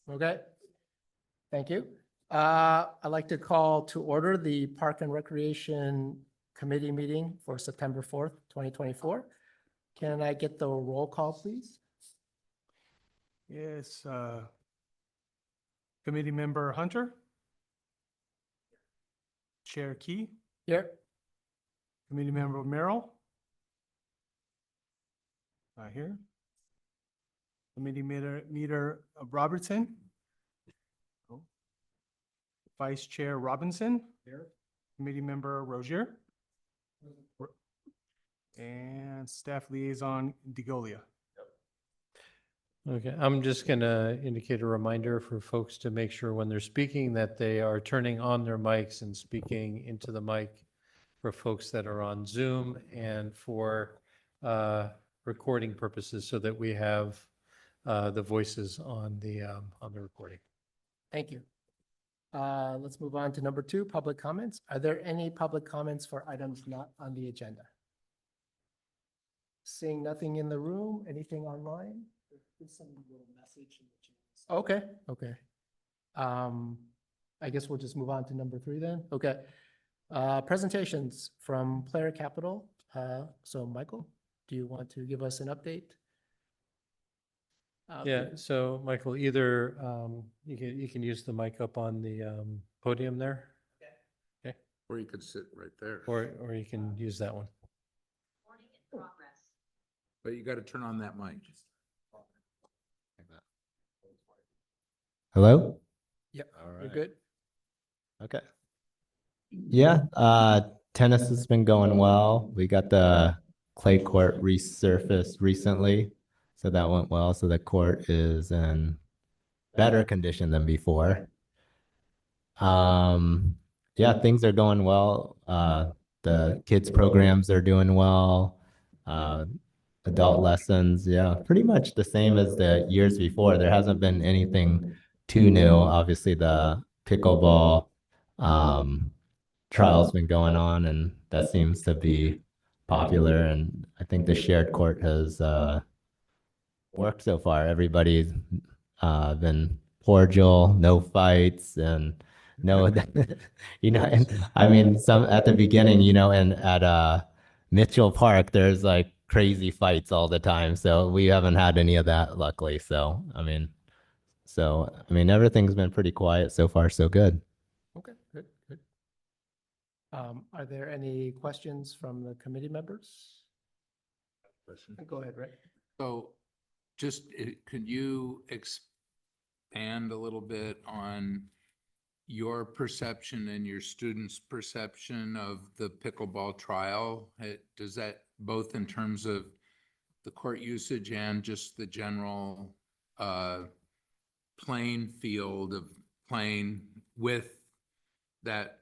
Okay, thank you. I'd like to call to order the Park and Recreation Committee meeting for September 4th, 2024. Can I get the roll call, please? Yes, Committee Member Hunter? Chair Key? Here. Committee Member Merrill? Not here. Committee Meter Robertson? Oh. Vice Chair Robinson? Here. Committee Member Rozier? And Staff Liaison DeGolia. Okay, I'm just going to indicate a reminder for folks to make sure when they're speaking that they are turning on their mics and speaking into the mic for folks that are on Zoom and for recording purposes so that we have the voices on the recording. Thank you. Let's move on to number 2, public comments. Are there any public comments for items not on the agenda? Seeing nothing in the room, anything online? There's some little message in the chat. Okay. I guess we'll just move on to number 3 then. Okay. Presentations from Player Capital. So Michael, do you want to give us an update? Yeah, so Michael, either you can use the mic up on the podium there. Okay. Or you could sit right there. Or you can use that one. Recording in progress. But you got to turn on that mic. Hello? Yep, All you're right. good. Okay. Yeah, tennis has been going well. We got the clay court resurfaced recently, so that went well. So the court is in better condition than before. Yeah, things are going well. The kids programs are doing well. Adult lessons, yeah, pretty much the same as the years before. There hasn't been anything too new. Obviously, the pickleball trial's been going on, and that seems to be popular. And I think the shared court has worked so far. Everybody's been cordial, no fights, and no, and I mean, some at the beginning, and at Mitchell Park, there's like crazy fights all the time. So we haven't had any of that, luckily. So I mean, everything's been pretty quiet so far, so good. Okay, good. Are there any questions from the committee members? Question. Go ahead, Rick. So just, could you expand a little bit on your perception and your students' perception of the pickleball trial? Does that, both in terms of the court usage and just the general playing field of playing with that,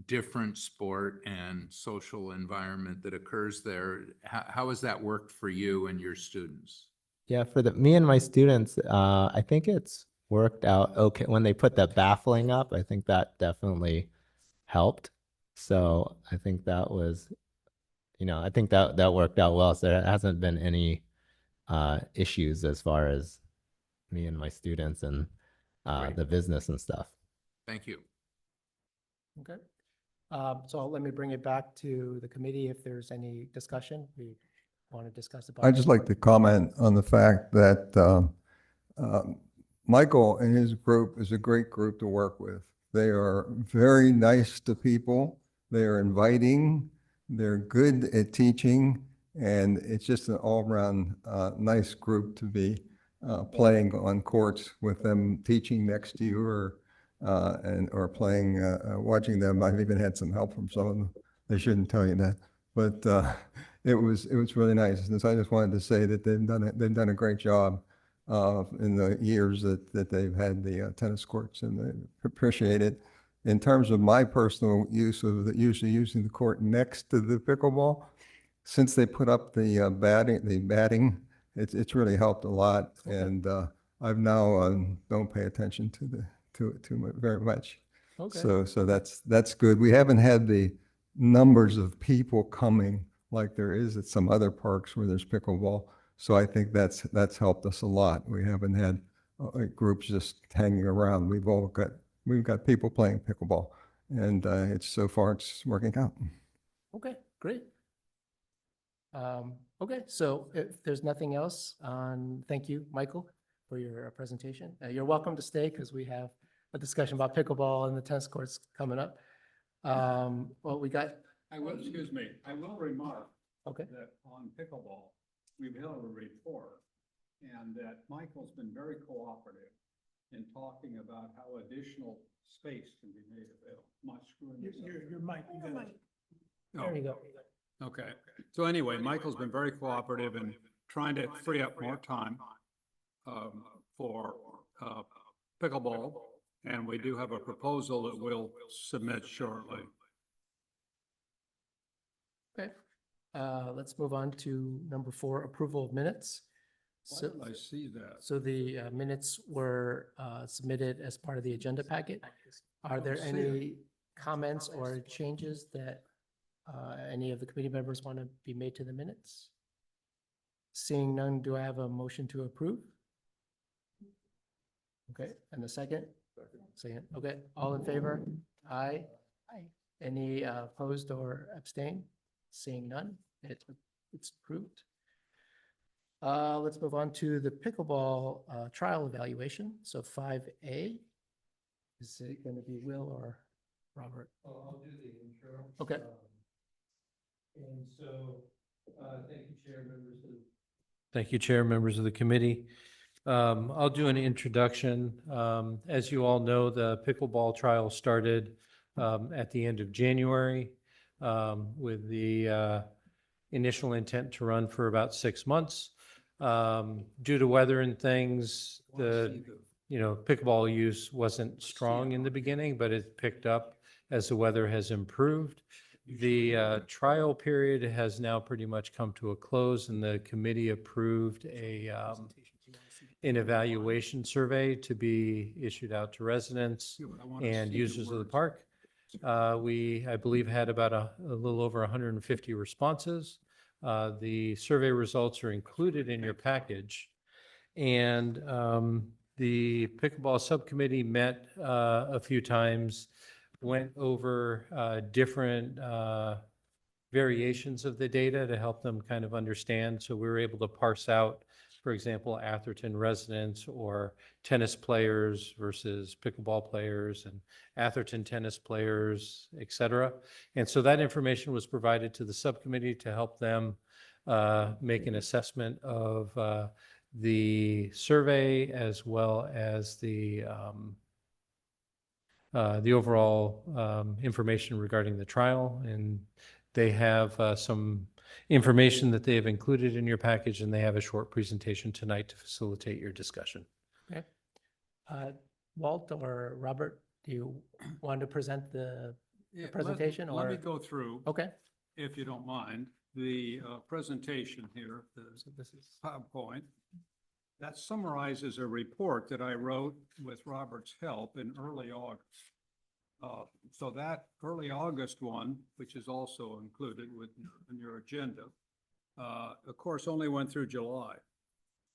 different sport and social environment that occurs there, how has that worked for you and your students? Yeah, for me and my students, I think it's worked out okay. When they put the baffling up, I think that definitely helped. So I think that was, I think that worked out well. So there hasn't been any issues as far as me and my students and the business and stuff. Thank you. Okay. So let me bring it back to the committee if there's any discussion we want to discuss about. I'd just like to comment on the fact that Michael and his group is a great group to work with. They are very nice to people. They are inviting. They're good at teaching. And it's just an all-around nice group to be playing on courts with them teaching next to you or playing, watching them. I've even had some help from some of them. They shouldn't tell you that, but it was really nice. And so I just wanted to say that they've done a great job in the years that they've had the tennis courts, and they appreciate it. In terms of my personal use of usually using the court next to the pickleball, since they put up the batting, it's really helped a lot. Okay. And I've now don't pay attention to very much. Okay. So that's good. We haven't had the numbers of people coming like there is at some other parks where there's pickleball. So I think that's helped us a lot. We haven't had groups just hanging around. We've got people playing pickleball, and so far it's working out. Okay, great. Okay, so if there's nothing else, thank you, Michael, for your presentation. You're welcome to stay because we have a discussion about pickleball and the tennis courts coming up. Well, we got, I will, excuse me, I will remark okay, that on pickleball, we've held a report and that Michael's been very cooperative in talking about how additional space can be made available. Am I screwing this up? Your mic. there you go. Okay, so anyway, Michael's been very cooperative in trying to free up more time for pickleball, and we do have a proposal that we'll submit shortly. Okay, let's move on to number 4, approval of minutes. Why So, didn't I see that? so the minutes were submitted as part of the agenda packet. Are there see any comments or changes that any of the committee members want to be made to the minutes? Seeing none, do I have a motion to approve? Okay, and a second? Second, okay, all in favor? Aye. Aye. Any opposed or abstain? Seeing none, it's approved. Let's move on to the pickleball trial evaluation. So 5A. Is it going to be Will or Robert? I'll do the intro. Okay. And so, thank you, Chair, members of. Thank you, Chair, members of the committee. I'll do an introduction. As you all know, the pickleball trial started at the end of January with the initial intent to run for about 6 months. Due to weather and things, pickleball use wasn't strong in the beginning, but it picked up as the weather has improved. The trial period has now pretty much come to a close, and the committee approved an evaluation survey to be issued out to residents and users of the park. We, I believe, had about a little over 150 responses. The survey results are included in your package. And the pickleball subcommittee met a few times, went over different variations of the data to help them kind of understand. So we were able to parse out, for example, Atherton residents or tennis players versus pickleball players and Atherton tennis players, et cetera. And so that information was provided to the subcommittee to help them make an assessment of the survey as well as the overall information regarding the trial. And they have some information that they have included in your package, and they have a short presentation tonight to facilitate your discussion. Okay. Walt or Robert, do you want to present the presentation Let me or? go through, Okay. if you don't mind, the presentation here, the PowerPoint. That summarizes a report that I wrote with Robert's help in early August. So that early August one, which is also included in your agenda, of course, only went through July.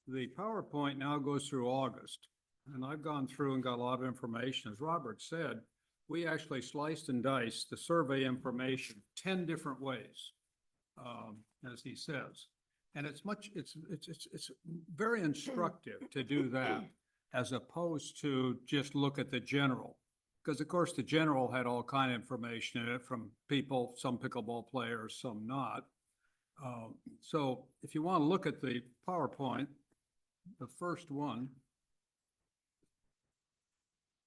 The PowerPoint now goes through August, and I've gone through and got a lot of information. As Robert said, we actually sliced and diced the survey information 10 different ways, as he says. And it's very instructive to do that as opposed to just look at the general. Because of course, the general had all kind of information in it from people, some pickleball players, some not. So if you want to look at the PowerPoint, the first one,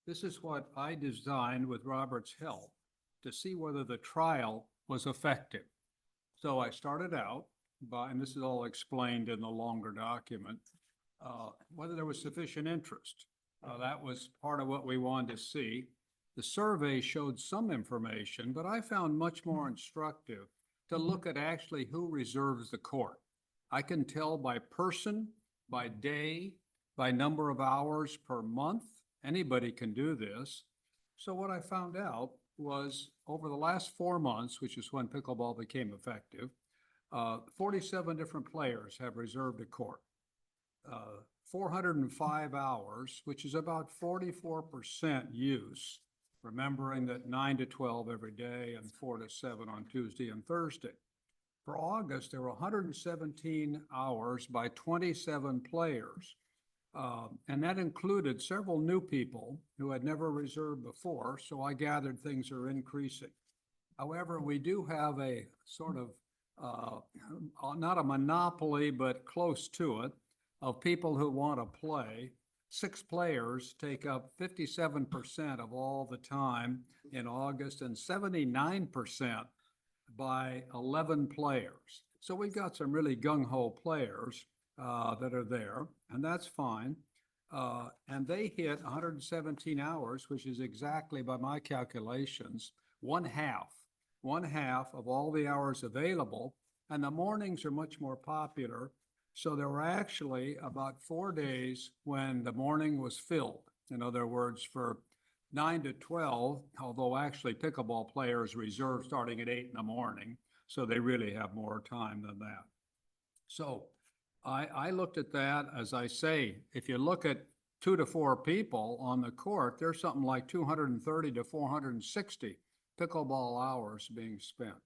this is what I designed with Robert's help to see whether the trial was effective. So I started out by, and this is all explained in the longer document, whether there was sufficient interest. That was part of what we wanted to see. The survey showed some information, but I found much more instructive to look at actually who reserves the court. I can tell by person, by day, by number of hours per month. Anybody can do this. So what I found out was over the last 4 months, which is when pickleball became effective, 47 different players have reserved a court. 405 hours, which is about 44% use, remembering that 9 to 12 every day and 4 to 7 on Tuesday and Thursday. For August, there were 117 hours by 27 players. And that included several new people who had never reserved before, so I gathered things are increasing. However, we do have a sort of, not a monopoly, but close to it, of people who want to play. 6 players take up 57% of all the time in August and 79% by 11 players. So we've got some really gung-ho players that are there, and that's fine. And they hit 117 hours, which is exactly, by my calculations, one half of all the hours available. And the mornings are much more popular. So there were actually about 4 days when the morning was filled. In other words, for 9 to 12, although actually pickleball players reserve starting at 8 in the morning, so they really have more time than that. So I looked at that, as I say, if you look at 2 to 4 people on the court, there's something like 230 to 460 pickleball hours being spent.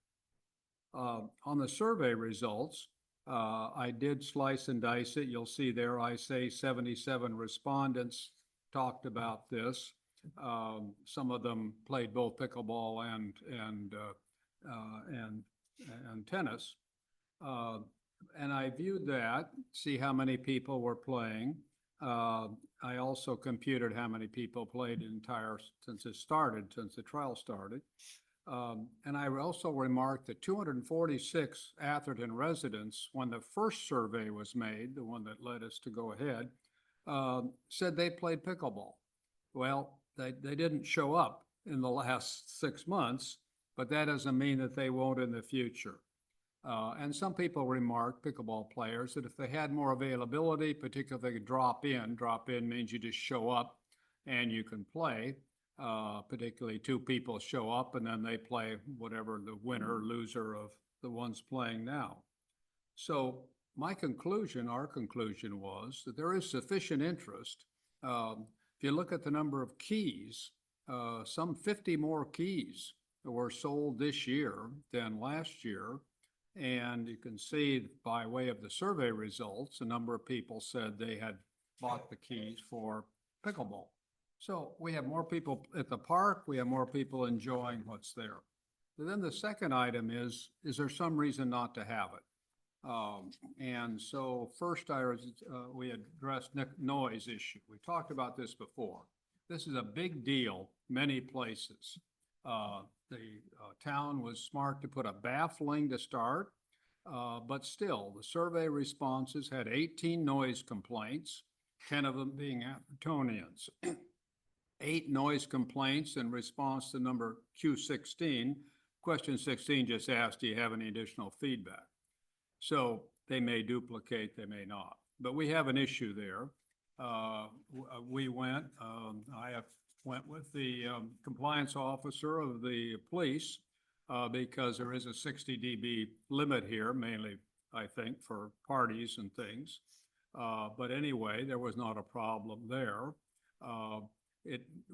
On the survey results, I did slice and dice it. You'll see there, I say 77 respondents talked about this. Some of them played both pickleball and tennis. And I viewed that, see how many people were playing. I also computed how many people played since the trial started. And I also remarked that 246 Atherton residents, when the first survey was made, the one that led us to go ahead, said they played pickleball. Well, they didn't show up in the last 6 months, but that doesn't mean that they won't in the future. And some people remarked, pickleball players, that if they had more availability, particularly if they could drop in means you just show up and you can play. Particularly 2 people show up and then they play whatever the winner or loser of the ones playing now. So our conclusion was that there is sufficient interest. If you look at the number of keys, some 50 more keys were sold this year than last year. And you can see by way of the survey results, a number of people said they had bought the keys for pickleball. So we have more people at the park, we have more people enjoying what's there. But then the second item is there some reason not to have it? And so first we addressed noise issue. We talked about this before. This is a big deal many places. The town was smart to put a baffling to start, but still the survey responses had 18 noise complaints, 10 of them being Athertonians. 8 noise complaints in response to number Q16. Question 16 just asked, do you have any additional feedback? So they may duplicate, they may not, but we have an issue there. I went with the compliance officer of the police because there is a 60 dB limit here, mainly, I think, for parties and things. But anyway, there was not a problem there.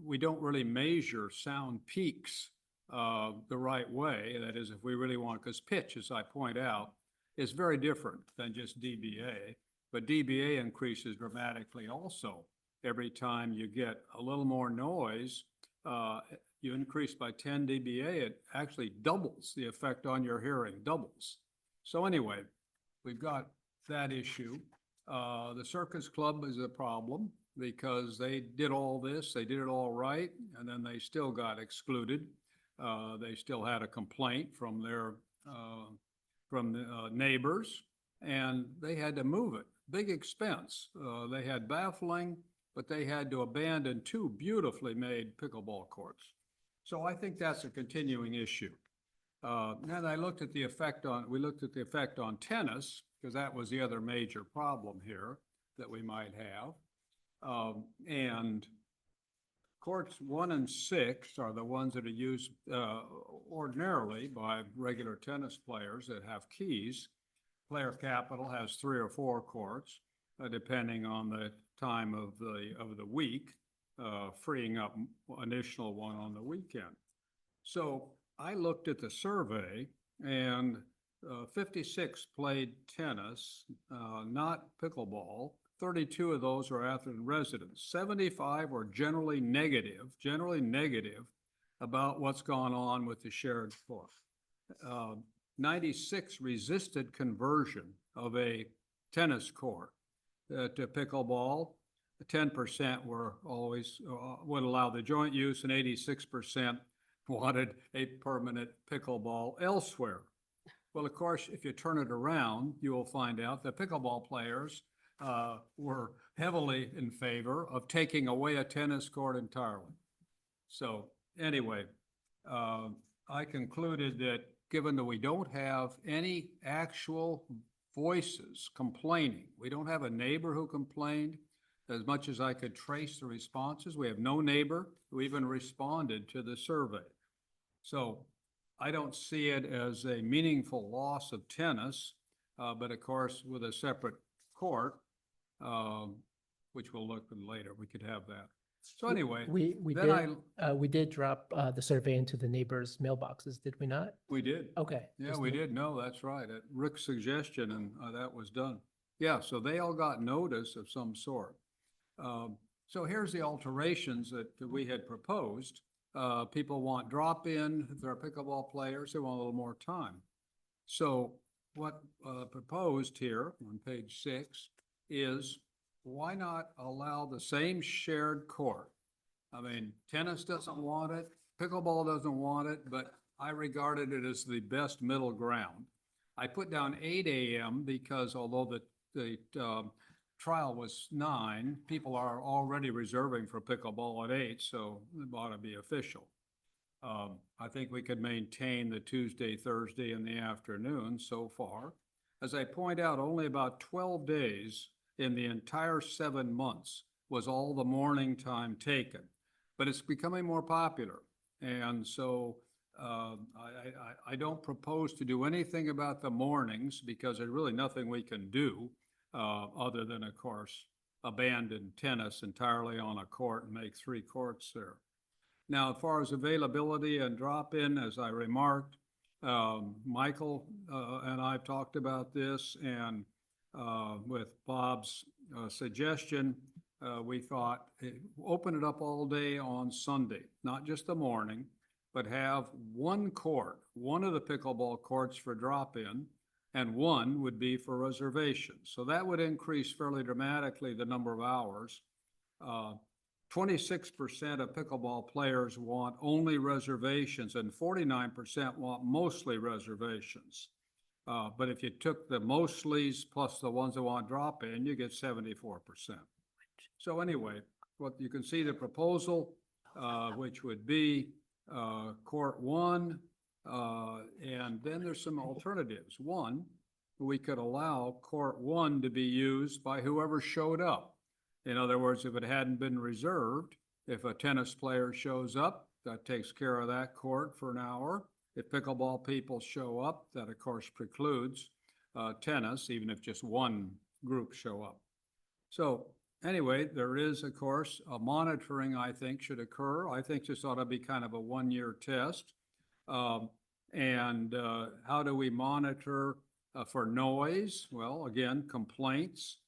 We don't really measure sound peaks the right way. That is, if we really want, because pitch, as I point out, is very different than just dBA, but dBA increases dramatically also. Every time you get a little more noise, you increase by 10 dBA, it actually doubles the effect on your hearing, doubles. So anyway, we've got that issue. The Circus Club is a problem because they did all this, they did it all right, and then they still got excluded. They still had a complaint from the neighbors, and they had to move it. Big expense. They had baffling, but they had to abandon 2 beautifully made pickleball courts. So I think that's a continuing issue. Then we looked at the effect on tennis, because that was the other major problem here that we might have. And courts 1 and 6 are the ones that are used ordinarily by regular tennis players that have keys. Player Capital has 3 or 4 courts. depending on the time of the week, freeing up an additional one on the weekend. So I looked at the survey and 56 played tennis, not pickleball. 32 of those are Atherton residents. 75 were generally negative about what's gone on with the shared court. 96 resisted conversion of a tennis court to pickleball. 10% were always, would allow the joint use, and 86% wanted a permanent pickleball elsewhere. Well, of course, if you turn it around, you will find out that pickleball players were heavily in favor of taking away a tennis court entirely. So anyway, I concluded that given that we don't have any actual voices complaining, we don't have a neighbor who complained. As much as I could trace the responses, we have no neighbor who even responded to the survey. So I don't see it as a meaningful loss of tennis, but of course, with a separate court, which we'll look at later, we could have that. So anyway, We then did drop the survey into the neighbors' mailboxes, did we not? we did. Okay. Yeah, just we the- did. No, that's right. At Rick's suggestion, and that was done. Yeah, so they all got notice of some sort. So here's the alterations that we had proposed. People want drop-in, if they're pickleball players, they want a little more time. So what proposed here on page 6 is, why not allow the same shared court? I mean, tennis doesn't want it, pickleball doesn't want it, but I regarded it as the best middle ground. I put down 8 AM because although the trial was 9, people are already reserving for pickleball at 8, so it ought to be official. I think we could maintain the Tuesday, Thursday in the afternoon so far. As I point out, only about 12 days in the entire 7 months was all the morning time taken, but it's becoming more popular. And so I don't propose to do anything about the mornings because there's really nothing we can do other than, of course, abandon tennis entirely on a court and make 3 courts there. Now, as far as availability and drop-in, as I remarked, Michael and I've talked about this, and with Bob's suggestion, we thought, open it up all day on Sunday, not just the morning, but have one court, one of the pickleball courts for drop-in, and one would be for reservations. So that would increase fairly dramatically the number of hours. 26% of pickleball players want only reservations, and 49% want mostly reservations. But if you took the mostlies plus the ones that want drop-in, you get 74%. So anyway, what you can see the proposal, which would be court 1, and then there's some alternatives. One, we could allow court 1 to be used by whoever showed up. In other words, if it hadn't been reserved, if a tennis player shows up, that takes care of that court for an hour. If pickleball people show up, that of course precludes tennis, even if just one group show up. So anyway, there is, of course, a monitoring I think should occur. I think this ought to be kind of a 1-year test. And how do we monitor for noise? Well, again, complaints.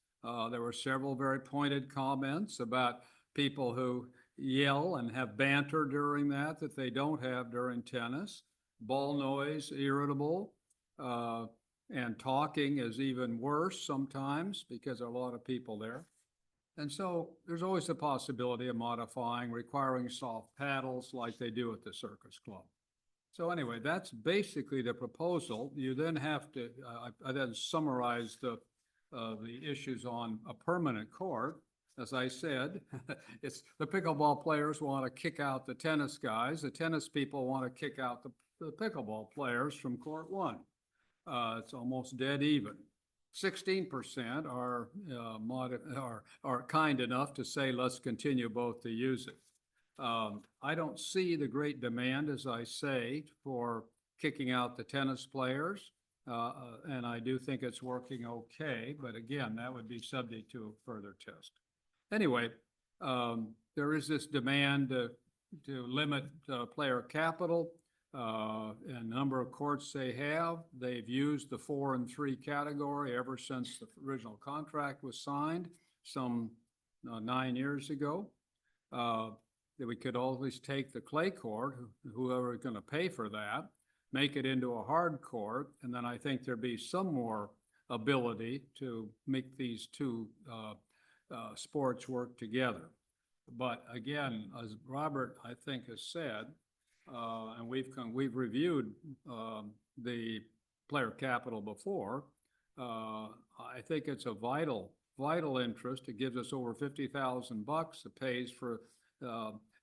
There were several very pointed comments about people who yell and have banter during that they don't have during tennis. Ball noise, irritable, and talking is even worse sometimes because there are a lot of people there. And so there's always the possibility of modifying, requiring soft paddles like they do at the Circus Club. So anyway, that's basically the proposal. You then have to, I then summarize the issues on a permanent court. As I said, it's the pickleball players want to kick out the tennis guys. The tennis people want to kick out the pickleball players from court 1. It's almost dead even. 16% are kind enough to say, let's continue both to use it. I don't see the great demand, as I say, for kicking out the tennis players. And I do think it's working okay, but again, that would be subject to a further test. Anyway, there is this demand to limit player capital. A number of courts they have. They've used the 4 and 3 category ever since the original contract was signed some 9 years ago. That we could always take the clay court, whoever is going to pay for that, make it into a hard court, and then I think there'd be some more ability to make these two sports work together. But again, as Robert, I think, has said, and we've reviewed the player capital before, I think it's a vital interest. It gives us over $50,000. It pays for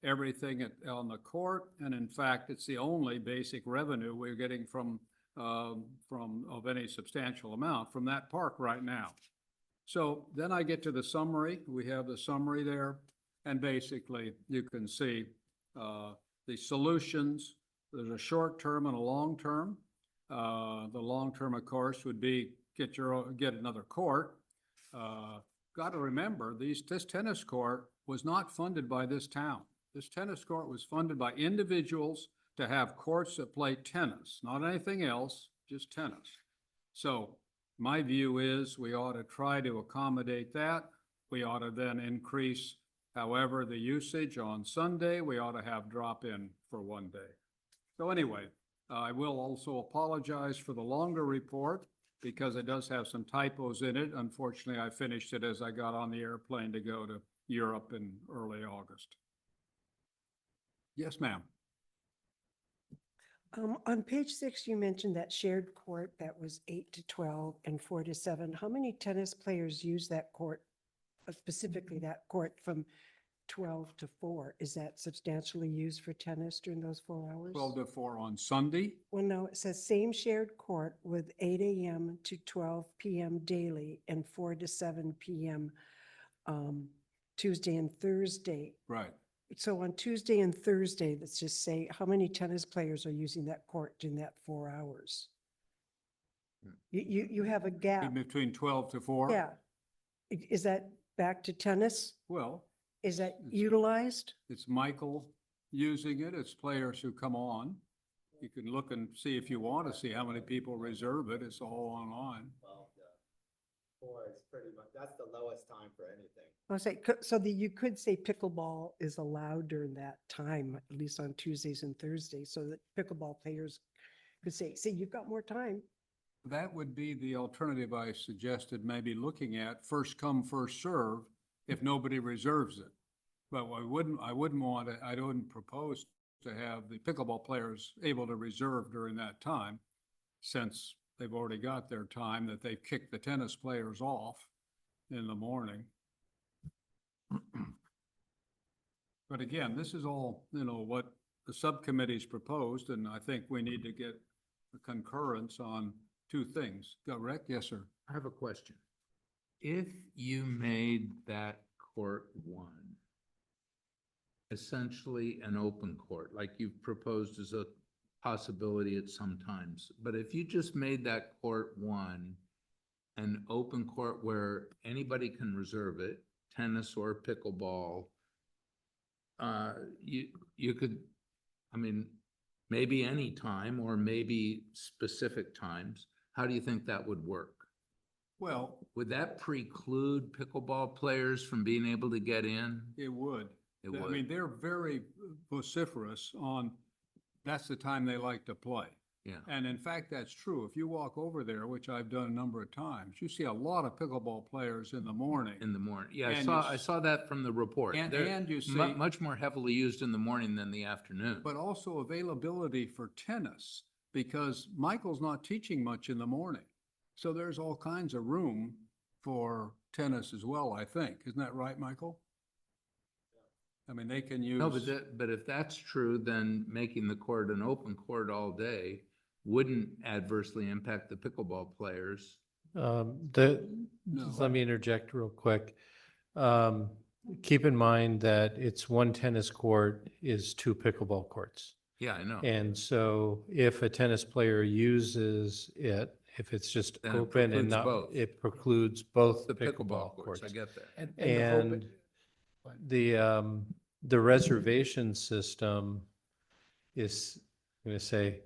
everything on the court, and in fact, it's the only basic revenue we're getting from of any substantial amount from that park right now. So then I get to the summary. We have the summary there, and basically you can see the solutions. There's a short term and a long term. The long term, of course, would be get another court. Got to remember, this tennis court was not funded by this town. This tennis court was funded by individuals to have courts that play tennis, not anything else, just tennis. So my view is we ought to try to accommodate that. We ought to then increase, however, the usage on Sunday. We ought to have drop-in for one day. So anyway, I will also apologize for the longer report because it does have some typos in it. Unfortunately, I finished it as I got on the airplane to go to Europe in early August. Yes, ma'am. On page 6, you mentioned that shared court that was 8 to 12 and 4 to 7. How many tennis players use that court, specifically that court from 12 to 4? Is that substantially used for tennis during those 4 hours? 12 to 4 on Sunday. Well, no, it says same shared court with 8 a.m. to 12 p.m. daily and 4 to 7 p.m. Tuesday and Thursday. Right. So on Tuesday and Thursday, let's just say, how many tennis players are using that court in that 4 hours? You have a gap. In between 12 to 4? Yeah. Is that back to tennis? Well, Is that utilized? it's Michael using it. It's players who come on. You can look and see if you want to see how many people reserve it. It's all online. 4 is pretty much, that's the lowest time for anything. I'll say, so you could say pickleball is allowed during that time, at least on Tuesdays and Thursdays, so that pickleball players could say, see, you've got more time. That would be the alternative I suggested, maybe looking at first come, first serve if nobody reserves it. But I wouldn't propose to have the pickleball players able to reserve during that time, since they've already got their time that they've kicked the tennis players off in the morning. But again, this is all, what the subcommittee's proposed, and I think we need to get a concurrence on 2 things. Correct? Yes, sir. I have a question. If you made that court 1, essentially an open court, like you've proposed as a possibility at some times, but if you just made that court 1, an open court where anybody can reserve it, tennis or pickleball, you could, maybe any time or maybe specific times. How do you think that would work? Well, Would that preclude pickleball players from being able to get in? it would. It I would. mean, they're very vociferous on, that's the time they like to play. Yeah. And in fact, that's true. If you walk over there, which I've done a number of times, you see a lot of pickleball players in the morning. In the morning. Yeah, And I saw that from the report. And- They're and you see- much more heavily used in the morning than the afternoon. But also availability for tennis, because Michael's not teaching much in the morning. So there's all kinds of room for tennis as well, I think. Isn't that right, Michael? I mean, they can use. No, but if that's true, then making the court an open court all day wouldn't adversely impact the pickleball players. No. Let me interject real quick. Keep in mind that it's 1 tennis court is 2 pickleball courts. Yeah, I know. And so if a tennis player uses it If it's just Then it open and precludes not, both. it precludes both The pickleball courts. I get that. And the hope- And the reservation system is, I'm gonna say,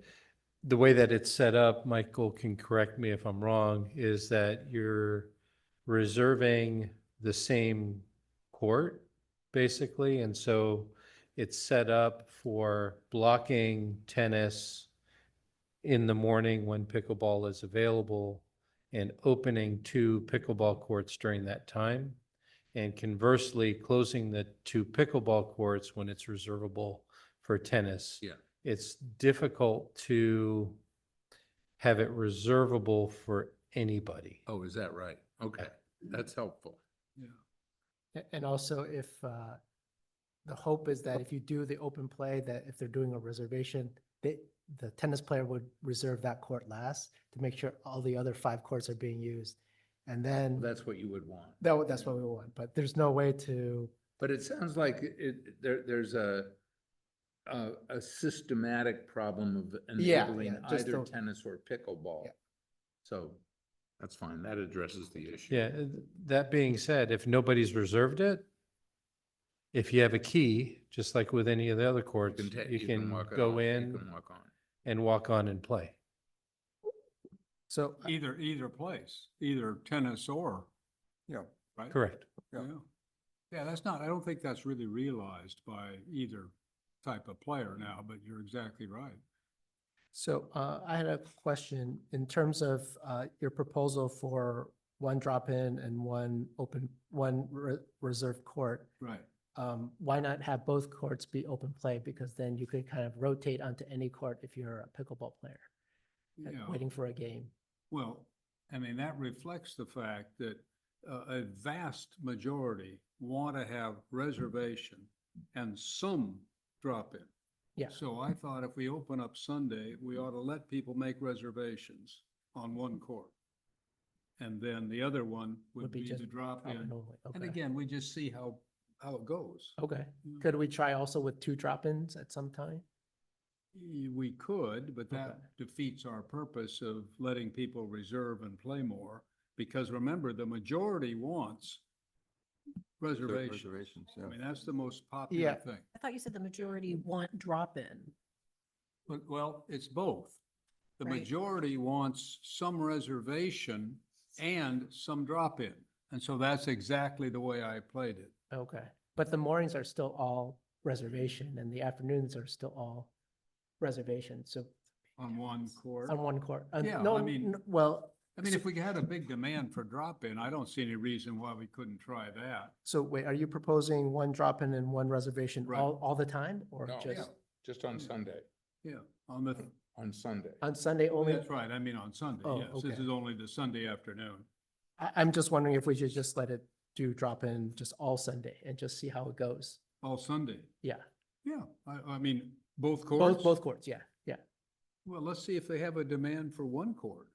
the way that it's set up, Michael can correct me if I'm wrong, is that you're reserving the same court, basically, and so it's set up for blocking tennis in the morning when pickleball is available and opening 2 pickleball courts during that time. And conversely, closing the 2 pickleball courts when it's reservable for tennis. Yeah. It's difficult to have it reservable for anybody. Oh, is that right? Okay, that's helpful. And also if, the hope is that if you do the open play, that if they're doing a reservation, the tennis player would reserve that court last to make sure all the other 5 courts are being used. And then That's what you would want. that's what we want, but there's no way to, But it sounds like there's a systematic problem of Yeah, enabling yeah, just either the- tennis or pickleball. Yeah. So that's fine. That addresses the issue. Yeah, that being said, if nobody's reserved it, if you have a key, just like with any of the other courts, you can walk go on, in You can walk on. and walk on and play. so Either place, either tennis or, Yeah, right? Correct. Yeah. Yeah, that's not, I don't think that's really realized by either type of player now, but you're exactly right. So I had a question in terms of your proposal for 1 drop-in and 1 open, 1 reserved court. Right. Why not have both courts be open play? Because then you could kind of rotate onto any court if you're a pickleball player, Yeah. waiting for a game. Well, I mean, that reflects the fact that a vast majority want to have reservation and some drop-in. Yeah. So I thought if we open up Sunday, we ought to let people make reservations on 1 court. And then the other one would be just the drop-in. drop-in only. And Okay. again, we just see how it goes. Okay. Yeah. Could we try also with 2 drop-ins at some time? We could, but that Okay. defeats our purpose of letting people reserve and play more. Because remember, the majority wants reservations. reservations, I yeah. mean, that's the most popular Yeah. thing. I thought you said the majority want drop-in. But, well, it's both. The Right. majority wants some reservation and some drop-in. And so that's exactly the way I played it. Okay. But the mornings are still all reservation and the afternoons are still all reservation. So On 1 court. on 1 court. Yeah, No, I mean- well, I mean, if we had a big demand for drop-in, I don't see any reason why we couldn't try that. so wait, are you proposing 1 drop-in and 1 reservation Right. all the time or No, just just on Sunday, Yeah, on the, on Sunday. on Sunday only? that's right, I mean, on Sunday, Oh, yes. This okay. is only the Sunday afternoon. I'm just wondering if we should just let it do drop-in just all Sunday and just see how it goes. All Sunday. Yeah, Yeah, I mean, both courts? both courts, yeah, yeah. Well, let's see if they have a demand for 1 court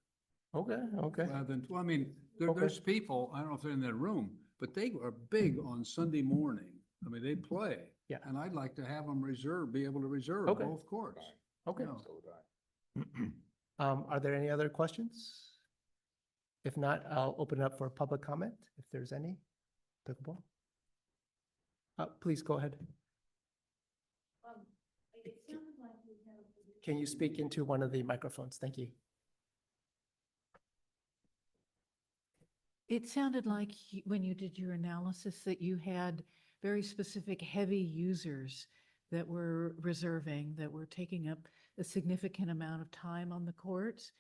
Okay, okay. rather than, well, I mean, Okay. there's people, I don't know if they're in that room, but they are big on Sunday morning. I mean, they play. Yeah. And I'd like to have them be able to reserve Okay. both courts. Okay. Yeah. So would I. Are there any other questions? If not, I'll open it up for public comment, if there's any. Pickleball? Please go ahead. Can you speak into one of the microphones? Thank you. It sounded like when you did your analysis that you had very specific heavy users that were reserving, that were taking up a significant amount of time on the courts.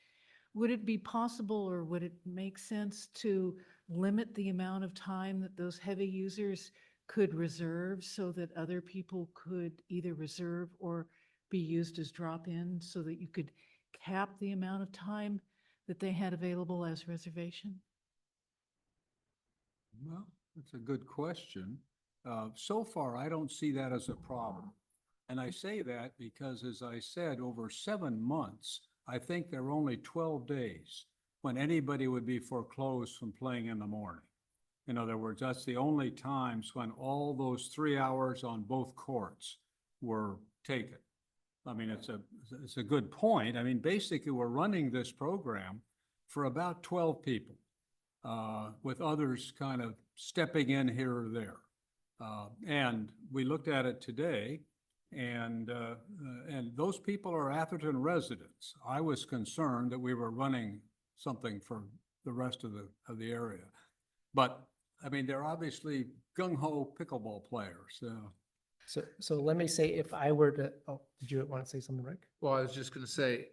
Would it be possible or would it make sense to limit the amount of time that those heavy users could reserve so that other people could either reserve or be used as drop-in so that you could cap the amount of time that they had available as reservation? Well, that's a good question. So far, I don't see that as a problem. And I say that because, as I said, over 7 months, I think there are only 12 days when anybody would be foreclosed from playing in the morning. In other words, that's the only times when all those 3 hours on both courts were taken. I mean, it's a good point. I mean, basically, we're running this program for about 12 people, with others kind of stepping in here or there. And we looked at it today, and those people are Atherton residents. I was concerned that we were running something for the rest of the area. But, I mean, they're obviously gung-ho pickleball players. So let me say, if I were to, oh, did you want to say something, Rick? Well, I was just gonna say,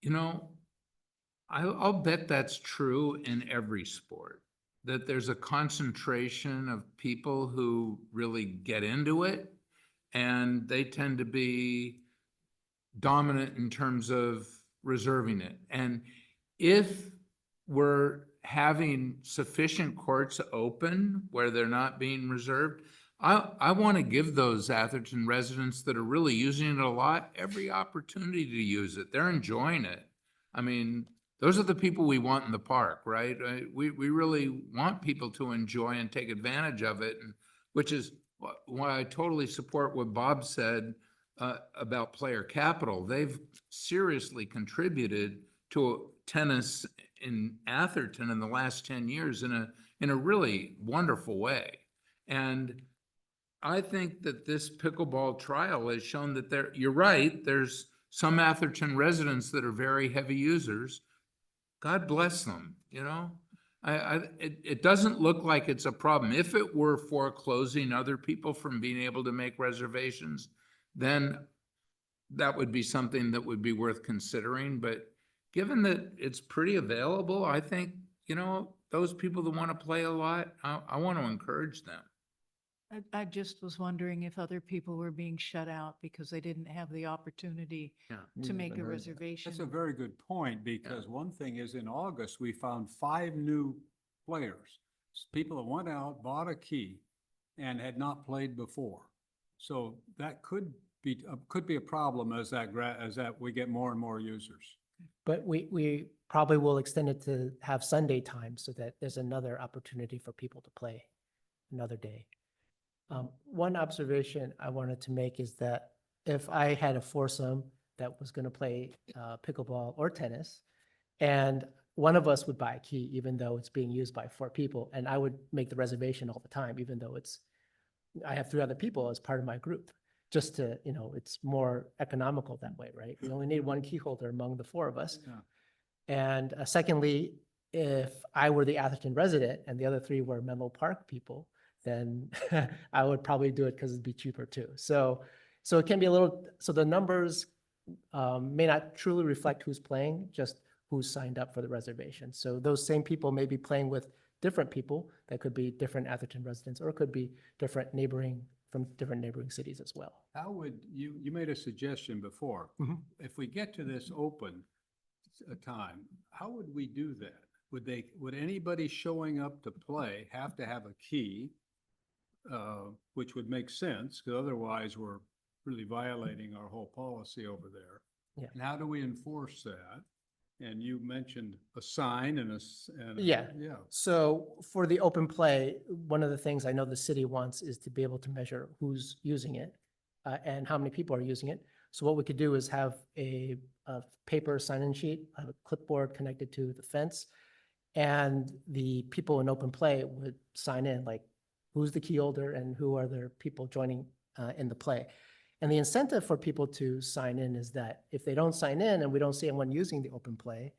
you know, I'll bet that's true in every sport, that there's a concentration of people who really get into it, and they tend to be dominant in terms of reserving it. And if we're having sufficient courts open where they're not being reserved, I want to give those Atherton residents that are really using it a lot every opportunity to use it. They're enjoying it. I mean, those are the people we want in the park, right? We really want people to enjoy and take advantage of it, and which is why I totally support what Bob said about player capital. They've seriously contributed to tennis in Atherton in the last 10 years in a really wonderful way. And I think that this pickleball trial has shown that you're right, there's some Atherton residents that are very heavy users. God bless them, you know? It doesn't look like it's a problem. If it were foreclosing other people from being able to make reservations, then that would be something that would be worth considering. But given that it's pretty available, I think, you know, those people that want to play a lot, I want to encourage them. I just was wondering if other people were being shut out because they didn't have the opportunity Yeah. to make a haven't heard that. reservation. That's a very good point, because one thing is, in August, we found 5 new players. People that went out, bought a key, and had not played before. So that could be a problem as that we get more and more users. But we probably will extend it to have Sunday time so that there's another opportunity for people to play another day. One observation I wanted to make is that if I had a foursome that was going to play pickleball or tennis, and one of us would buy a key, even though it's being used by 4 people, and I would make the reservation all the time, even though I have 3 other people as part of my group, just to, you know, it's more economical that way, right? We only need 1 key holder among the 4 of us. Yeah. And secondly, if I were the Atherton resident and the other 3 were Menlo Park people, then I would probably do it because it'd be cheaper too. So it can be a little, so the numbers may not truly reflect who's playing, just who's signed up for the reservation. So those same people may be playing with different people. That could be different Atherton residents, or it could be different from different neighboring cities as well. How would you made a suggestion before. Mhm. If we get to this open time, how would we do that? Would anybody showing up to play have to have a key? Which would make sense, because otherwise we're really violating our whole policy over there. Yeah. And how do we enforce that? And you mentioned a sign and Yeah. yeah. So for the open play, one of the things I know the city wants is to be able to measure who's using it and how many people are using it. So what we could do is have a paper sign-in sheet, have a clipboard connected to the fence, and the people in open play would sign in, like who's the key holder and who are their people joining in the play. And the incentive for people to sign in is that if they don't sign in and we don't see anyone using the open play,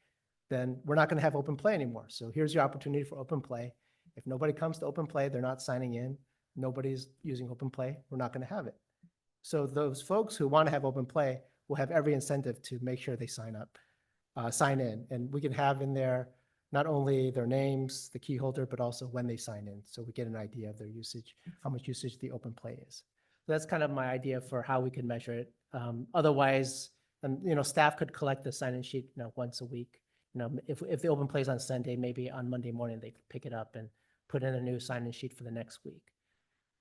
then we're not going to have open play anymore. So here's your opportunity for open play. If nobody comes to open play, they're not signing in, nobody's using open play, we're not going to have it. So those folks who want to have open play will have every incentive to make sure they sign in. And we can have in there not only their names, the key holder, but also when they sign in. So we get an idea of their usage, how much usage the open play is. So that's kind of my idea for how we can measure it. Otherwise, staff could collect the sign-in sheet, once a week. If the open play is on Sunday, maybe on Monday morning, they could pick it up and put in a new sign-in sheet for the next week.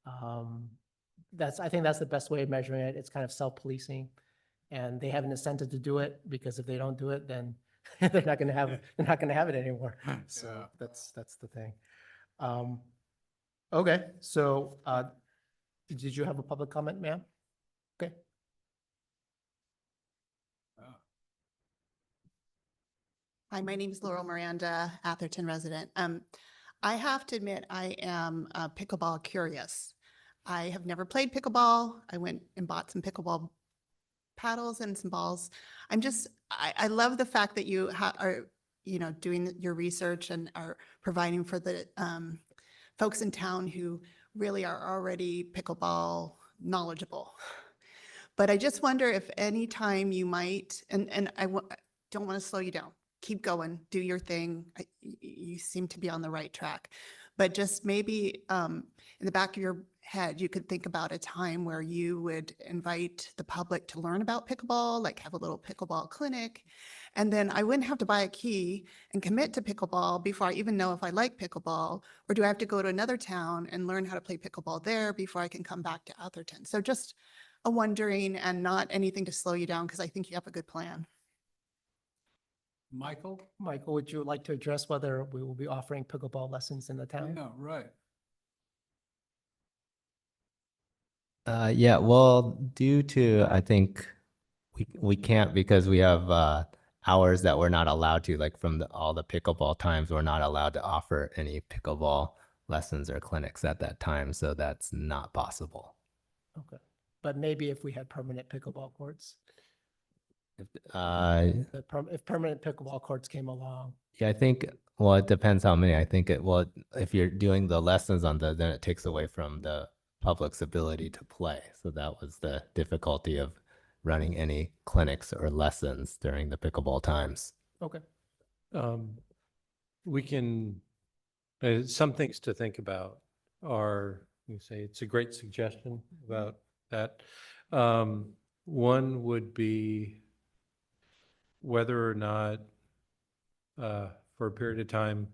I think that's the best way of measuring it. It's kind of self-policing, and they have an incentive to do it, because if they don't do it, then they're not going to have it anymore. So Yeah. that's the thing. Okay, so did you have a public comment, ma'am? Okay. Hi, my name is Laurel Miranda, Atherton resident. I have to admit, I am pickleball curious. I have never played pickleball. I went and bought some pickleball paddles and some balls. I love the fact that you are, doing your research and are providing for the folks in town who really are already pickleball knowledgeable. But I just wonder if any time you might, and don't want to slow you down. Keep going, do your thing. You seem to be on the right track. But just maybe in the back of your head, you could think about a time where you would invite the public to learn about pickleball, like have a little pickleball clinic. And then I wouldn't have to buy a key and commit to pickleball before I even know if I like pickleball, or do I have to go to another town and learn how to play pickleball there before I can come back to Atherton? So just a wondering and not anything to slow you down because I think you have a good plan. Michael? Michael, would you like to address whether we will be offering pickleball lessons in the town? Yeah, right. Yeah, well, due to, I think we can't because we have hours that we're not allowed to, like from all the pickleball times, we're not allowed to offer any pickleball lessons or clinics at that time. So that's not possible. Okay, but maybe if we had permanent pickleball courts, Uh, if permanent pickleball courts came along. yeah, I think, well, it depends how many. I think if you're doing the lessons on then it takes away from the public's ability to play. So that was the difficulty of running any clinics or lessons during the pickleball times. Okay. We can, some things to think about are, you say, it's a great suggestion about that. One would be whether or not for a period of time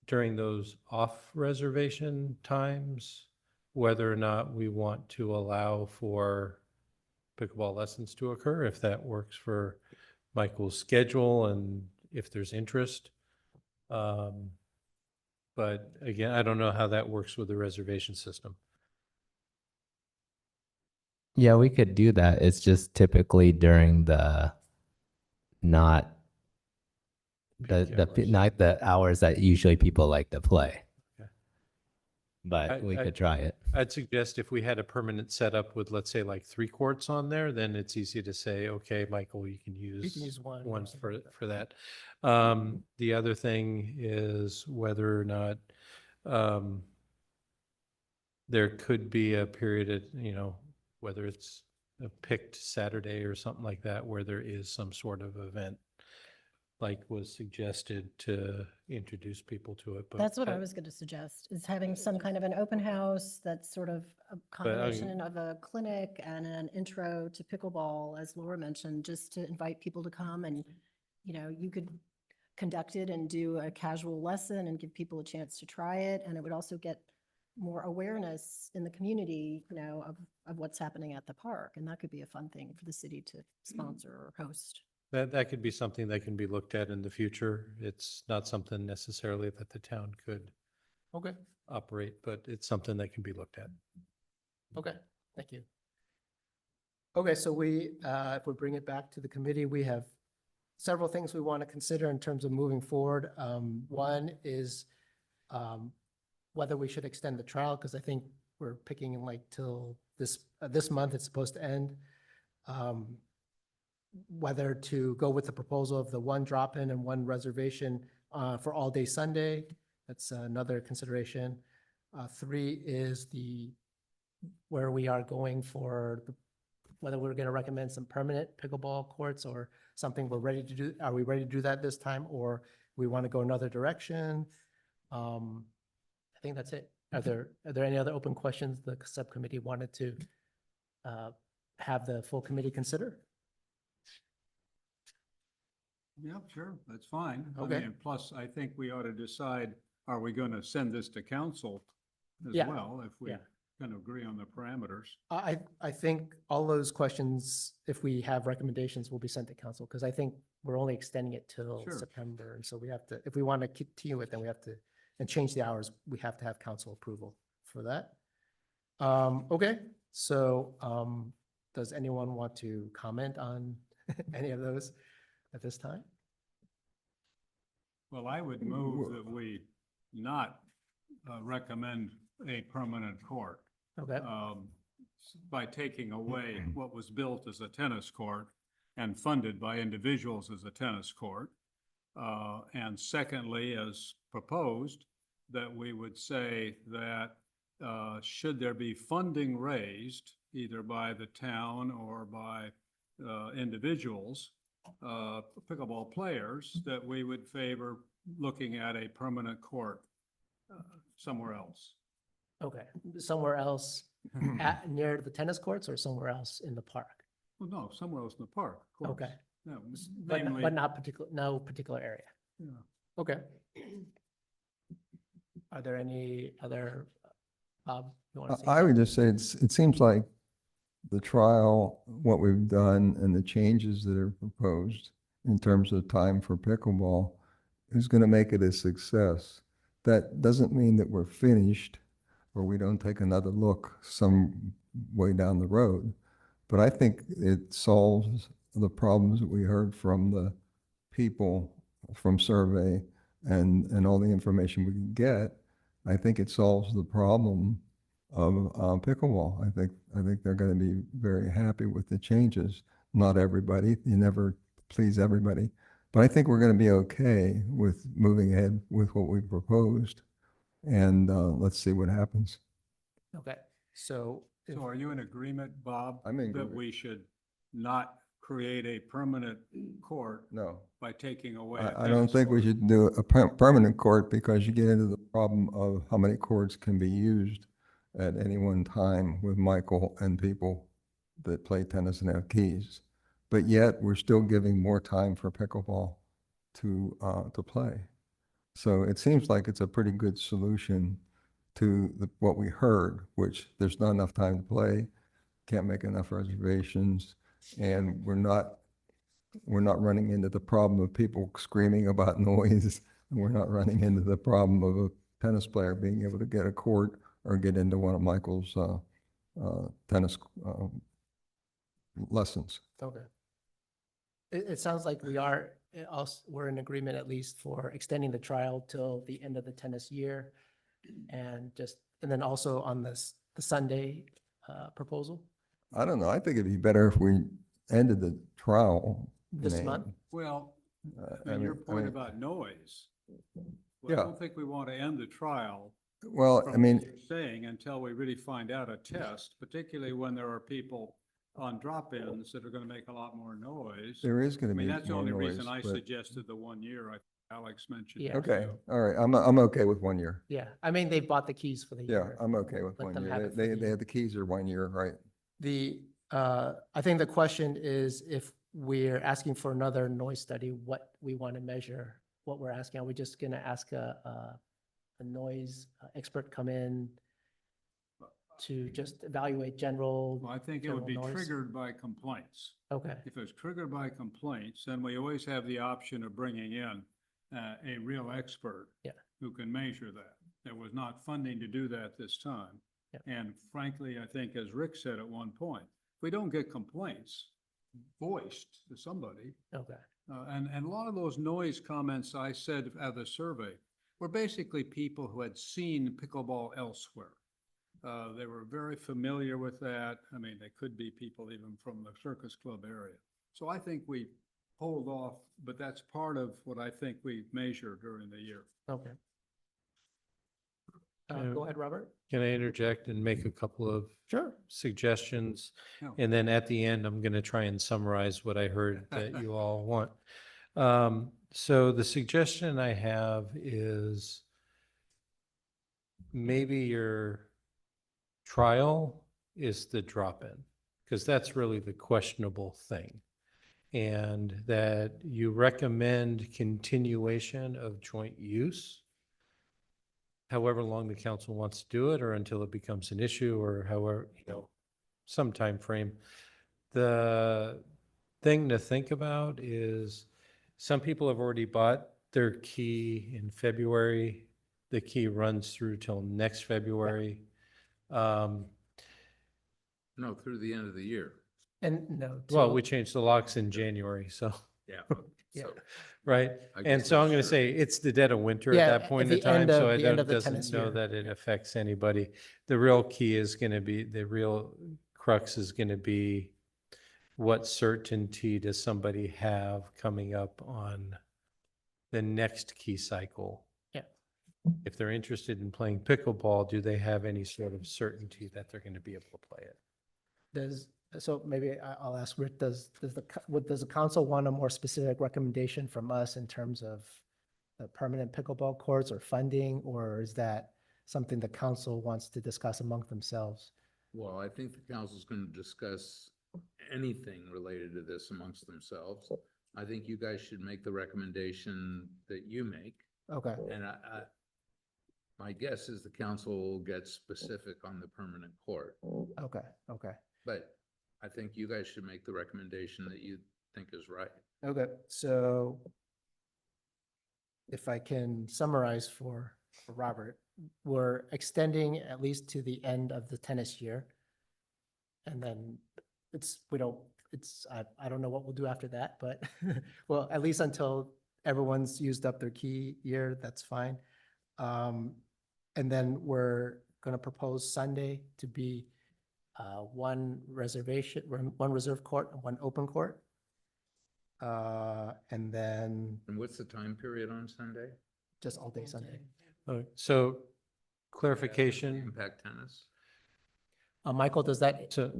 during those off reservation times, whether or not we want to allow for pickleball lessons to occur, if that works for Michael's schedule and if there's interest. But again, I don't know how that works with the reservation system. Yeah, we could do that. It's just typically during the not not the hours that usually people like to play. Okay. But we could try it. I'd suggest if we had a permanent setup with, let's say, like 3 courts on there, then it's easy to say, okay, Michael, you can use one. one for that. The other thing is whether or not there could be a period of, whether it's a picked Saturday or something like that, where there is some sort of event like was suggested to introduce people to it. But That's what I was going to suggest, is having some kind of an open house that's sort of a combination of a clinic and an intro to pickleball, as Laura mentioned, just to invite people to come and, you could conduct it and do a casual lesson and give people a chance to try it. And it would also get more awareness in the community, of what's happening at the park. And that could be a fun thing for the city to sponsor or host. that could be something that can be looked at in the future. It's not something necessarily that the town could operate, but it's something that can be looked at. Okay, thank you. Okay, so if we bring it back to the committee, we have several things we want to consider in terms of moving forward. One is whether we should extend the trial, because I think we're picking till this month it's supposed to end. Whether to go with the proposal of the 1 drop-in and 1 reservation for all day Sunday. That's another consideration. 3 is where we are going for whether we're going to recommend some permanent pickleball courts or something we're ready to do. Are we ready to do that this time, or we want to go another direction? I think that's it. Are there any other open questions the subcommittee wanted to have the full committee consider? Yeah, sure, that's fine. Okay. I mean, plus, I think we ought to decide, are we going to send this to council as Yeah. well, if we Yeah. can agree on the parameters? I think all those questions, if we have recommendations, will be sent to council, because I think we're only extending it till Sure. September. And so we have to, if we want to continue it, then we have to, and change the hours, we have to have council approval for that. Okay, so does anyone want to comment on any of those at this time? Well, I would move that we not recommend a permanent court Okay, by taking away what was built as a tennis court and funded by individuals as a tennis court. And secondly, as proposed, that we would say that should there be funding raised either by the town or by individuals, pickleball players, that we would favor looking at a permanent court somewhere else. okay. Somewhere else near the tennis courts or somewhere else in the park? Well, no, somewhere else in the park, of course. Okay. Yeah, But, namely, but not particular, no particular area. yeah. Okay. Are there any other, Bob, you want to say? I would just say it seems like the trial, what we've done and the changes that are proposed in terms of time for pickleball is going to make it a success. That doesn't mean that we're finished or we don't take another look some way down the road. But I think it solves the problems that we heard from the people from survey and all the information we can get. I think it solves the problem of pickleball. I think they're going to be very happy with the changes. Not everybody, you never please everybody, but I think we're going to be okay with moving ahead with what we proposed. And let's see what happens. Okay, so. if- So are you in agreement, Bob? I'm in That agreement. we should not create a permanent court No, by taking away? a I don't tennis think we court? should do a permanent court because you get into the problem of how many courts can be used at any one time with Michael and people that play tennis and have keys. But yet, we're still giving more time for pickleball to play. So it seems like it's a pretty good solution to what we heard, which there's not enough time to play, can't make enough reservations, and we're not running into the problem of people screaming about noise, and we're not running into the problem of a tennis player being able to get a court or get into one of Michael's tennis lessons. Okay. It sounds like we are, we're in agreement at least for extending the trial till the end of the tennis year. And then also on the Sunday proposal I don't know, I think it'd be better if we ended the trial. this Nate. month. Well, I and your mean- point about noise. Well, I Yeah. don't think we want to end the trial. Well, I from mean, what you're saying until we really find out a test, particularly when there are people on drop-ins that are going to make a lot more noise. there is I gonna mean, be that's the more only noise, reason I but- suggested the 1 year. Alex mentioned. Yeah. it, Okay, so. all right, I'm okay with 1 year. Yeah, I mean, they bought the keys for the Yeah, year. I'm okay with Let 1 them year. have it for They the year. had the keys are 1 year, right? I think the question is if we're asking for another noise study, what we want to measure, what we're asking. Are we just going to ask a noise expert come in to just evaluate general? Well, I think it would be general noise? triggered by complaints. Okay, If it's triggered by complaints, then we always have the option of bringing in a real expert. Yeah. Who can measure that. There was not funding to do that this time. Yeah. And frankly, I think as Rick said at one point, if we don't get complaints voiced to somebody, okay, and a lot of those noise comments I said at the survey were basically people who had seen pickleball elsewhere. They were very familiar with that. I mean, they could be people even from the Circus Club area. So I think we hold off, but that's part of what I think we measure during the year. okay. Yeah. Go ahead, Robert. Can I interject and make a couple of Sure. suggestions? Yeah. And then at the end, I'm going to try and summarize what I heard that you all want. So the suggestion I have is maybe your trial is the drop-in, because that's really the questionable thing. And that you recommend continuation of joint use, however long the council wants to do it, or until it becomes an issue, or however, some time frame. The thing to think about is some people have already bought their key in February. The key runs through till next February. No, through the end of the year. And no. Well, till- we changed the locks in January, so. Yeah. Yeah. So right? I And guess so I'm that's going to true. say it's the dead of winter Yeah, at at that point the in time, end so of- I the end don't, of the tennis doesn't know year. that it affects anybody. The real key is going to be, the real crux is going to be what certainty does somebody have coming up on the next key cycle? Yeah. If they're interested in playing pickleball, do they have any sort of certainty that they're going to be able to play it? So maybe I'll ask Rick, does the council want a more specific recommendation from us in terms of the permanent pickleball courts or funding, or is that something the council wants to discuss among themselves? Well, I think the council's going to discuss anything related to this amongst themselves. I think you guys should make the recommendation that you make. Okay, And my guess is the council will get specific on the permanent court. okay. But I think you guys should make the recommendation that you think is right. Okay, so if I can summarize for Robert, we're extending at least to the end of the tennis year. And then I don't know what we'll do after that, but well, at least until everyone's used up their key year, that's fine. And then we're going to propose Sunday to be one reserve court, and one open court. And then And what's the time period on Sunday? just all day Sunday. So clarification, Impact tennis? Michael, does that, so,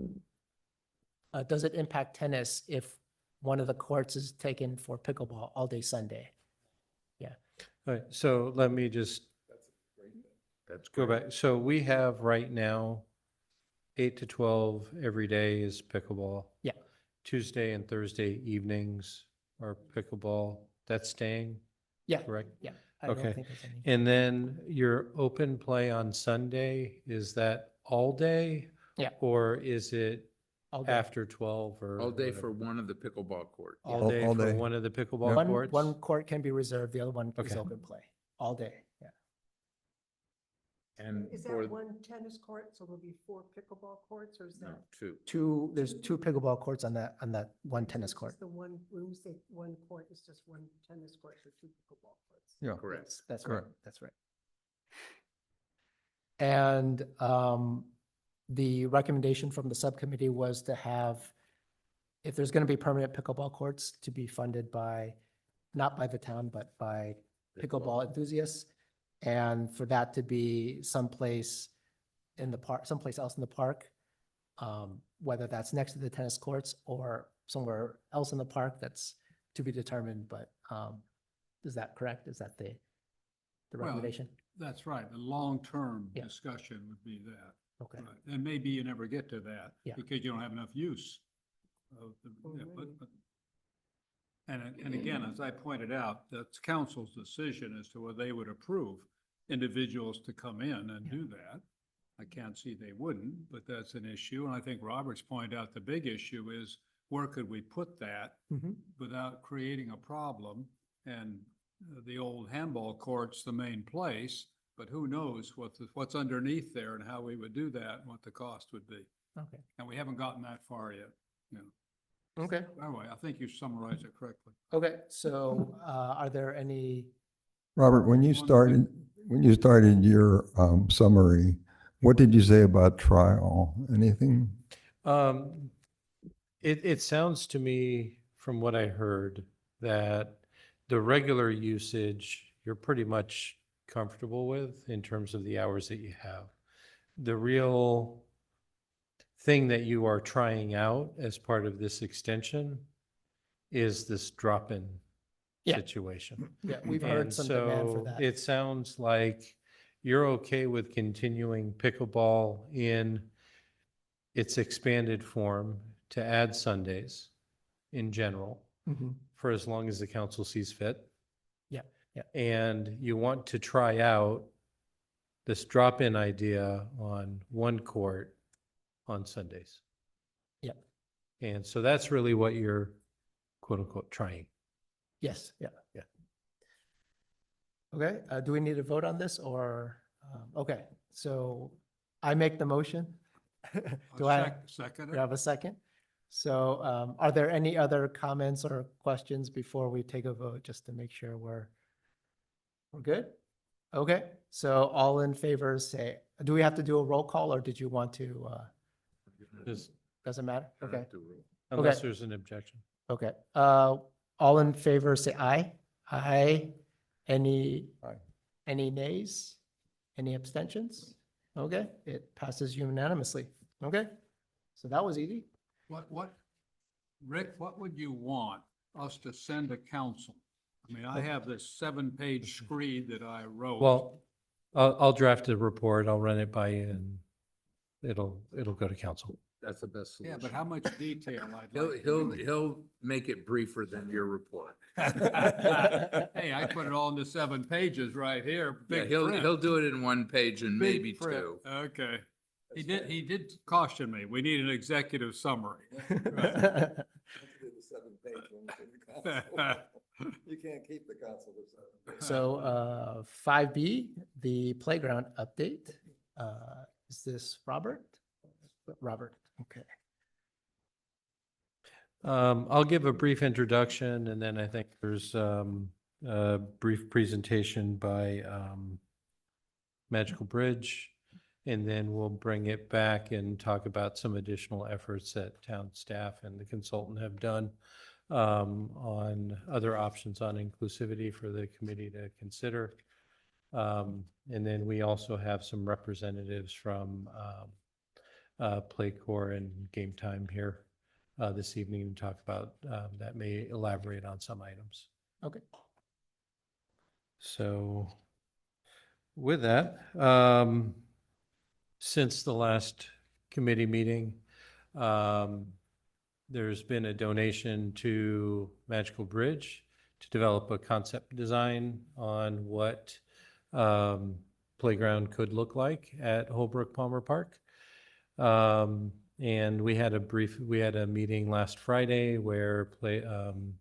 does it impact tennis if one of the courts is taken for pickleball all day Sunday? all right, so let me just That's go great. back. So we have right now 8 to 12 every day is pickleball. Yeah. Tuesday and Thursday evenings are pickleball. That's staying, Yeah, correct? yeah. I don't Okay. think there's any. And then your open play on Sunday, is that all day? Yeah. Or is it All day. after 12 or? All day whatever? for one of the pickleball courts. All day All for day. one of the pickleball One courts? court can be reserved, the other one is Okay. open play, all day, yeah. And Is for, that one tennis court, so there'll be 4 pickleball courts, or is no, that? two. There's two pickleball courts on that one tennis It's court. just the one, when we say one court, it's just one tennis court for 2 pickleball courts. Yeah. Correct. That's right, Correct. that's right. And the recommendation from the subcommittee was to have, if there's going to be permanent pickleball courts, to be funded by, not by the town, but by pickleball enthusiasts. And for that to be someplace in the park, someplace else in the park, whether that's next to the tennis courts or somewhere else in the park, that's to be determined, but is that correct? Is that the Well, recommendation? That's right. The long-term Yeah. discussion would be that. Okay, Right. And maybe you never get to that. Yeah. Because you don't have enough use of the, yeah, but, and again, as I pointed out, that's council's decision as to whether they would approve individuals to come in and do that. I can't see they wouldn't, but that's an issue. And I think Robert's pointed out the big issue is where could we put that Mhm. without creating a problem? And the old handball court's the main place, but who knows what's underneath there and how we would do that and what the cost would be. okay, And we haven't gotten that far yet, you know. okay, Anyway, I think you summarized it correctly. okay. So are there any, Robert, when you One thing- started your summary, what did you say about trial? Anything? It sounds to me, from what I heard, that the regular usage, you're pretty much comfortable with in terms of the hours that you have. The real thing that you are trying out as part of this extension is this drop-in Yeah. situation. yeah, we've heard And some demand for so that. it sounds like you're okay with continuing pickleball in its expanded form to add Sundays in general Mhm. for as long as the council sees fit. Yeah, yeah. And you want to try out this drop-in idea on one court on Sundays. Yep. And so that's really what you're quote unquote trying. Yes, yeah, yeah. Okay, do we need to vote on this or, okay, so I make the motion. Do I Second do I it? have a second? So are there any other comments or questions before we take a vote, just to make sure we're good? Okay, so all in favor say, do we have to do a roll call or did you want to, Just doesn't matter? Okay, unless there's an objection. okay. All in favor say aye. Aye. Any, Aye. any nays? Any abstentions? Okay, it passes unanimously. Okay, so that was easy. Rick, what would you want us to send to council? I mean, I have this 7-page screed that I wrote. Well, I'll draft a report. I'll run it by you and it'll go to council. That's the best Yeah, solution. but how much detail I'd He'll, like. he'll make it briefer than your report. Hey, I put it all into 7 pages right here, Yeah, big he'll print. do it in 1 page and Big maybe print. 2. Okay. He did caution me. We need an executive summary. You can't keep the council to 7 pages. So 5B, the playground update. Is this Robert? Robert, okay. I'll give a brief introduction and then I think there's a brief presentation by Magical Bridge. And then we'll bring it back and talk about some additional efforts that town staff and the consultant have done on other options on inclusivity for the committee to consider. And then we also have some representatives from Playcore and Game Time here this evening to talk about that may elaborate on some items. Okay. So with that, since the last committee meeting, there's been a donation to Magical Bridge to develop a concept design on what playground could look like at Holbrook Palmer Park. And we had a meeting last Friday where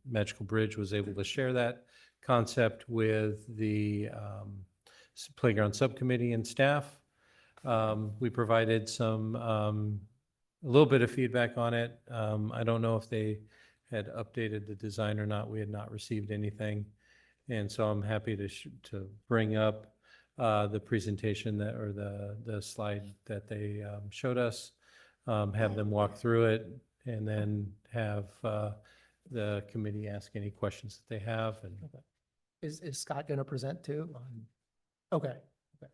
Magical Bridge was able to share that concept with the playground subcommittee and staff. We provided a little bit of feedback on it. I don't know if they had updated the design or not. We had not received anything. And so I'm happy to bring up the presentation or the slide that they showed us, have them walk through it, and then have the committee ask any questions that they have. And Is Scott going to present too? Okay. Okay.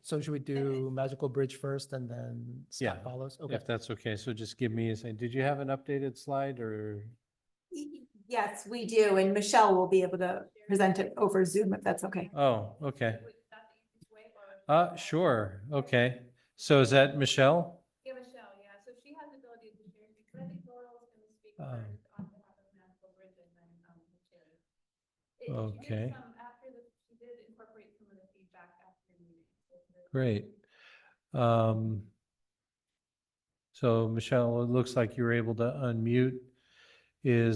So should we do Magical Bridge first and then Yeah, Scott follows? Okay. if that's okay, so just give me a second. Did you have an updated slide or? Yes, we do, and Michelle will be able to present it over Zoom if that's okay. Oh, okay. Sure, okay. So is that Michelle? Yeah, Michelle, yeah, so she has the ability to share, because I think Laurel's going to speak Um, first on behalf of Magical Bridge and then Michelle. Okay. She did incorporate some of the feedback after the meeting. Great. So Michelle, it looks like you were able to unmute. You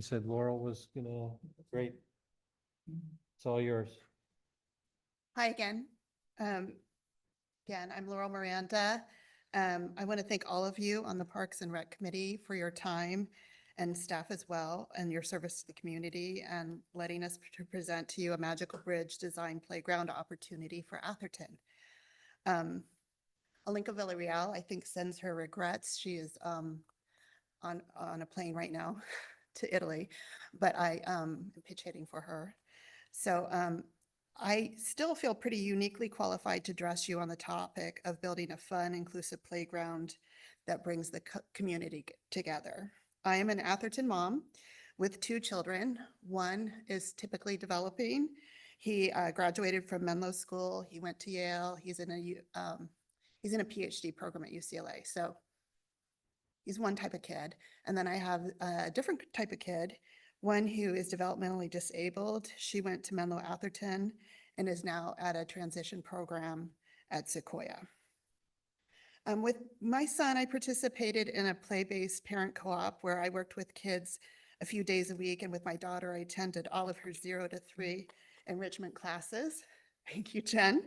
said Laurel was gonna, great. It's all yours. Hi again. Again, I'm Laurel Miranda. I want to thank all of you on the Parks and Rec Committee for your time and staff as well, and your service to the community and letting us to present to you a Magical Bridge design playground opportunity for Atherton. Alinka Villarreal, I think, sends her regrets. She is on a plane right now to Italy, but I am pitch hitting for her. So I still feel pretty uniquely qualified to address you on the topic of building a fun, inclusive playground that brings the community together. I am an Atherton mom with 2 children. One is typically developing. He graduated from Menlo School. He went to Yale. He's in a PhD program at UCLA. So he's one type of kid. And then I have a different type of kid, one who is developmentally disabled. She went to Menlo Atherton and is now at a transition program at Sequoia. With my son, I participated in a play-based parent co-op where I worked with kids a few days a week. And with my daughter, I attended all of her 0 to 3 enrichment classes. Thank you, Jen.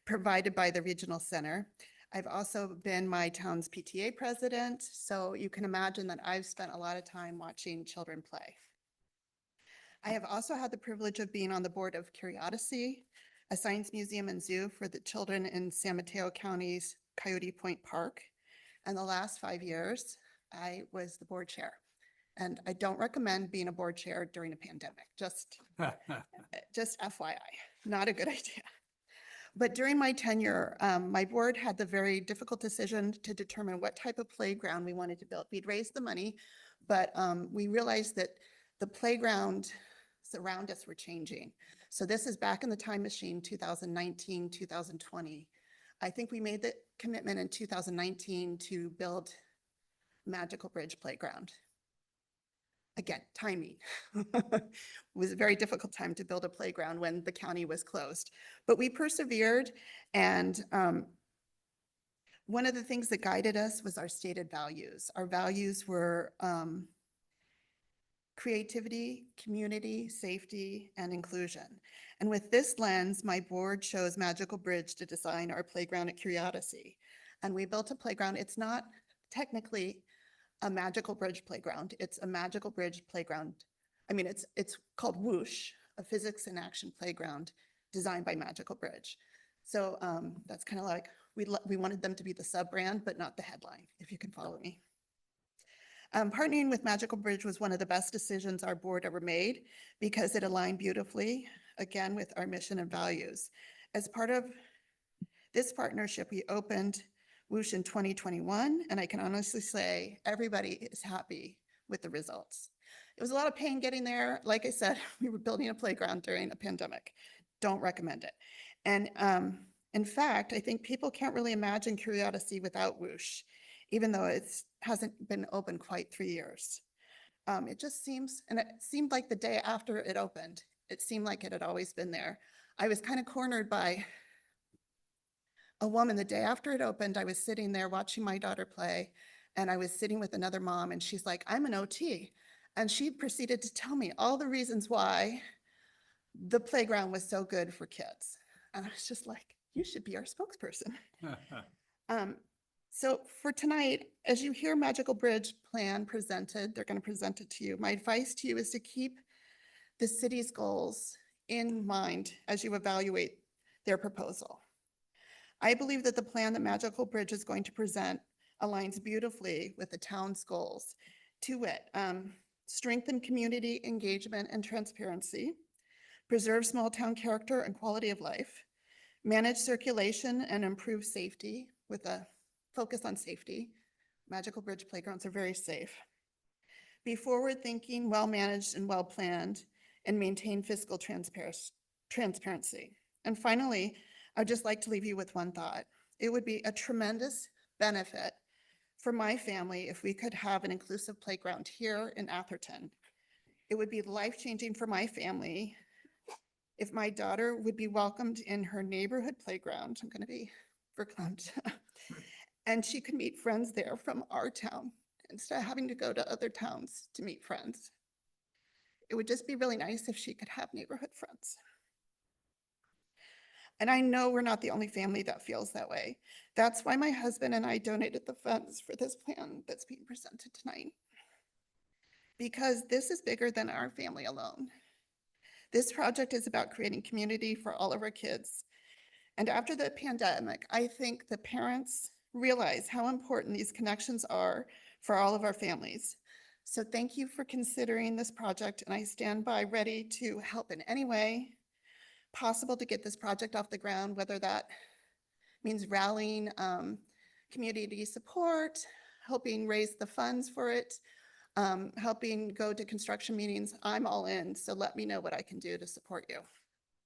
Provided by the Regional Center. I've also been my town's PTA president, so you can imagine that I've spent a lot of time watching children play. I have also had the privilege of being on the board of Curiosity, a science museum and zoo for the children in San Mateo County's Coyote Point Park. And the last 5 years, I was the board chair. And I don't recommend being a board chair during a pandemic, just FYI, not a good idea. But during my tenure, my board had the very difficult decision to determine what type of playground we wanted to build. We'd raised the money, but we realized that the playgrounds around us were changing. So this is back in the time machine, 2019, 2020. I think we made the commitment in 2019 to build Magical Bridge Playground. Again, timing. It was a very difficult time to build a playground when the county was closed, but we persevered. And one of the things that guided us was our stated values. Our values were creativity, community, safety, and inclusion. And with this lens, my board chose Magical Bridge to design our playground at Curiosity. And we built a playground. It's not technically a Magical Bridge playground. It's a Magical Bridge playground. I mean, it's called Whoosh, a physics in action playground designed by Magical Bridge. So that's kind of like, we wanted them to be the sub-brand, but not the headline, if you can follow me. Partnering with Magical Bridge was one of the best decisions our board ever made because it aligned beautifully, again, with our mission and values. As part of this partnership, we opened Whoosh in 2021, and I can honestly say everybody is happy with the results. It was a lot of pain getting there. Like I said, we were building a playground during a pandemic. Don't recommend it. And in fact, I think people can't really imagine Curiosity without Whoosh, even though it hasn't been open quite 3 years. It just seems, and it seemed like the day after it opened, it seemed like it had always been there. I was kind of cornered by a woman the day after it opened. I was sitting there watching my daughter play, and I was sitting with another mom, and she's like, I'm an OT. And she proceeded to tell me all the reasons why the playground was so good for kids. And I was just like, you should be our spokesperson. So for tonight, as you hear Magical Bridge plan presented, they're going to present it to you. My advice to you is to keep the city's goals in mind as you evaluate their proposal. I believe that the plan that Magical Bridge is going to present aligns beautifully with the town's goals, to wit, strengthen community engagement and transparency, preserve small town character and quality of life, manage circulation and improve safety with a focus on safety. Magical Bridge playgrounds are very safe. Be forward-thinking, well-managed, and well-planned, and maintain fiscal transparency. And finally, I'd just like to leave you with one thought. It would be a tremendous benefit for my family if we could have an inclusive playground here in Atherton. It would be life-changing for my family if my daughter would be welcomed in her neighborhood playground. I'm going to be verklempt. And she could meet friends there from our town instead of having to go to other towns to meet friends. It would just be really nice if she could have neighborhood friends. And I know we're not the only family that feels that way. That's why my husband and I donated the funds for this plan that's being presented tonight. Because this is bigger than our family alone. This project is about creating community for all of our kids. And after the pandemic, I think the parents realize how important these connections are for all of our families. So thank you for considering this project, and I stand by ready to help in any way possible to get this project off the ground, whether that means rallying community support, helping raise the funds for it, helping go to construction meetings. I'm all in, so let me know what I can do to support you.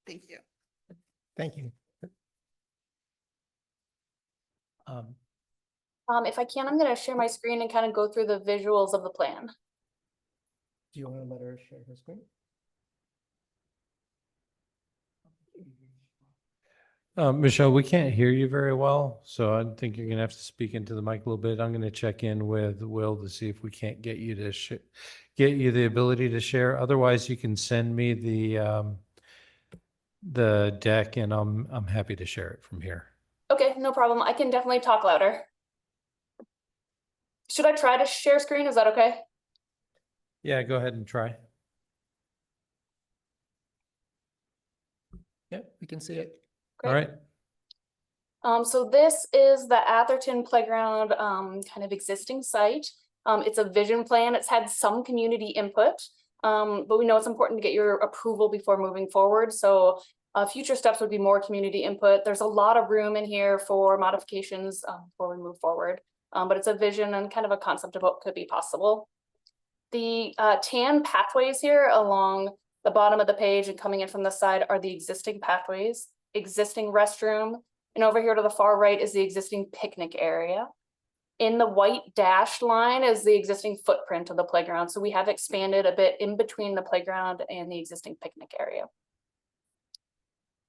Thank you. Thank you. If I can, I'm going to share my screen and kind of go through the visuals of the plan. Do you want to let her share her screen? Michelle, we can't hear you very well, so I think you're going to have to speak into the mic a little bit. I'm going to check in with Will to see if we can't get you to get you the ability to share. Otherwise, you can send me the deck, and I'm happy to share it from here. Okay, no problem. I can definitely talk louder. Should I try to share screen? Is that okay? Yeah, go ahead and try. Yeah, we can see it. All right. So this is the Atherton Playground kind of existing site. It's a vision plan. It's had some community input, but we know it's important to get your approval before moving forward. So future steps would be more community input. There's a lot of room in here for modifications before we move forward, but it's a vision and kind of a concept of what could be possible. The tan pathways here along the bottom of the page and coming in from the side are the existing pathways, existing restroom, and over here to the far right is the existing picnic area. In the white dashed line is the existing footprint of the playground. So we have expanded a bit in between the playground and the existing picnic area.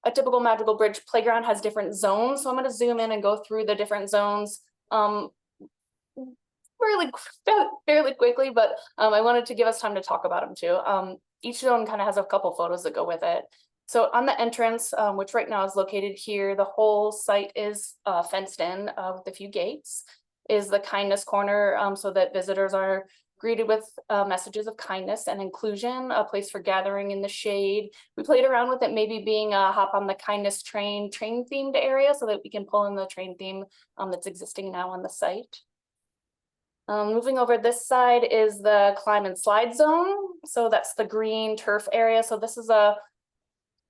A typical Magical Bridge playground has different zones. So I'm going to zoom in and go through the different zones fairly quickly, but I wanted to give us time to talk about them too. Each zone kind of has a couple photos that go with it. So on the entrance, which right now is located here, the whole site is fenced in with a few gates, is the kindness corner so that visitors are greeted with messages of kindness and inclusion, a place for gathering in the shade. We played around with it maybe being a hop on the kindness train themed area so that we can pull in the train theme that's existing now on the site. Moving over this side is the climb and slide zone. So that's the green turf area. So this is a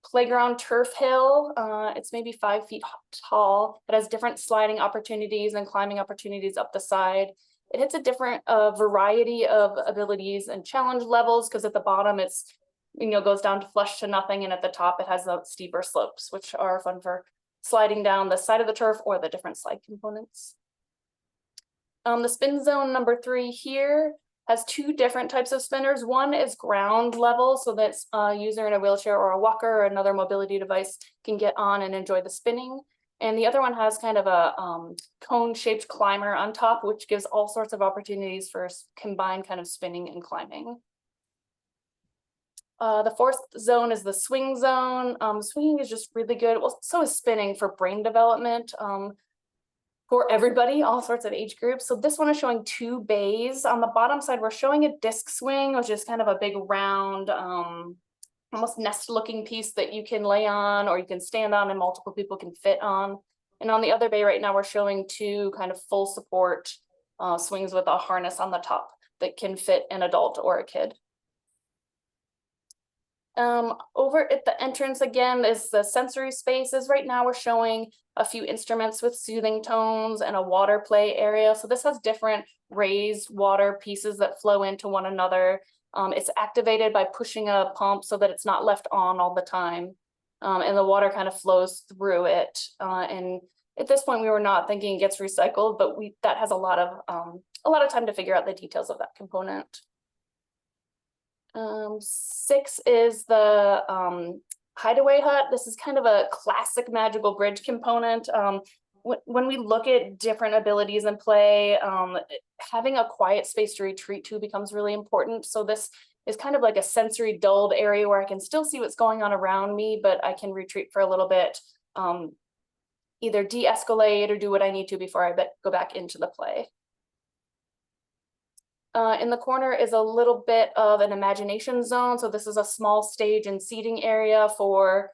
playground turf hill. It's maybe 5 feet tall. It has different sliding opportunities and climbing opportunities up the side. It hits a different variety of abilities and challenge levels because at the bottom it's, goes down to flush to nothing, and at the top it has the steeper slopes, which are fun for sliding down the side of the turf or the different slide components. The spin zone number 3 here has 2 different types of spinners. One is ground level, so that a user in a wheelchair or a walker or another mobility device can get on and enjoy the spinning. And the other one has kind of a cone-shaped climber on top, which gives all sorts of opportunities for combined kind of spinning and climbing. The 4th zone is the swing zone. Swinging is just really good. Well, so is spinning for brain development. For everybody, all sorts of age groups. So this one is showing 2 bays. On the bottom side, we're showing a disc swing, which is kind of a big round, almost nest looking piece that you can lay on or you can stand on and multiple people can fit on. And on the other bay right now, we're showing 2 kind of full support swings with a harness on the top that can fit an adult or a kid. Over at the entrance again is the sensory spaces. Right now we're showing a few instruments with soothing tones and a water play area. So this has different raised water pieces that flow into one another. It's activated by pushing a pump so that it's not left on all the time. And the water kind of flows through it. And at this point we were not thinking it gets recycled, but that has a lot of time to figure out the details of that component. 6 is the hideaway hut. This is kind of a classic Magical Bridge component. When we look at different abilities in play, having a quiet space to retreat to becomes really important. So this is kind of like a sensory dulled area where I can still see what's going on around me, but I can retreat for a little bit, either de-escalate or do what I need to before I go back into the play. In the corner is a little bit of an imagination zone. So this is a small stage and seating area for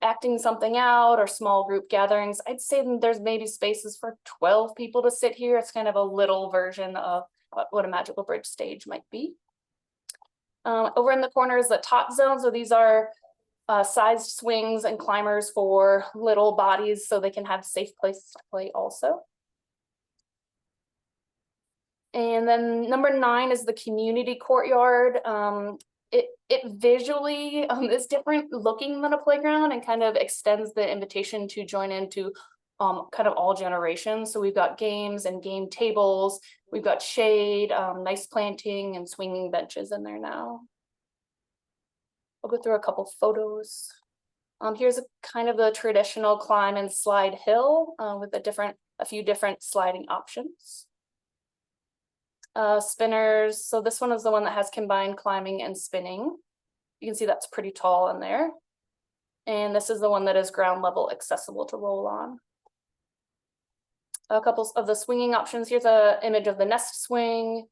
acting something out or small group gatherings. I'd say there's maybe spaces for 12 people to sit here. It's kind of a little version of what a Magical Bridge stage might be. Over in the corner is the top zone. So these are sized swings and climbers for little bodies so they can have safe places to play also. And then number 9 is the community courtyard. It visually is different looking than a playground and kind of extends the invitation to join into kind of all generations. So we've got games and game tables, we've got shade, nice planting and swinging benches in there now. I'll go through a couple photos. Here's kind of the traditional climb and slide hill with a few different sliding options. Spinners, so this one is the one that has combined climbing and spinning. You can see that's pretty tall in there. And this is the one that is ground level accessible to roll on. a couple of the swinging options. Here's a image of the nest swing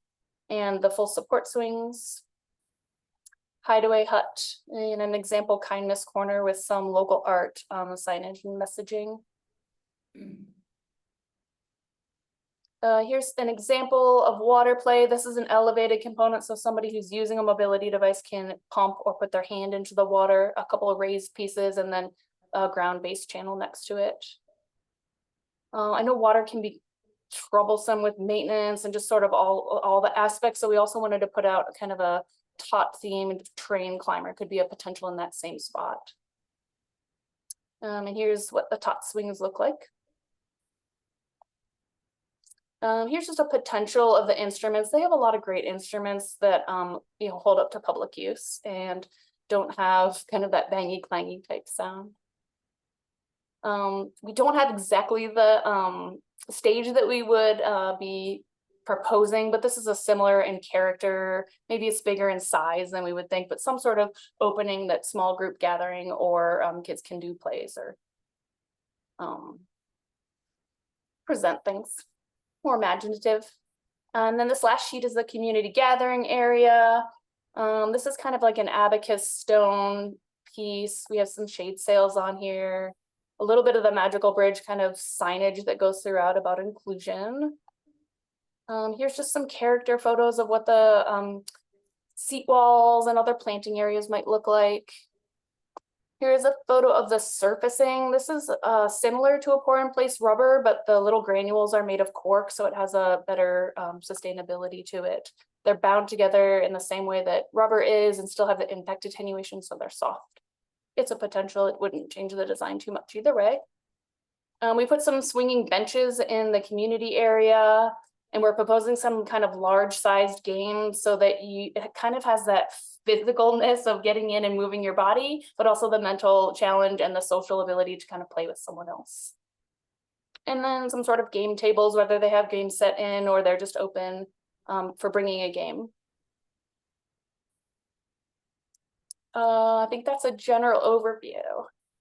and the full support swings. Hideaway hut and an example kindness corner with some local art signage and messaging. Here's an example of water play. This is an elevated component, so somebody who's using a mobility device can pump or put their hand into the water, a couple of raised pieces, and then a ground-based channel next to it. I know water can be troublesome with maintenance and just sort of all the aspects, so we also wanted to put out kind of a tot themed train climber could be a potential in that same spot. And here's what the tot swings look like. Here's just a potential of the instruments. They have a lot of great instruments that you know, hold up to public use and don't have kind of that bangy clangy type sound. We don't have exactly the stage that we would be proposing, but this is a similar in character. Maybe it's bigger in size than we would think, but some sort of opening that small group gathering or kids can do plays or present things more imaginative. And then this last sheet is the community gathering area. This is kind of like an abacus stone piece. We have some shade sails on here, a little bit of the magical bridge kind of signage that goes throughout about inclusion. Here's just some character photos of what the seat walls and other planting areas might look like. Here's a photo of the surfacing. This is similar to a pour-in-place rubber, but the little granules are made of cork, so it has a better sustainability to it. They're bound together in the same way that rubber is and still have the impact attenuation, so they're soft. It's a potential. It wouldn't change the design too much either way. We put some swinging benches in the community area, and we're proposing some kind of large-sized games so that it kind of has that physicalness of getting in and moving your body, but also the mental challenge and the social ability to kind of play with someone else. And then some sort of game tables, whether they have games set in or they're just open for bringing a game. I think that's a general overview.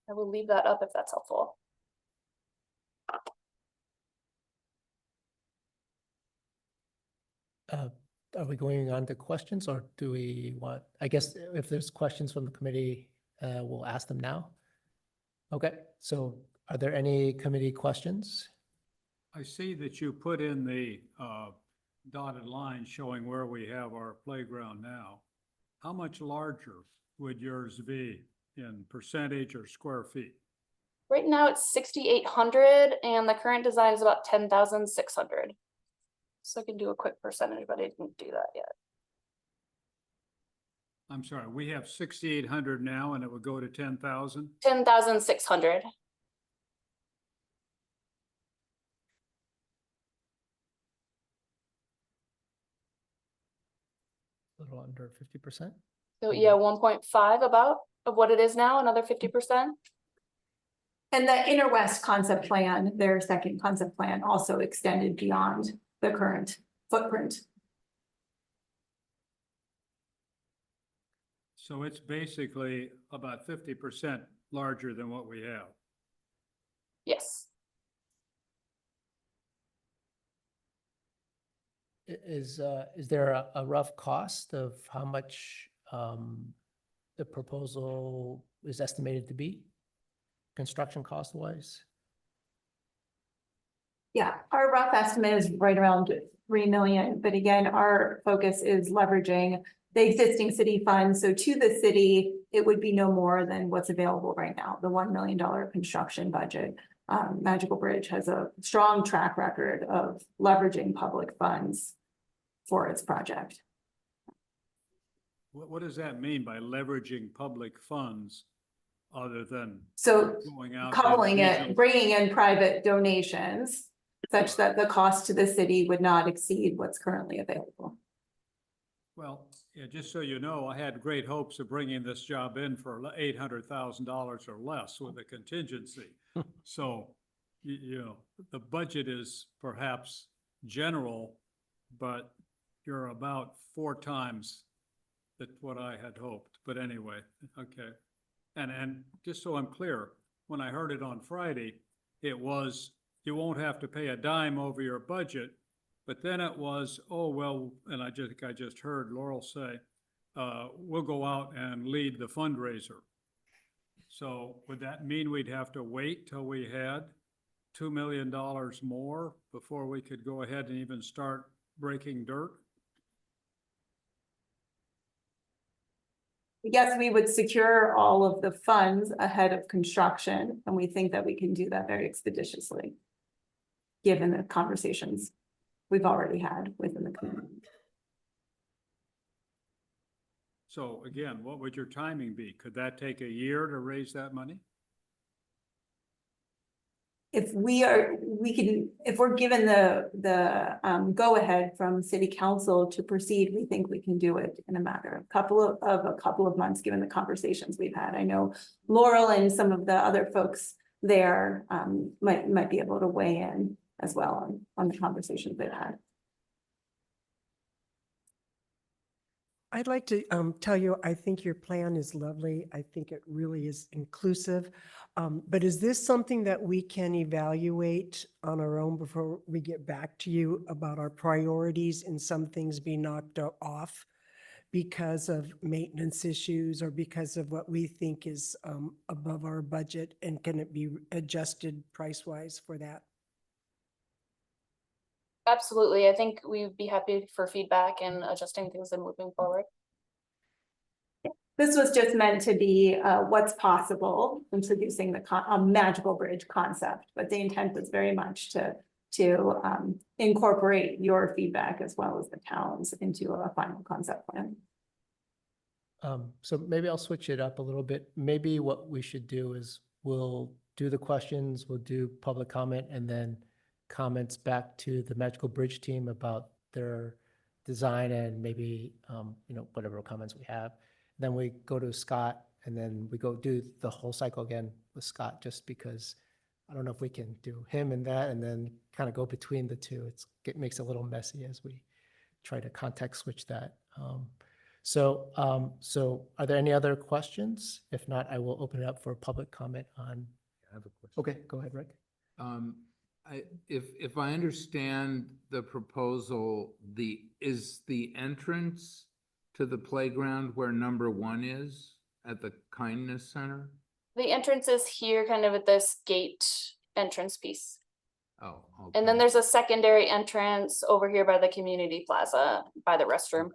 I will leave that up if that's helpful. Are we going on to questions or do we want, I guess if there's questions from the committee, we'll ask them now. Okay, so are there any committee questions? I see that you put in the dotted line showing where we have our playground now. How much larger would yours be in percentage or square feet? Right now it's 6,800 and the current design is about 10,600. So I can do a quick percentage, but I didn't do that yet. I'm sorry, we have 6,800 now and it would go to 10,000? 10,600. A little under 50%. So yeah, 1.5 about of what it is now, another 50%. And the Inner West concept plan, their second concept plan, also extended beyond the current footprint. So it's basically about 50% larger than what we have. Yes. Is there a rough cost of how much the proposal is estimated to be, construction cost wise? Yeah, our rough estimate is right around 3 million, but again, our focus is leveraging the existing city funds. So to the city, it would be no more than what's available right now, the $1 million construction budget. Magical Bridge has a strong track record of leveraging public funds for its project. What does that mean by leveraging public funds other than So going out? to coupling regional- it, bringing in private donations such that the cost to the city would not exceed what's currently available. Well, yeah, just so you know, I had great hopes of bringing this job in for $800,000 or less with a contingency. So, you know, the budget is perhaps general, but you're about 4 times that what I had hoped. But anyway, okay. And just so I'm clear, when I heard it on Friday, it was you won't have to pay a dime over your budget. But then it was, oh, well, and I just heard Laurel say, we'll go out and lead the fundraiser. So would that mean we'd have to wait till we had $2 million more before we could go ahead and even start breaking dirt? Yes, we would secure all of the funds ahead of construction, and we think that we can do that very expeditiously, given the conversations we've already had within the community. So again, what would your timing be? Could that take a year to raise that money? If we're given the go ahead from city council to proceed, we think we can do it in a matter of a couple of months, given the conversations we've had. I know Laurel and some of the other folks there might be able to weigh in as well on the conversations they've had. I'd like to tell you, I think your plan is lovely. I think it really is inclusive. But is this something that we can evaluate on our own before we get back to you about our priorities and some things be knocked off because of maintenance issues or because of what we think is above our budget? And can it be adjusted price-wise for that? Absolutely. I think we'd be happy for feedback and adjusting things and moving forward. This was just meant to be what's possible, introducing a magical bridge concept, but the intent was very much to incorporate your feedback as well as the town's into a final concept plan. So maybe I'll switch it up a little bit. Maybe what we should do is we'll do the questions, we'll do public comment, and then comments back to the Magical Bridge team about their design and maybe, whatever comments we have. Then we go to Scott, and then we go do the whole cycle again with Scott, just because I don't know if we can do him and that, and then kind of go between the two. It makes it a little messy as we try to context switch that. So are there any other questions? If not, I will open it up for public comment on. I have a question. Okay, go ahead, Rick. If I understand the proposal, is the entrance to the playground where number 1 is at the Kindness Center? The entrance is here, kind of at this gate entrance piece. Oh, okay. And then there's a secondary entrance over here by the community plaza, by the restroom.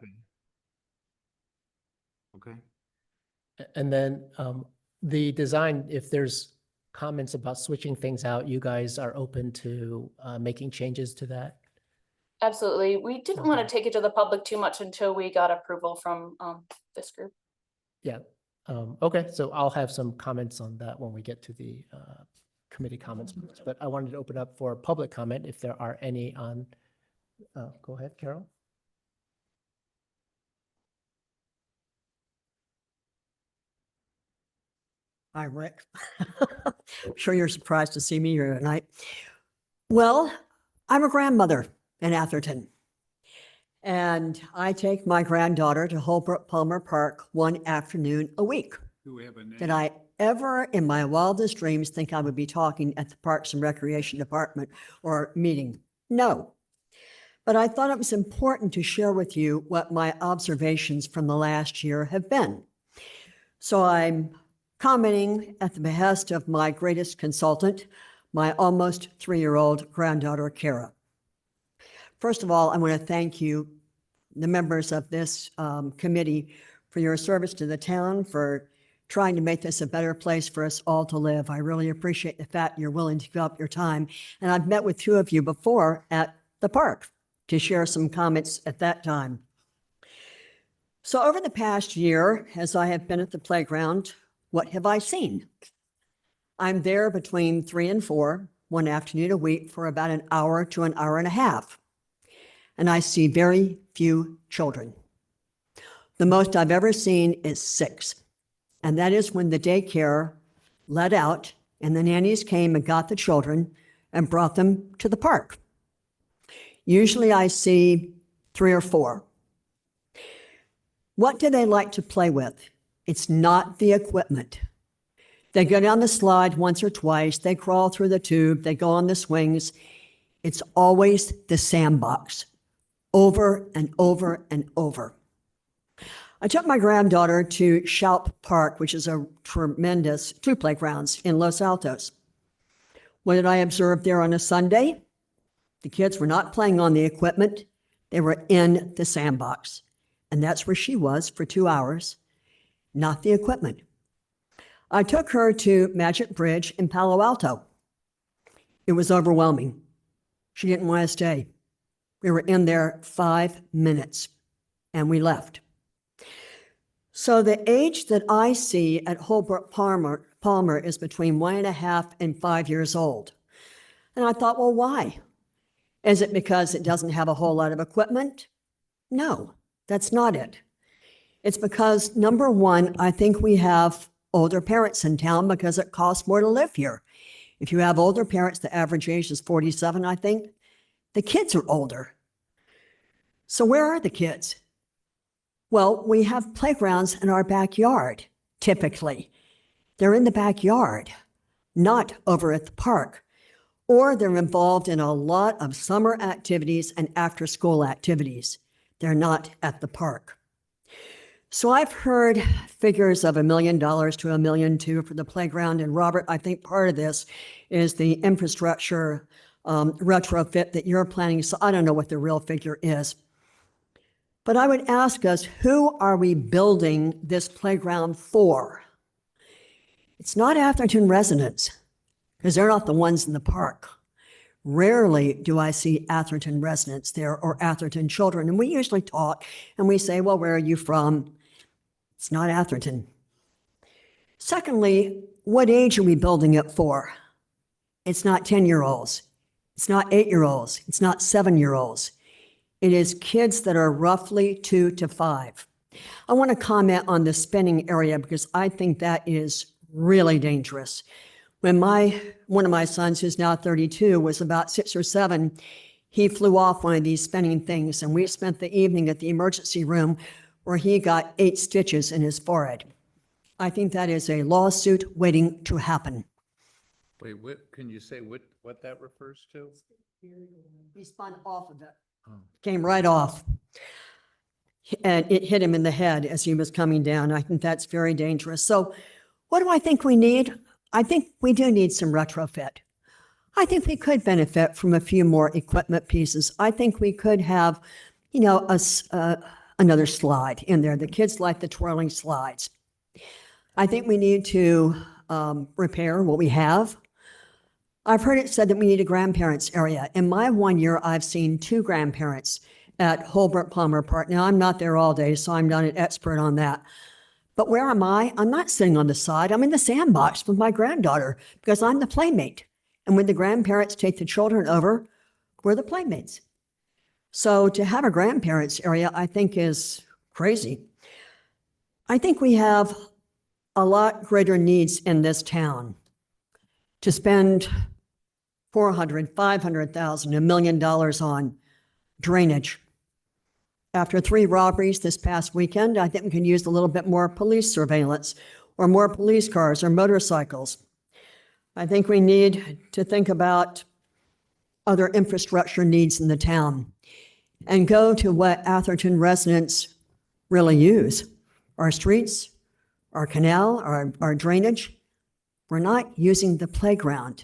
Okay. And then the design, if there's comments about switching things out, you guys are open to making changes to that? Absolutely. We didn't want Okay. to take it to the public too much until we got approval from this group. Yeah. Okay, so I'll have some comments on that when we get to the committee comments, but I wanted to open up for public comment if there are any on, go ahead, Carol. Hi, Rick. I'm sure you're surprised to see me here tonight. Well, I'm a grandmother in Atherton. And I take my granddaughter to Holbrook Palmer Park one afternoon a week. Do we have a name? Did I ever in my wildest dreams think I would be talking at the Parks and Recreation Department or meeting? No. But I thought it was important to share with you what my observations from the last year have been. So I'm commenting at the behest of my greatest consultant, my almost 3-year-old granddaughter, Kara. First of all, I want to thank you, the members of this committee, for your service to the town, for trying to make this a better place for us all to live. I really appreciate the fact you're willing to give up your time. And I've met with 2 of you before at the park to share some comments at that time. So over the past year, as I have been at the playground, what have I seen? I'm there between 3 and 4, one afternoon a week for about an hour to an hour and a half. And I see very few children. The most I've ever seen is 6. And that is when the daycare let out and the nannies came and got the children and brought them to the park. Usually I see 3 or 4. What do they like to play with? It's not the equipment. They go down the slide once or twice, they crawl through the tube, they go on the swings. It's always the sandbox, over and over and over. I took my granddaughter to Shoup Park, which is a tremendous, 2 playgrounds in Los Altos. What did I observe there on a Sunday? The kids were not playing on the equipment. They were in the sandbox. And that's where she was for 2 hours, not the equipment. I took her to Magic Bridge in Palo Alto. It was overwhelming. She didn't want to stay. We were in there 5 minutes and we left. So the age that I see at Holbrook Palmer is between 1.5 and 5 years old. And I thought, well, why? Is it because it doesn't have a whole lot of equipment? No, that's not it. It's because, number one, I think we have older parents in town because it costs more to live here. If you have older parents, the average age is 47, I think. The kids are older. So where are the kids? Well, we have playgrounds in our backyard, typically. They're in the backyard, not over at the park. Or they're involved in a lot of summer activities and after-school activities. They're not at the park. So I've heard figures of $1 million to $1.2 million for the playground. And Robert, I think part of this is the infrastructure retrofit that you're planning. So I don't know what the real figure is. But I would ask us, who are we building this playground for? It's not Atherton residents, because they're not the ones in the park. Rarely do I see Atherton residents there or Atherton children. And we usually talk and we say, well, where are you from? It's not Atherton. Secondly, what age are we building it for? It's not 10-year-olds. It's not 8-year-olds. It's not 7-year-olds. It is kids that are roughly 2 to 5. I want to comment on the spinning area because I think that is really dangerous. When one of my sons, who's now 32, was about 6 or 7, he flew off one of these spinning things, and we spent the evening at the emergency room where he got 8 stitches in his forehead. I think that is a lawsuit waiting to happen. Wait, can you say what that refers to? He spun off of it. Came right off. And it hit him in the head as he was coming down. I think that's very dangerous. So what do I think we need? I think we do need some retrofit. I think we could benefit from a few more equipment pieces. I think we could have, another slide in there. The kids like the twirling slides. I think we need to repair what we have. I've heard it said that we need a grandparents area. In my 1 year, I've seen 2 grandparents at Holbrook Palmer Park. Now, I'm not there all day, so I'm not an expert on that. But where am I? I'm not sitting on the side. I'm in the sandbox with my granddaughter because I'm the playmate. And when the grandparents take the children over, we're the playmates. So to have a grandparents area, I think is crazy. I think we have a lot greater needs in this town to spend $400,000, $500,000, $1 million on drainage. After 3 robberies this past weekend, I think we can use a little bit more police surveillance or more police cars or motorcycles. I think we need to think about other infrastructure needs in the town and go to what Atherton residents really use. Our streets, our canal, our drainage. We're not using the playground.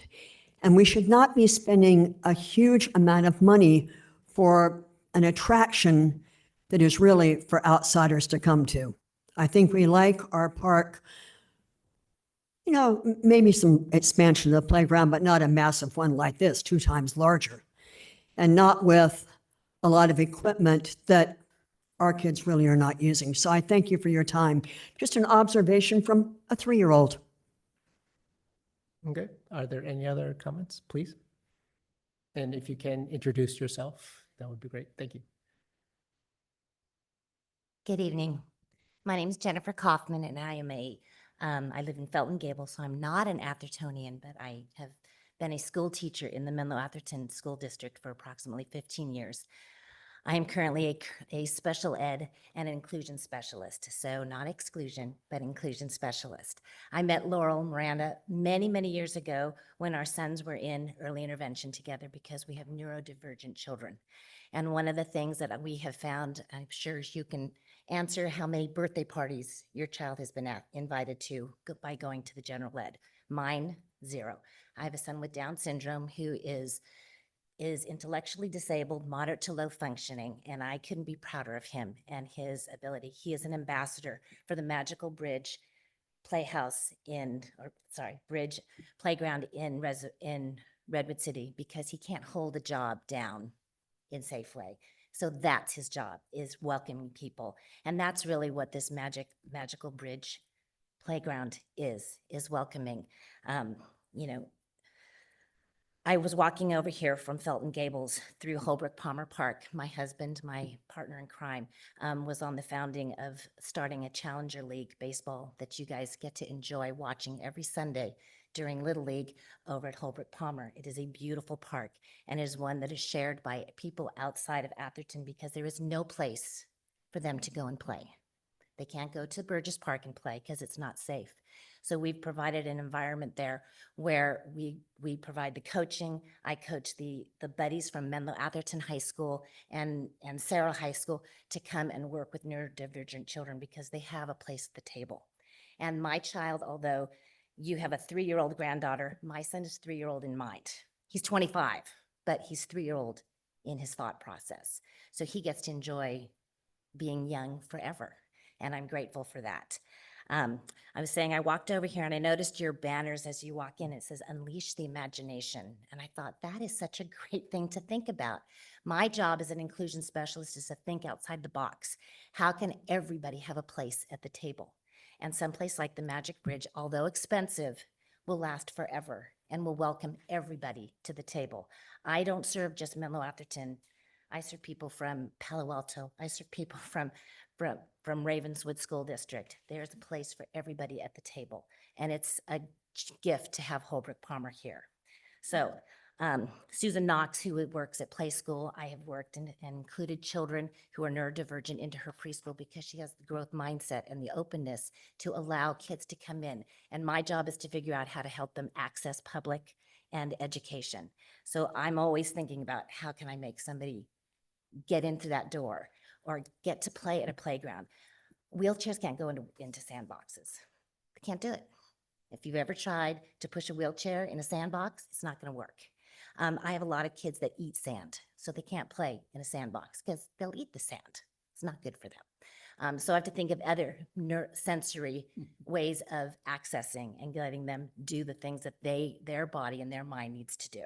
And we should not be spending a huge amount of money for an attraction that is really for outsiders to come to. I think we like our park, maybe some expansion of the playground, but not a massive one like this, 2 times larger, and not with a lot of equipment that our kids really are not using. So I thank you for your time. Just an observation from a 3-year-old. Okay, are there any other comments, please? And if you can introduce yourself, that would be great. Thank you. Good evening. My name is Jennifer Kaufman, and I live in Felton Gable, so I'm not an Athertonian, but I have been a school teacher in the Menlo Atherton School District for approximately 15 years. I am currently a special ed and inclusion specialist, so not exclusion, but inclusion specialist. I met Laurel Miranda many, many years ago when our sons were in early intervention together because we have neurodivergent children. And one of the things that we have found, I'm sure you can answer how many birthday parties your child has been invited to by going to the general ed. Mine, 0. I have a son with Down syndrome who is intellectually disabled, moderate to low functioning, and I couldn't be prouder of him and his ability. He is an ambassador for the Magical Bridge Bridge Playground in Redwood City because he can't hold a job down in Safeway. So that's his job, is welcoming people. And that's really what this Magical Bridge Playground is welcoming. You know, I was walking over here from Felton Gables through Holbrook Palmer Park. My husband, my partner in crime, was on the founding of starting a Challenger League baseball that you guys get to enjoy watching every Sunday during Little League over at Holbrook Palmer. It is a beautiful park and is one that is shared by people outside of Atherton because there is no place for them to go and play. They can't go to Burgess Park and play because it's not safe. So we've provided an environment there where we provide the coaching. I coach the buddies from Menlo Atherton High School and Sarah High School to come and work with neurodivergent children because they have a place at the table. And my child, although you have a 3-year-old granddaughter, my son is 3-year-old in mind. He's 25, but he's 3-year-old in his thought process. So he gets to enjoy being young forever. And I'm grateful for that. I was saying I walked over here and I noticed your banners as you walk in. It says unleash the imagination. And I thought that is such a great thing to think about. My job as an inclusion specialist is to think outside the box. How can everybody have a place at the table? And someplace like the Magic Bridge, although expensive, will last forever and will welcome everybody to the table. I don't serve just Menlo Atherton. I serve people from Palo Alto. I serve people from Ravenswood School District. There's a place for everybody at the table. And it's a gift to have Holbrook Palmer here. So Susan Knox, who works at Play School, I have worked and included children who are neurodivergent into her preschool because she has the growth mindset and the openness to allow kids to come in. And my job is to figure out how to help them access public and education. So I'm always thinking about how can I make somebody get into that door or get to play at a playground. Wheelchairs can't go into sandboxes. They can't do it. If you've ever tried to push a wheelchair in a sandbox, it's not going to work. I have a lot of kids that eat sand, so they can't play in a sandbox because they'll eat the sand. It's not good for them. So I have to think of other sensory ways of accessing and letting them do the things that their body and their mind needs to do.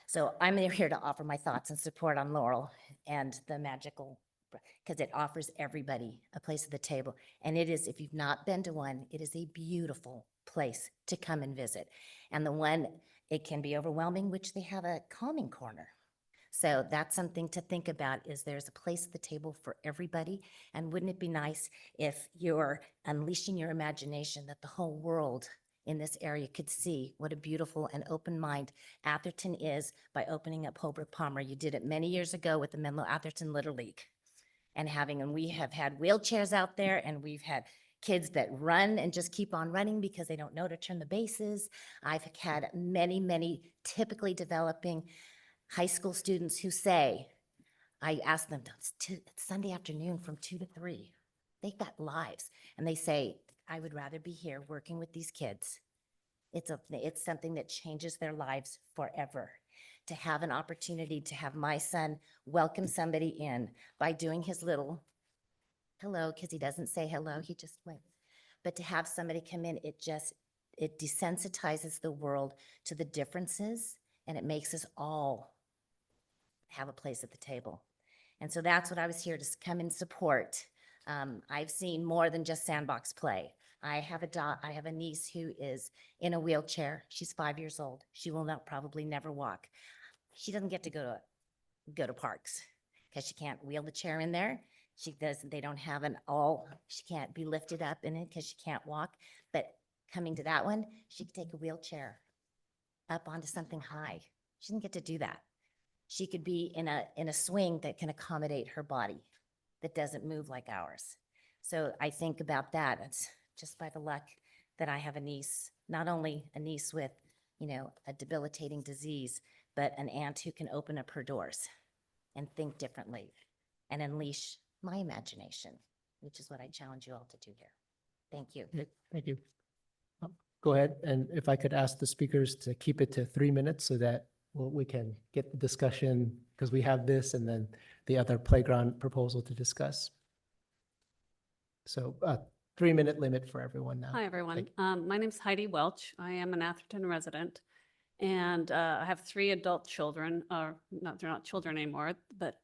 So I'm here to offer my thoughts and support on Laurel and the Magical, because it offers everybody a place at the table. And it is, if you've not been to one, it is a beautiful place to come and visit. And the one, it can be overwhelming, which they have a calming corner. So that's something to think about, is there's a place at the table for everybody. And wouldn't it be nice if you're unleashing your imagination that the whole world in this area could see what a beautiful and open mind Atherton is by opening up Holbrook Palmer. You did it many years ago with the Menlo Atherton Little League and we have had wheelchairs out there, and we've had kids that run and just keep on running because they don't know to turn the bases. I've had many, many typically developing high school students who say, I ask them, it's Sunday afternoon from 2 to 3. They've got lives. And they say, I would rather be here working with these kids. It's something that changes their lives forever. To have an opportunity to have my son welcome somebody in by doing his little hello, because he doesn't say hello, he just waves. But to have somebody come in, it desensitizes the world to the differences, and it makes us all have a place at the table. And so that's what I was here to come and support. I've seen more than just sandbox play. I have a niece who is in a wheelchair. She's 5 years old. She will probably never walk. She doesn't get to go to parks because she can't wheel the chair in there. They don't have she can't be lifted up in it because she can't walk. But coming to that one, she could take a wheelchair up onto something high. She didn't get to do that. She could be in a swing that can accommodate her body, that doesn't move like ours. So I think about that. It's just by the luck that I have a niece, not only a niece with, you know, a debilitating disease, but an aunt who can open up her doors and think differently and unleash my imagination, which is what I challenge you all to do here. Thank you. Okay, thank you. Go ahead, and if I could ask the speakers to keep it to 3 minutes so that we can get the discussion, because we have this and then the other playground proposal to discuss. So 3-minute limit for everyone now. Hi, everyone. Thank My name's Heidi Welch. I am an Atherton resident. And I have 3 adult children, or not, they're not children anymore, but,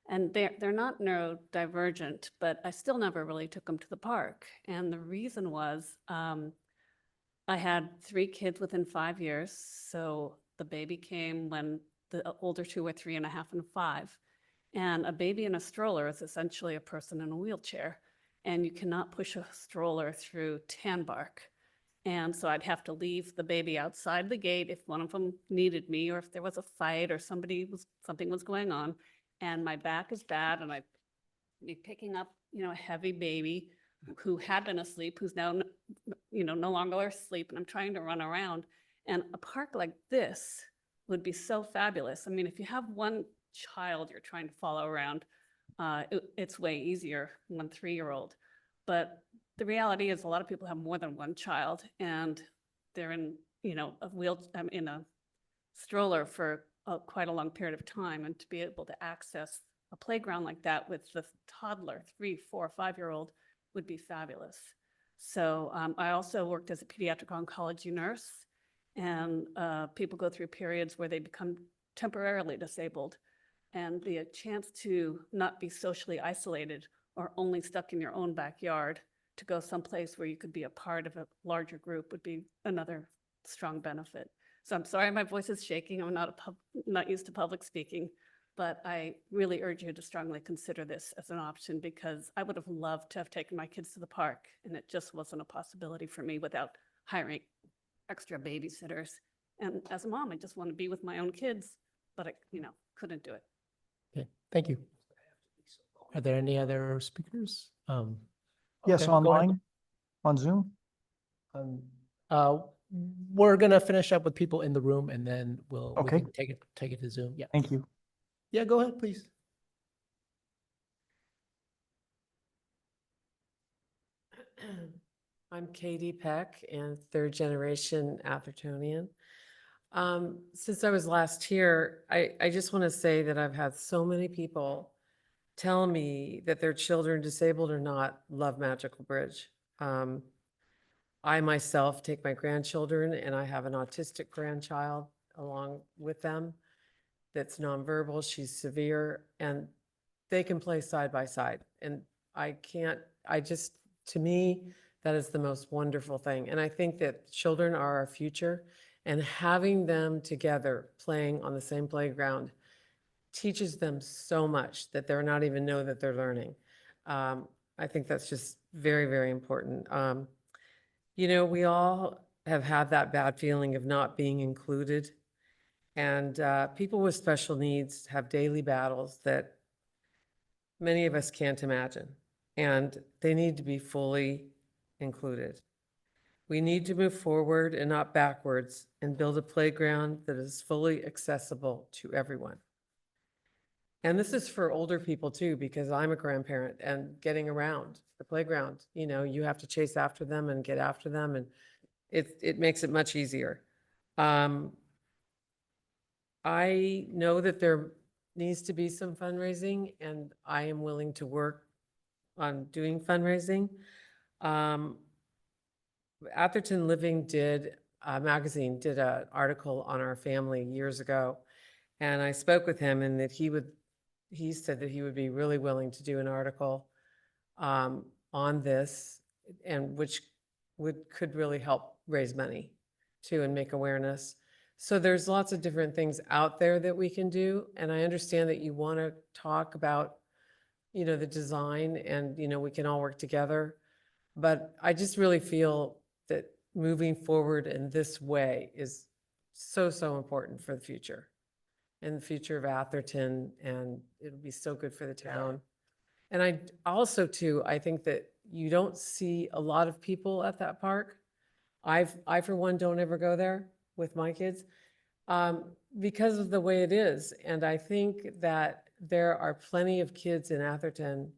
and they're not neurodivergent, but I still never really took them to the park. And the reason was, I had 3 kids within 5 years. So the baby came when the older 2 were 3.5 and 5. And a baby in a stroller is essentially a person in a wheelchair. And you cannot push a stroller through tan bark. And so I'd have to leave the baby outside the gate if one of them needed me, or if there was a fight or something was going on. And my back is bad, and I'd be picking up, you know, a heavy baby who had been asleep, who's now, you know, no longer asleep, and I'm trying to run around. And a park like this would be so fabulous. I mean, if you have one child you're trying to follow around, it's way easier, 1 3-year-old. But the reality is a lot of people have more than one child, and they're in, you know, in a stroller for quite a long period of time. And to be able to access a playground like that with the toddler, 3, 4, 5-year-old would be fabulous. So I also worked as a pediatric oncology nurse, and people go through periods where they become temporarily disabled. And the chance to not be socially isolated or only stuck in your own backyard, to go someplace where you could be a part of a larger group would be another strong benefit. So I'm sorry my voice is shaking. I'm not used to public speaking, but I really urge you to strongly consider this as an option, because I would have loved to have taken my kids to the park, and it just wasn't a possibility for me without hiring extra babysitters. And as a mom, I just want to be with my own kids, but I, you know, couldn't do it. Okay, thank you. Are there any other speakers? Yes, Okay, go ahead. online, on Zoom. We're gonna finish up with people in the room, and then we Okay. can take it to Zoom. Yeah. Thank you. Yeah, go ahead, please. I'm Katie Peck, and 3rd generation Athertonian. Since I was last here, I just want to say that I've had so many people tell me that their children, disabled or not, love Magical Bridge. I myself take my grandchildren, and I have an autistic grandchild along with them that's nonverbal. She's severe, and they can play side by side. And to me, that is the most wonderful thing. And I think that children are our future, and having them together playing on the same playground teaches them so much that they're not even know that they're learning. I think that's just very, very important. You know, we all have had that bad feeling of not being included. And people with special needs have daily battles that many of us can't imagine. And they need to be fully included. We need to move forward and not backwards, and build a playground that is fully accessible to everyone. And this is for older people too, because I'm a grandparent, and getting around the playground, you know, you have to chase after them and get after them, and it makes it much easier. I know that there needs to be some fundraising, and I am willing to work on doing fundraising. Atherton Living magazine did an article on our family years ago, and I spoke with him, and that he said that he would be really willing to do an article on this, and which could really help raise money too, and make awareness. So there's lots of different things out there that we can do. And I understand that you want to talk about, you know, the design, and, you know, we can all work together. But I just really feel that moving forward in this way is so, so important for the future. and the future of Atherton, and it'll be so good for the town. And I also too, I think that you don't see a lot of people at that park. I for one don't ever go there with my kids because of the way it is. And I think that there are plenty of kids in Atherton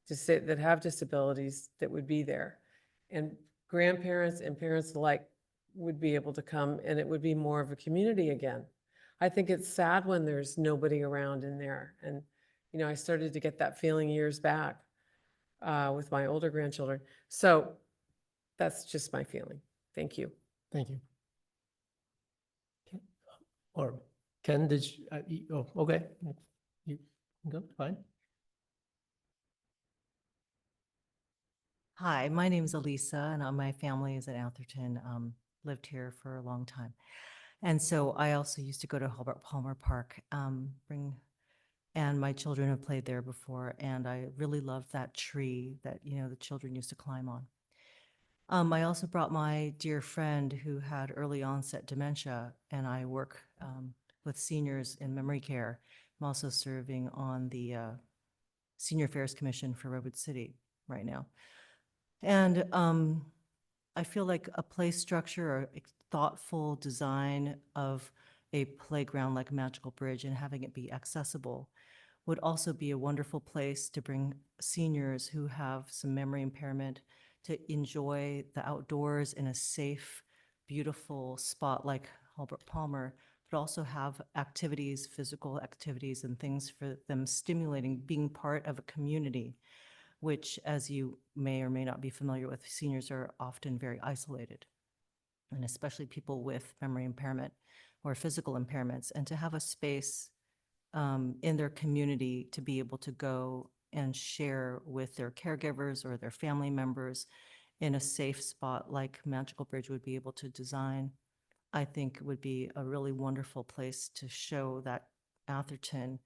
that have disabilities that would be there. And grandparents and parents alike would be able to come, and it would be more of a community again. I think it's sad when there's nobody around in there. And, you know, I started to get that feeling years back with my older grandchildren. So that's just my feeling. Thank you. Thank you. Or Ken, did you, oh, okay. You can go, fine. Hi, my name is Elisa, and my family is in Atherton, lived here for a long time. And so I also used to go to Hobart Palmer Park, and my children have played there before, and I really loved that tree that, you know, the children used to climb on. I also brought my dear friend who had early onset dementia, and I work with seniors in memory care. I'm also serving on the Senior Affairs Commission for Redwood City right now. And I feel like a play structure or a thoughtful design of a playground like Magical Bridge and having it be accessible would also be a wonderful place to bring seniors who have some memory impairment to enjoy the outdoors in a safe, beautiful spot like Hobart Palmer, but also have activities, physical activities and things for them stimulating being part of a community, which, as you may or may not be familiar with, seniors are often very isolated, and especially people with memory impairment or physical impairments, and to have a space in their community to be able to go and share with their caregivers or their family members in a safe spot like Magical Bridge would be able to design, I think would be a really wonderful place to show that Atherton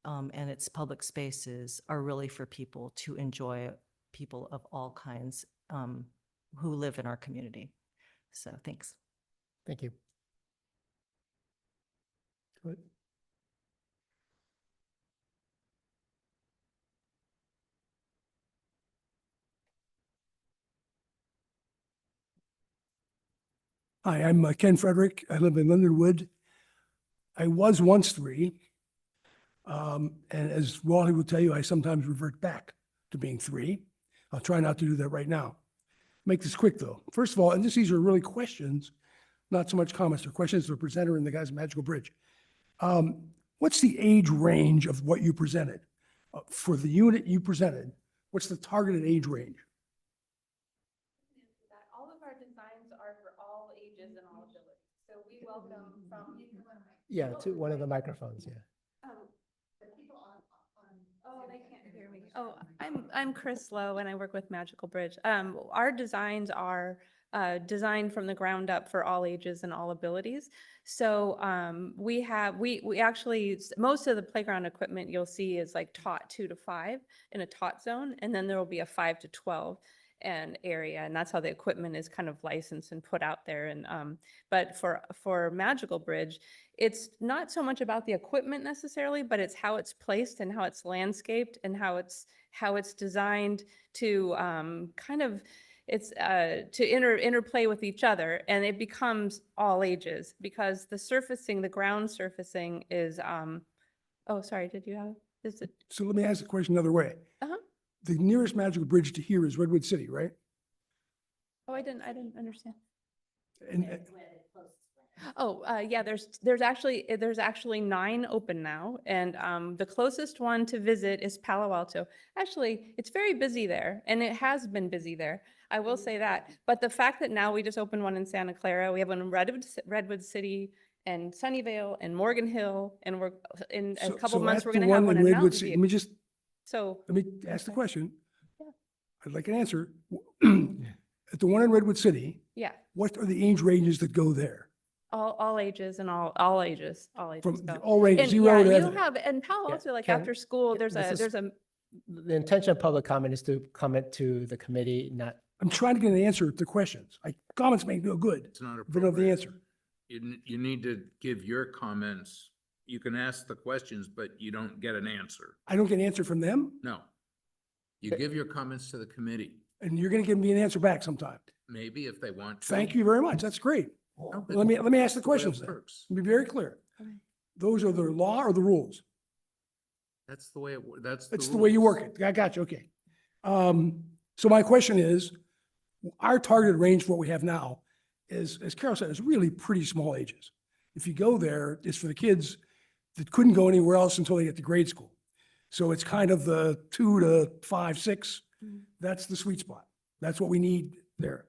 and its public spaces are really for people to enjoy, people of all kinds who live in our community. So thanks. Thank you. Good. Hi, I'm Ken Frederick. I live in Lindenwood. I was once 3. And as Wally will tell you, I sometimes revert back to being 3. I'll try not to do that right now. Make this quick though. First of all, and these are really questions, not so much comments, they're questions to the presenter and the guys at Magical Bridge. What's the age range of what you presented? For the unit you presented, what's the targeted age range? All of our designs are for all ages and all abilities. So we welcome from. Yeah, to one of the microphones, yeah. Oh, they can't hear me. Oh, I'm Chris Lowe and I work with Magical Bridge. Our designs are designed from the ground up for all ages and all abilities. So we actually, most of the playground equipment you'll see is like tot 2 to 5 in a tot zone, and then there will be a 5 to 12 and area, and that's how the equipment is kind of licensed and put out there. And but for Magical Bridge, it's not so much about the equipment necessarily, but it's how it's placed and how it's landscaped and how it's designed to kind of to interplay with each other, and it becomes all ages because the surfacing, the ground surfacing is oh, sorry, did you have is it? So let me ask the question another way. The nearest Magical Bridge to here is Redwood City, right? Oh, I didn't understand. And Yeah, there's actually 9 open now, and the closest one to visit is Palo Alto. Actually, it's very busy there, and it has been busy there. I will say that. But the fact that now we just opened one in Santa Clara, we have one in Redwood City and Sunnyvale and Morgan Hill, and we're in a couple of months we're going to have one in Mountain View. Let me ask the question. Yeah. I'd like an answer. At the one in Redwood City, Yeah, what are the age ranges that go there? all ages and all ages From go. all ranges, And 0 yeah, to you everything. have, and Palo Yeah, Alto, like Ken, after school, this is- there's a The intention of public comment is to comment to the committee, not, I'm trying to get an answer to questions. Comments make no good. It's not if I don't have the appropriate. answer. You need to give your comments you can ask the questions, but you don't get an answer. I don't get an answer from them, No. You give your comments to the committee, and you're going to give me an answer back sometime. maybe if they want to. Thank you very much. That's great. No, but Let me ask the that's way it questions then. works. Be very clear. Those are the law or the rules? That's the way that's. It's the way you work it. I got you. Okay. So my question is, our targeted range for what we have now is, as Carol said, is really pretty small ages. If you go there, it's for the kids that couldn't go anywhere else until they get to grade school. So it's kind of the 2 to 5, 6. That's the sweet spot. That's what we need there.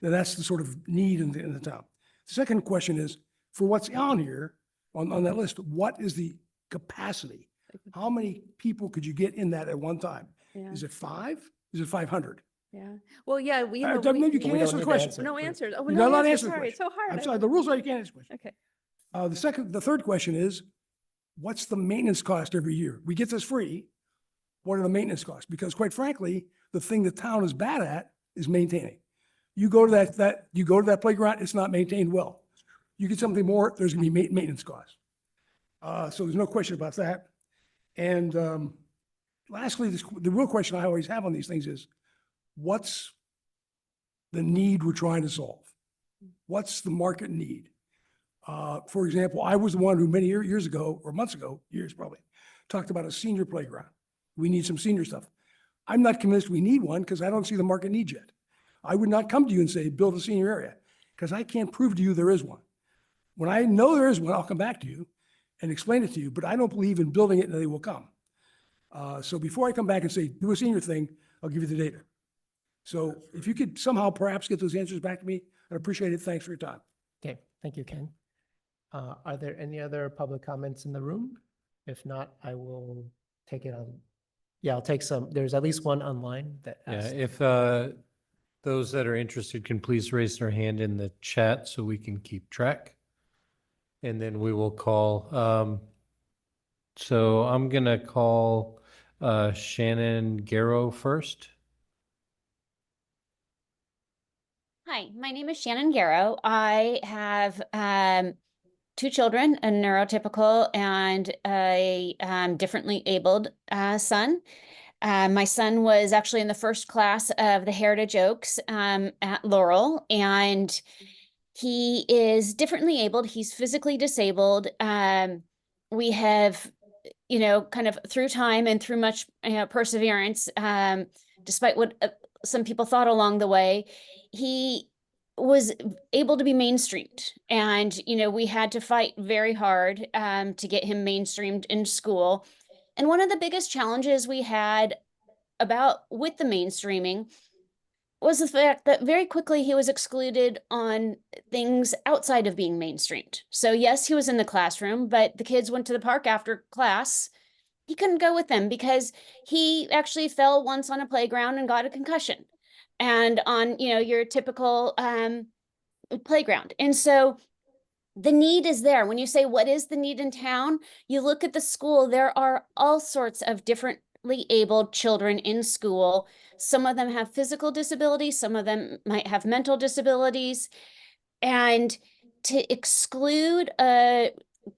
Now, that's the sort of need in the town. The second question is, for what's on here, on that list, what is the capacity? How many people could you get in that at one time? Yeah. Is it 5? Is it 500? Yeah. Well, yeah, we. Doug, maybe you can't We don't answer the need to question. answer. No answers. Oh, You're no not allowed to answers. answer the Sorry, it's so hard. I'm I sorry, don't- the rules are you can't answer the question. Okay. The third question is, what's the maintenance cost every year? We get this free. What are the maintenance costs? Because quite frankly, the thing the town is bad at is maintaining. You go to that playground, it's not maintained well. You get something more, there's gonna be maintenance costs. So there's no question about that. And lastly, the real question I always have on these things is, what's the need we're trying to solve? What's the market need? For example, I was the one who many years ago, or months ago, years probably, talked about a senior playground. We need some senior stuff. I'm not convinced we need one because I don't see the market need yet. I would not come to you and say, build a senior area, because I can't prove to you there is one. When I know there is one, I'll come back to you and explain it to you, but I don't believe in building it and they will come. So before I come back and say, do a senior thing, I'll give you the data. So if you could somehow perhaps get those answers back to me, I'd appreciate it. Thanks for your time. Okay, thank you, Ken. Are there any other public comments in the room? If not, I will take it on. Yeah, I'll take some. There's at least one online that Yeah, asked. if those that are interested can please raise their hand in the chat so we can keep track. And then we will call. So I'm gonna call Shannon Garrow first. Hi, my name is Shannon Garrow. I have 2 children, a neurotypical and a differently abled son. My son was actually in the first class of the Heritage Oaks at Laurel, and he is differently abled. He's physically disabled. We have, kind of through time and through much perseverance, despite what some people thought along the way, he was able to be mainstreamed. And, we had to fight very hard to get him mainstreamed in school. And one of the biggest challenges we had with the mainstreaming was the fact that very quickly he was excluded on things outside of being mainstreamed. So yes, he was in the classroom, but the kids went to the park after class. He couldn't go with them because he actually fell once on a playground and got a concussion. And on, your typical playground. And so the need is there. When you say, what is the need in town? You look at the school, there are all sorts of differently abled children in school. Some of them have physical disabilities. Some of them might have mental disabilities. And to exclude a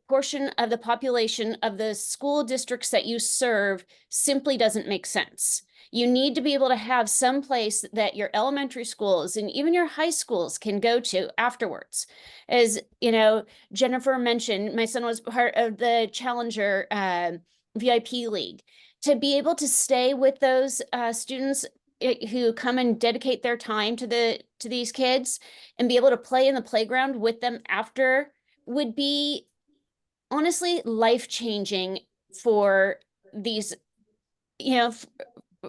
portion of the population of the school districts that you serve simply doesn't make sense. You need to be able to have some place that your elementary schools and even your high schools can go to afterwards. As Jennifer mentioned, my son was part of the Challenger VIP League. To be able to stay with those students who come and dedicate their time to these kids and be able to play in the playground with them after would be honestly life-changing for these,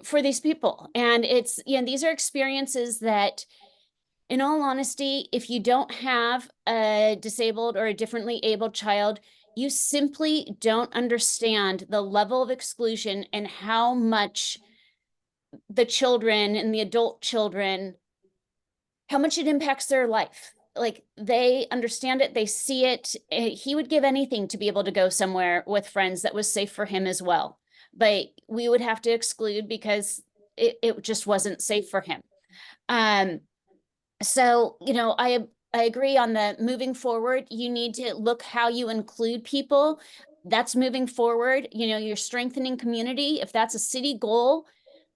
for these people. And it's, these are experiences that, in all honesty, if you don't have a disabled or a differently abled child, you simply don't understand the level of exclusion and how much the children and the adult children, how much it impacts their life. Like, they understand it, they see it. He would give anything to be able to go somewhere with friends that was safe for him as well. But we would have to exclude because it just wasn't safe for him. So, I I agree on the moving forward. You need to look how you include people. That's moving forward. You know, you're strengthening community. If that's a city goal,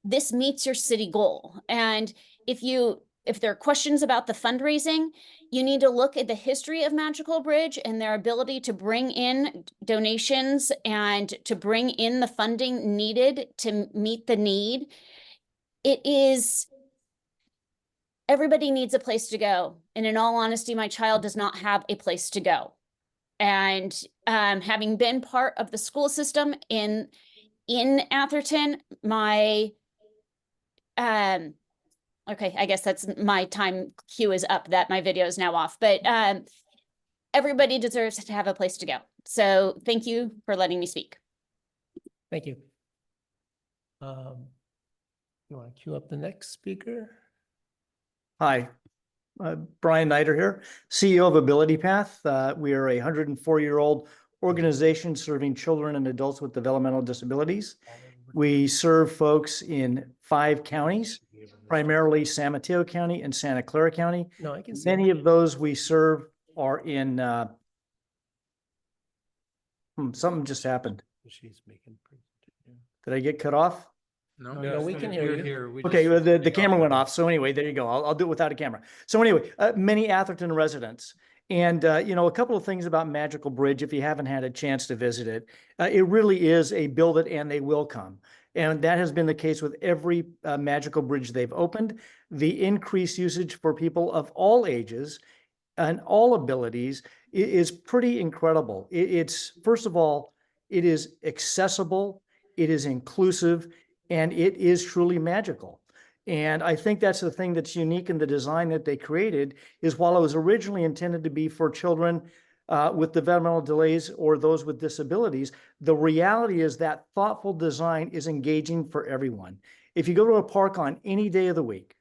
this meets your city goal. And if there are questions about the fundraising, you need to look at the history of Magical Bridge and their ability to bring in donations and to bring in the funding needed to meet the need. Everybody needs a place to go. And in all honesty, my child does not have a place to go. And having been part of the school system in Atherton, okay, I guess that's my time cue is up, that my video is now off, but everybody deserves to have a place to go. So thank you for letting me speak. Thank you. You want to queue up the next speaker? Hi, Brian Nider here, CEO of Ability Path. We are a 104-year-old organization serving children and adults with developmental disabilities. We serve folks in 5 counties, primarily San Mateo County and Santa Clara County. No, I can see. Many of those we serve are in, something just happened. She's making. Did I get cut off? No, we can hear you. Okay, well, the camera went off. So anyway, there you go. I'll do it without a camera. So anyway, many Atherton residents. And, you know, a couple of things about Magical Bridge, if you haven't had a chance to visit it, it really is a build it and they will come. And that has been the case with every Magical Bridge they've opened. The increased usage for people of all ages and all abilities is pretty incredible. It's, first of all, it is accessible, it is inclusive, and it is truly magical. And I think that's the thing that's unique in the design that they created is while it was originally intended to be for children with developmental delays or those with disabilities, the reality is that thoughtful design is engaging for everyone. If you go to a park on any day of the week,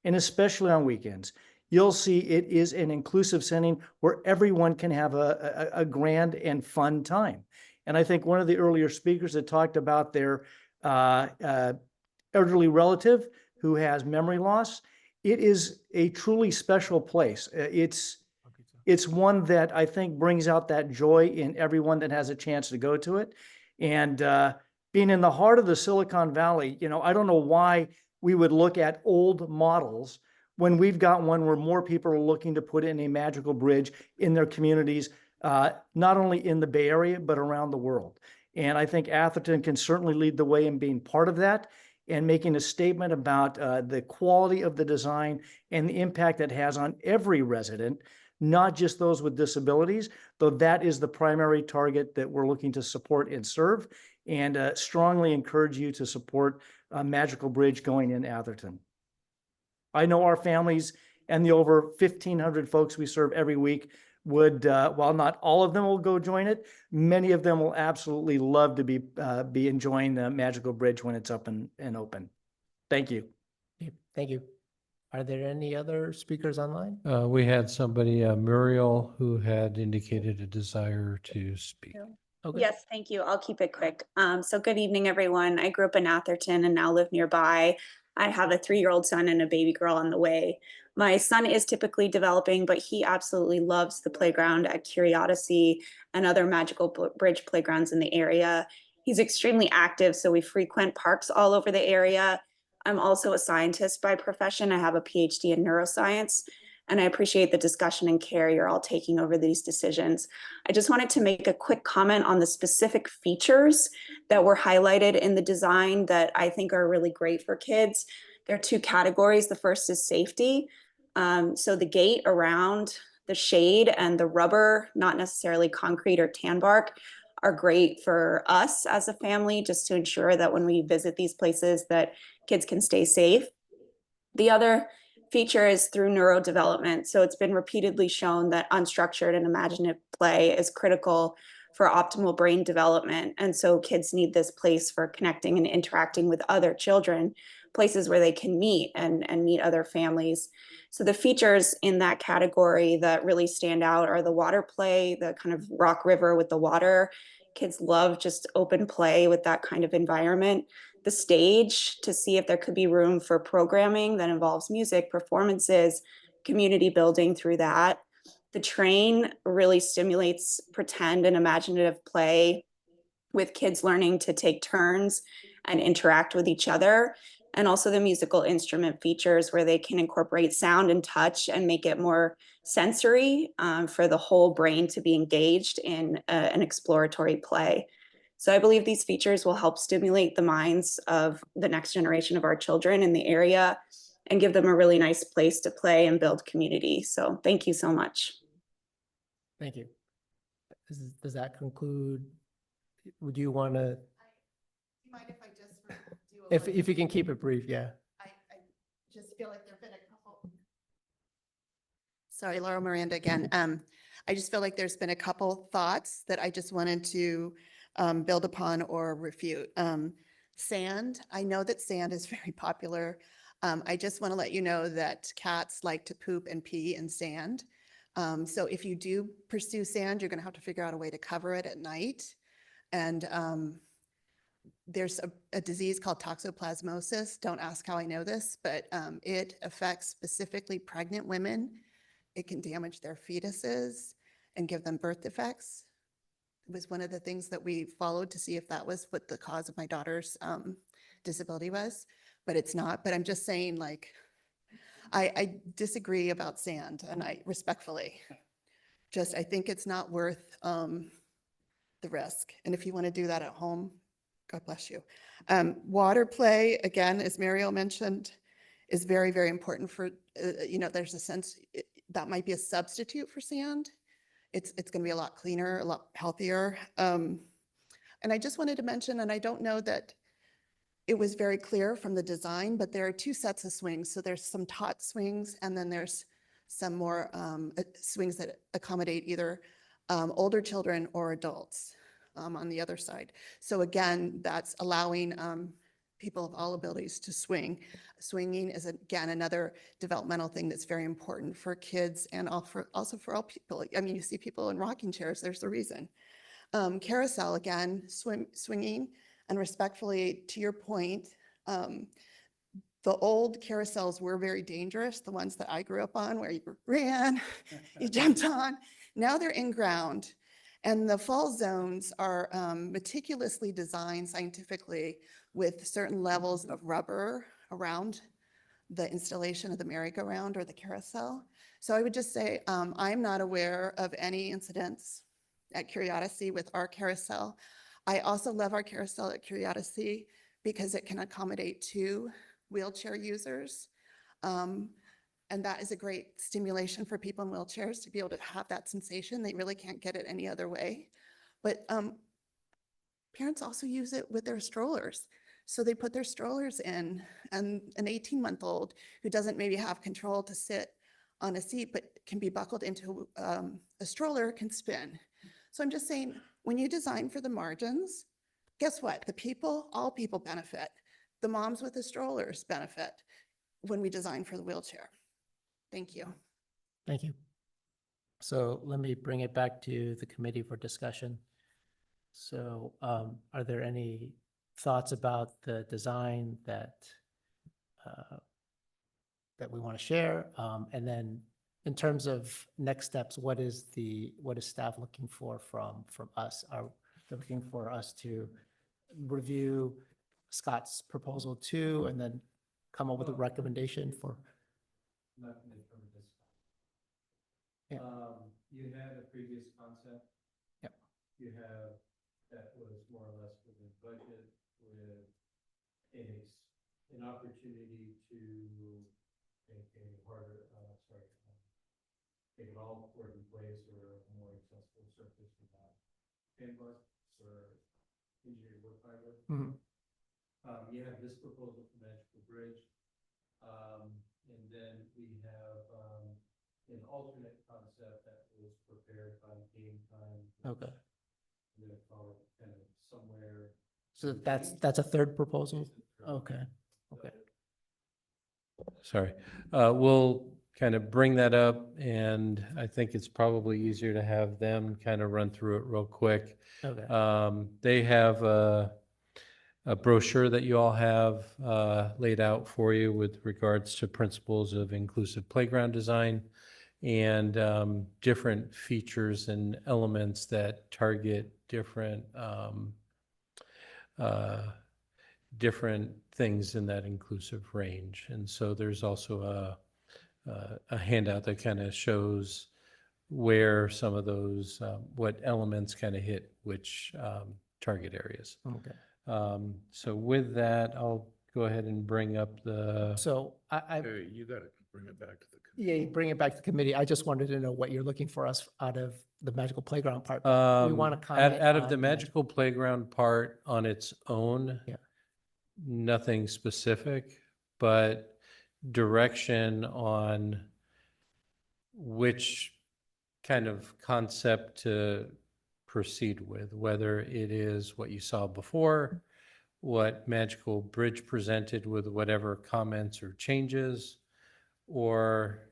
and especially on weekends, you'll see it is an inclusive setting where everyone can have a grand and fun time. And I think one of the earlier speakers that talked about their elderly relative who has memory loss, it is a truly special place. It's one that I think brings out that joy in everyone that has a chance to go to it. And being in the heart of the Silicon Valley, you know, I don't know why we would look at old models when we've got one where more people are looking to put in a Magical Bridge in their communities, not only in the Bay Area, but around the world. And I think Atherton can certainly lead the way in being part of that and making a statement about the quality of the design and the impact it has on every resident, not just those with disabilities, though that is the primary target that we're looking to support and serve, and strongly encourage you to support Magical Bridge going in Atherton. I know our families and the over 1,500 folks we serve every week would, while not all of them will go join it, many of them will absolutely love to be enjoying the Magical Bridge when it's up and open. Thank you. Thank you. Are there any other speakers online? We had somebody, Muriel, who had indicated a desire to speak. Okay. Yes, thank you. I'll keep it quick. So good evening, everyone. I grew up in Atherton and now live nearby. I have a 3-year-old son and a baby girl on the way. My son is typically developing, but he absolutely loves the playground at Curiosity and other Magical Bridge playgrounds in the area. He's extremely active, so we frequent parks all over the area. I'm also a scientist by profession. I have a PhD in neuroscience, and I appreciate the discussion and care you're all taking over these decisions. I just wanted to make a quick comment on the specific features that were highlighted in the design that I think are really great for kids. There are 2 categories. The first is safety. So the gate around the shade and the rubber, not necessarily concrete or tan bark, are great for us as a family, just to ensure that when we visit these places that kids can stay safe. The other feature is through neurodevelopment. So it's been repeatedly shown that unstructured and imaginative play is critical for optimal brain development. And so kids need this place for connecting and interacting with other children, places where they can meet and meet other families. So the features in that category that really stand out are the water play, the kind of rock river with the water. Kids love just open play with that kind of environment. The stage, to see if there could be room for programming that involves music, performances, community building through that. The train really stimulates pretend and imaginative play with kids learning to take turns and interact with each other. And also the musical instrument features where they can incorporate sound and touch and make it more sensory for the whole brain to be engaged in an exploratory play. So I believe these features will help stimulate the minds of the next generation of our children in the area and give them a really nice place to play and build community. So thank you so much. Thank you. Does that conclude? Would you want to? Mind if I just do If you can keep it brief, yeah. I just feel like there've been a couple. Sorry, Laura Miranda again. I just feel like there's been a couple thoughts that I just wanted to build upon or refute. Sand, I know that sand is very popular. I just want to let you know that cats like to poop and pee in sand. So if you do pursue sand, you're going to have to figure out a way to cover it at night. And there's a disease called toxoplasmosis. Don't ask how I know this, but it affects specifically pregnant women. It can damage their fetuses and give them birth defects. It was one of the things that we followed to see if that was what the cause of my daughter's disability was, but it's not. But I'm just saying, like, I disagree about sand, and I respectfully, I think it's not worth the risk. And if you want to do that at home, God bless you. Water play, again, as Mariel mentioned, is very, very important for, there's a sense that might be a substitute for sand. It's going to be a lot cleaner, a lot healthier. And I just wanted to mention, and I don't know that it was very clear from the design, but there are two sets of swings. So there's some taut swings, and then there's some more swings that accommodate either older children or adults on the other side. So again, that's allowing people of all abilities to swing. Swinging is, again, another developmental thing that's very important for kids and also for all people. I mean, you see people in rocking chairs, there's a reason. Carousel, again, swinging, and respectfully, to your point, the old carousels were very dangerous, the ones that I grew up on where you ran, you jumped on. Now they're in ground. And the fall zones are meticulously designed scientifically with certain levels of rubber around the installation of the merry-go-round or the carousel. So I would just say I'm not aware of any incidents at Curiosity with our carousel. I also love our carousel at Curiosity because it can accommodate 2 wheelchair users. And that is a great stimulation for people in wheelchairs to be able to have that sensation. They really can't get it any other way. But parents also use it with their strollers. So they put their strollers in, and an 18-month-old who doesn't maybe have control to sit on a seat but can be buckled into a stroller can spin. So I'm just saying, when you design for the margins, guess what? All people benefit. The moms with the strollers benefit when we design for the wheelchair. Thank you. Thank you. So let me bring it back to the committee for discussion. So are there any thoughts about the design that we want to share? And then in terms of next steps, what is staff looking for from us? Are they looking for us to review Scott's proposal too, and then come up with a recommendation for? Yeah. You had a previous concept. Yep. You have, that was more or less within budget with an opportunity to make take it all forward in place or a more accessible surface without canvas or engineered wood fiber. Mhm. You have this proposal for Magical Bridge. And then we have an alternate concept that was prepared by Game Time. Okay. I'm going to call it kind of somewhere. So that's a third proposal? Okay. Okay. Sorry. We'll kind of bring that up, and I think it's probably easier to have them kind of run through it real quick. Okay. They have a brochure that you all have laid out for you with regards to principles of inclusive playground design and different features and elements that target different different things in that inclusive range. And so there's also a handout that kind of shows where some of those, what elements kind of hit which target areas. Okay. So with that, I'll go ahead and bring up the. So Hey, you gotta bring it back to the. yeah, you bring it back to the committee. I just wanted to know what you're looking for us out of the magical playground part. We want to comment Out of the on magical playground part on its own. Yeah. Nothing specific, but direction on which kind of concept to proceed with, whether it is what you saw before, what Magical Bridge presented with whatever comments or changes, or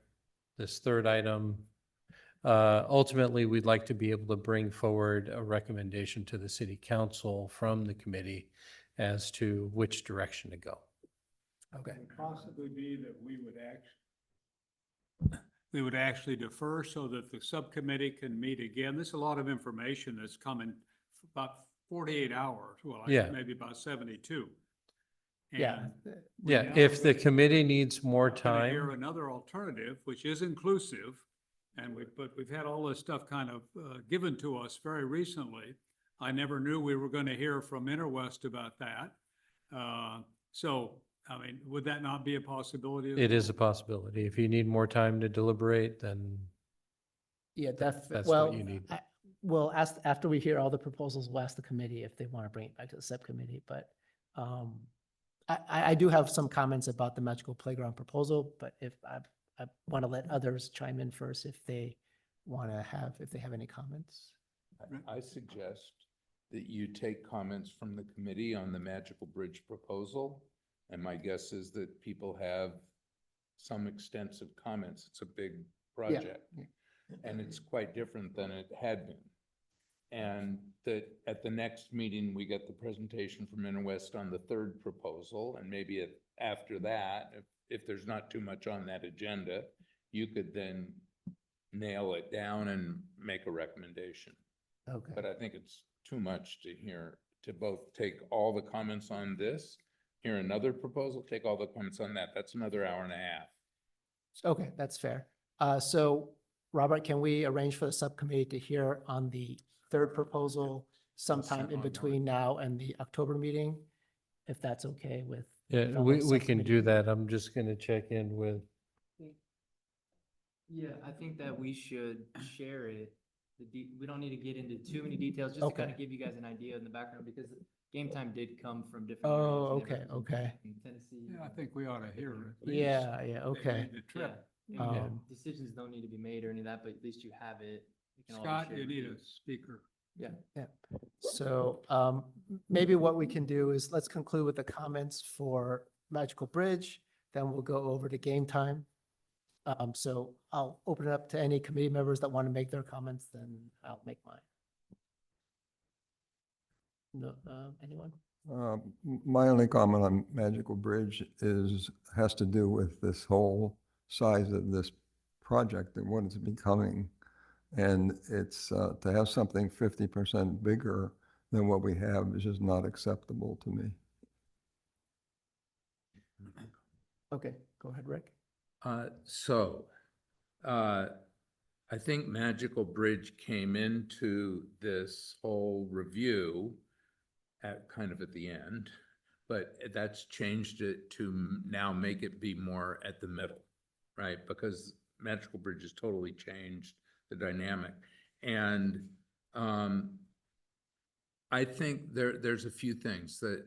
this third item. Ultimately, we'd like to be able to bring forward a recommendation to the city council from the committee as to which direction to go. Okay. Could it possibly be that we would actually defer so that the subcommittee can meet again? There's a lot of information that's coming about 48 hours, well, Yeah. maybe about 72. Yeah. And Yeah, if the committee needs more gonna hear time, another alternative, which is inclusive, and but we've had all this stuff kind of given to us very recently. I never knew we were going to hear from Interwest about that. So, I mean, would that not be a possibility? it is a possibility. If you need more time to deliberate, then Yeah, that's well, what you need. we'll ask, after we hear all the proposals, we'll ask the committee if they want to bring it back to the subcommittee, but I do have some comments about the magical playground proposal, but if I want to let others chime in first if they want to have, if they have any comments. I suggest that you take comments from the committee on the Magical Bridge proposal. And my guess is that people have some extensive comments. It's a big project. And it's quite different than it had been. And that at the next meeting, we get the presentation from Interwest on the third proposal. And maybe after that, if there's not too much on that agenda, you could then nail it down and make a recommendation. Okay. But I think it's too much to hear, to both take all the comments on this, hear another proposal, take all the comments on that. That's another hour and a half. Okay, that's fair. So Robert, can we arrange for the subcommittee to hear on the third proposal sometime in between now and the October meeting? If that's okay with. Yeah, fellow we can subcommittee do that. I'm just gonna check in with, Yeah, I think that we should share it. We don't need to get into too many details, just to Okay. kind of give you guys an idea in the background, because Game Time did come from different. Oh, areas, and okay, everything okay. from Tennessee. Yeah, I think we ought to hear it. at least. Yeah, yeah, They okay. made the trip. Yeah, Um, decisions don't need to be made or any of that, but at least you have it. We can all Scott, share you it. need a speaker. Yeah, yeah. So maybe what we can do is let's conclude with the comments for Magical Bridge, then we'll go over to Game Time. So I'll open it up to any committee members that want to make their comments, then I'll make mine. No, anyone? My only comment on Magical Bridge has to do with this whole size of this project and what it's becoming. And it's, to have something 50% bigger than what we have is just not acceptable to me. Okay, go ahead, Rick. I think Magical Bridge came into this whole review at kind of at the end, but that's changed it to now make it be more at the middle, right? Because Magical Bridge has totally changed the dynamic. And I think there's a few things that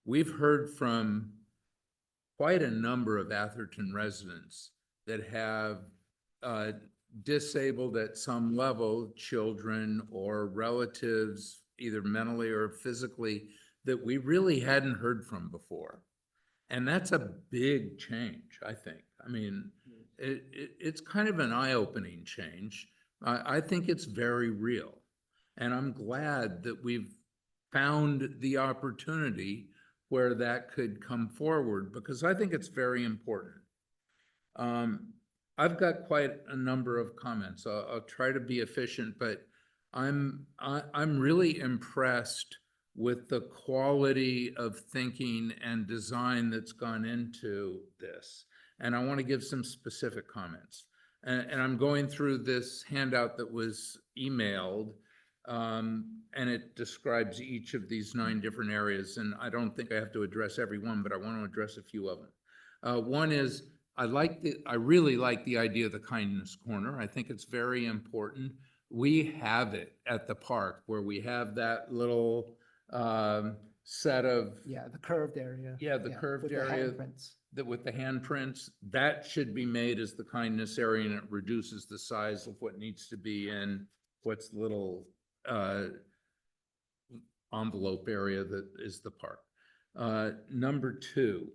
we've heard from quite a number of Atherton residents that have disabled at some level children or relatives, either mentally or physically, that we really hadn't heard from before. And that's a big change, I think. I mean, it's kind of an eye-opening change. I think it's very real. And I'm glad that we've found the opportunity where that could come forward, because I think it's very important. I've got quite a number of comments. I'll try to be efficient, but I'm really impressed with the quality of thinking and design that's gone into this. And I want to give some specific comments. And I'm going through this handout that was emailed, and it describes each of these 9 different areas. And I don't think I have to address every one, but I want to address a few of them. One is, I really like the idea of the kindness corner. I think it's very important. We have it at the park where we have that little set of, Yeah, the curved area. yeah, the curved with the area handprints. that with the handprints, that should be made as the kindness area, and it reduces the size of what needs to be in what's little envelope area that is the park. Number 2,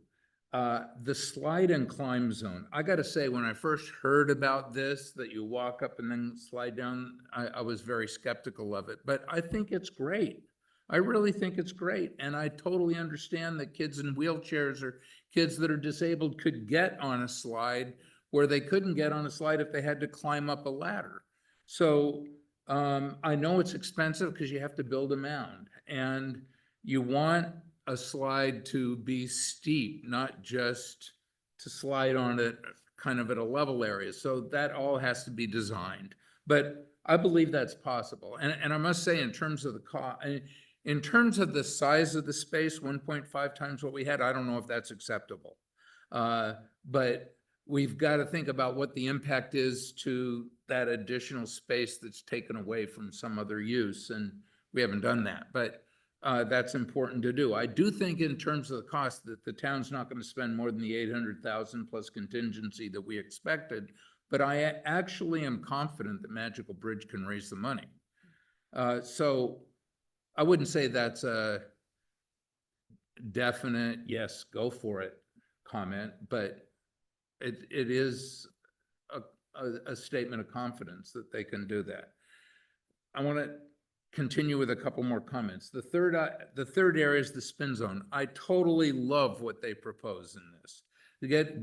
the slide and climb zone. I gotta say, when I first heard about this, that you walk up and then slide down, I was very skeptical of it, but I think it's great. I really think it's great. And I totally understand that kids in wheelchairs or kids that are disabled could get on a slide where they couldn't get on a slide if they had to climb up a ladder. So I know it's expensive because you have to build a mound, and you want a slide to be steep, not just to slide on it kind of at a level area. So that all has to be designed. But I believe that's possible. And I must say, in terms of the cost, in terms of the size of the space, 1.5 times what we had, I don't know if that's acceptable. But we've got to think about what the impact is to that additional space that's taken away from some other use, and we haven't done that. But that's important to do. I do think in terms of the cost that the town's not going to spend more than the 800,000 plus contingency that we expected, but I actually am confident that Magical Bridge can raise the money. So I wouldn't say that's a definite, yes, go for it comment, but it is a statement of confidence that they can do that. I want to continue with a couple more comments. The third area is the spin zone. I totally love what they propose in this.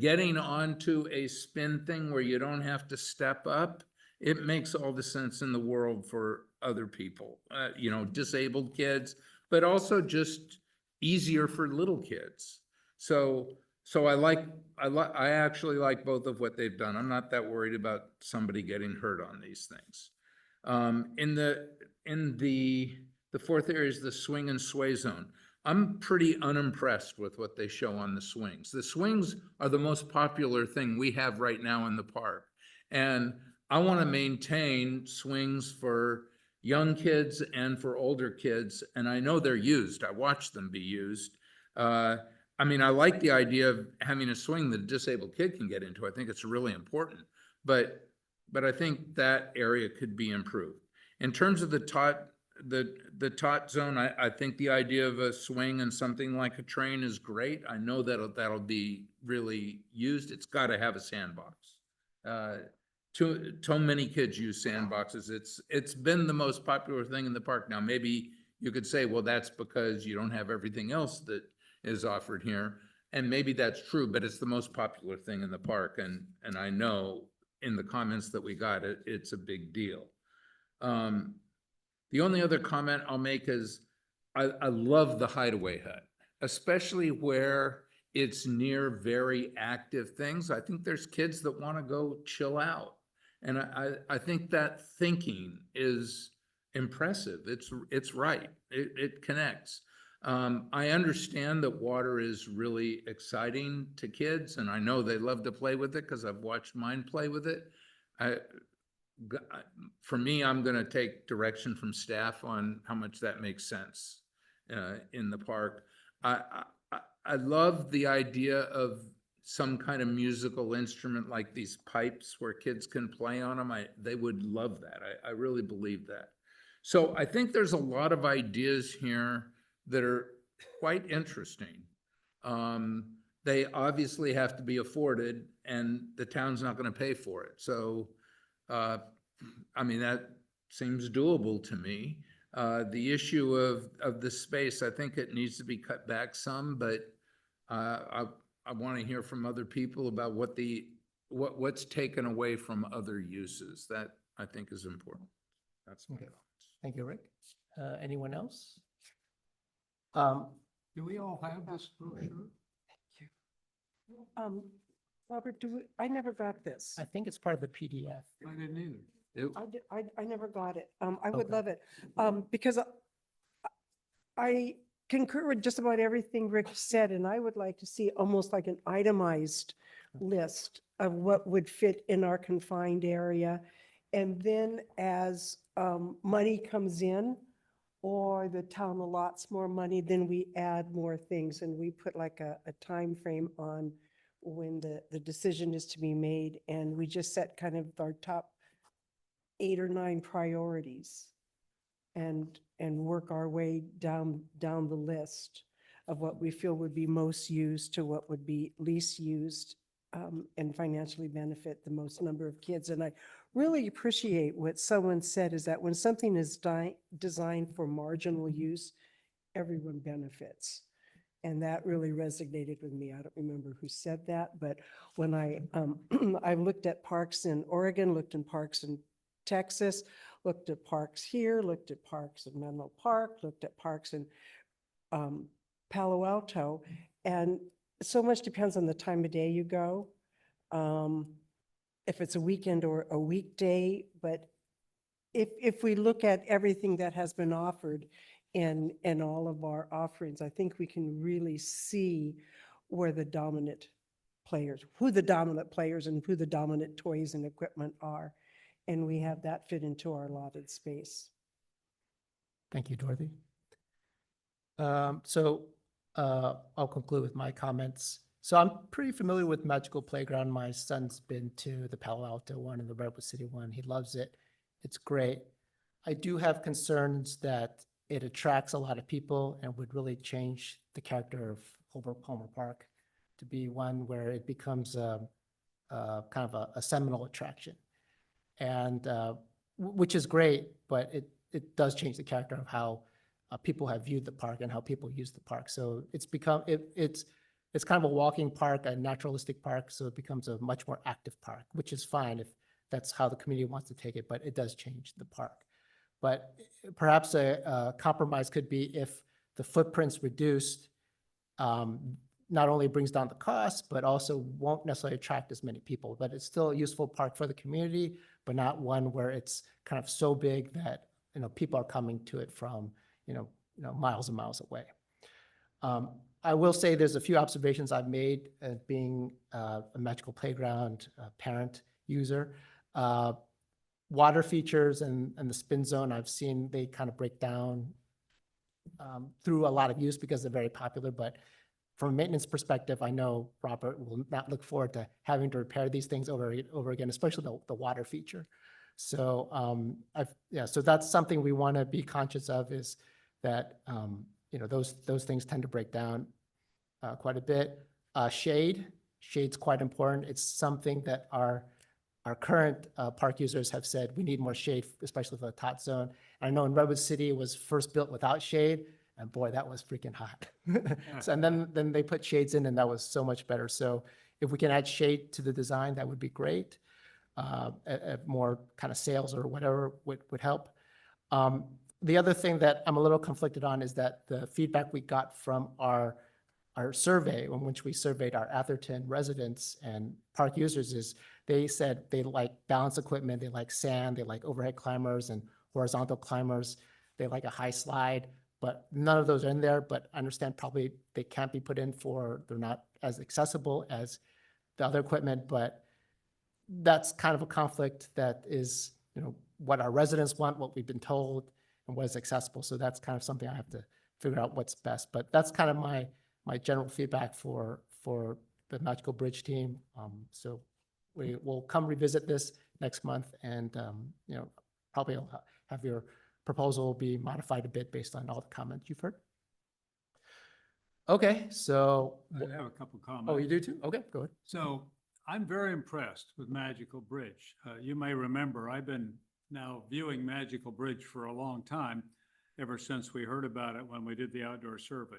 Getting onto a spin thing where you don't have to step up, it makes all the sense in the world for other people, you know, disabled kids, but also just easier for little kids. So I actually like both of what they've done. I'm not that worried about somebody getting hurt on these things. In the fourth area is the swing and sway zone. I'm pretty unimpressed with what they show on the swings. The swings are the most popular thing we have right now in the park. And I want to maintain swings for young kids and for older kids. And I know they're used. I watch them be used. I mean, I like the idea of having a swing that a disabled kid can get into. I think it's really important. But I think that area could be improved. In terms of the tot zone, I think the idea of a swing and something like a train is great. I know that'll be really used. It's got to have a sandbox. Too many kids use sandboxes. It's been the most popular thing in the park. Now, maybe you could say, well, that's because you don't have everything else that is offered here. And maybe that's true, but it's the most popular thing in the park. And I know in the comments that we got, it's a big deal. The only other comment I'll make is I love the Hideaway Hut, especially where it's near very active things. I think there's kids that want to go chill out. And I think that thinking is impressive. It's right. It connects. I understand that water is really exciting to kids, and I know they love to play with it because I've watched mine play with it. For me, I'm going to take direction from staff on how much that makes sense in the park. I love the idea of some kind of musical instrument like these pipes where kids can play on them. They would love that. I really believe that. So I think there's a lot of ideas here that are quite interesting. They obviously have to be afforded, and the town's not going to pay for it. So, I mean, that seems doable to me. The issue of the space, I think it needs to be cut back some, but I want to hear from other people about what's taken away from other uses. That I think is important. That's my Okay. thoughts. Thank you, Rick. Anyone else? Do we all have this brochure? Robert, I never got this. I think it's part of the PDF. I didn't either. I never got it. I would Okay. love it. Because I concur with just about everything Rick said, and I would like to see almost like an itemized list of what would fit in our confined area. And then as money comes in or the town allots more money, then we add more things and we put like a time frame on when the decision is to be made. And we just set kind of our top 8 or 9 priorities and work our way down the list of what we feel would be most used to what would be least used, and financially benefit the most number of kids. And I really appreciate what someone said, is that when something is designed for marginal use, everyone benefits. And that really resonated with me. I don't remember who said that, but when I looked at parks in Oregon, looked in parks in Texas, looked at parks here, looked at parks in Menlo Park, looked at parks in Palo Alto, and so much depends on the time of day you go. If it's a weekend or a weekday, but if we look at everything that has been offered in all of our offerings, I think we can really see where the dominant players, who the dominant players and who the dominant toys and equipment are. And we have that fit into our allotted space. Thank you, Dorothy. I'll conclude with my comments. So I'm pretty familiar with Magical Playground. My son's been to the Palo Alto one and the Redwood City one. He loves it. It's great. I do have concerns that it attracts a lot of people and would really change the character of Holbrook Palmer Park to be one where it becomes kind of a seminal attraction. And which is great, but it does change the character of how people have viewed the park and how people use the park. So it's become, it's kind of a walking park, a naturalistic park, so it becomes a much more active park, which is fine if that's how the community wants to take it, but it does change the park. But perhaps a compromise could be if the footprint's reduced, not only brings down the cost, but also won't necessarily attract as many people, but it's still a useful park for the community, but not one where it's kind of so big that, people are coming to it from, miles and miles away. I will say there's a few observations I've made being a Magical Playground parent user. Water features and the spin zone, I've seen they kind of break down through a lot of use because they're very popular, but from a maintenance perspective, I know Robert will not look forward to having to repair these things over again, especially the water feature. So so that's something we want to be conscious of, is that those things tend to break down quite a bit. Shade's quite important. It's something that our current park users have said we need more shade, especially for the tot zone. I know in Redwood City it was first built without shade, and boy, that was freaking hot. So, and then they put shades in, and that was so much better. So if we can add shade to the design, that would be great. More kind of sails or whatever would help. The other thing that I'm a little conflicted on is that the feedback we got from our survey, in which we surveyed our Atherton residents and park users, is they said they like balance equipment, they like sand, they like overhead climbers and horizontal climbers, they like a high slide, but none of those are in there. But I understand probably they can't be put in they're not as accessible as the other equipment, but that's kind of a conflict that is, what our residents want, what we've been told, and what is accessible. So that's kind of something I have to figure out what's best. But that's kind of my general feedback for the Magical Bridge team. So we will come revisit this next month, and probably have your proposal be modified a bit based on all the comments you've heard. Okay, so. I have a couple comments. Oh, you do too? Okay, go ahead. So I'm very impressed with Magical Bridge. You may remember I've been now viewing Magical Bridge for a long time, ever since we heard about it when we did the outdoor survey.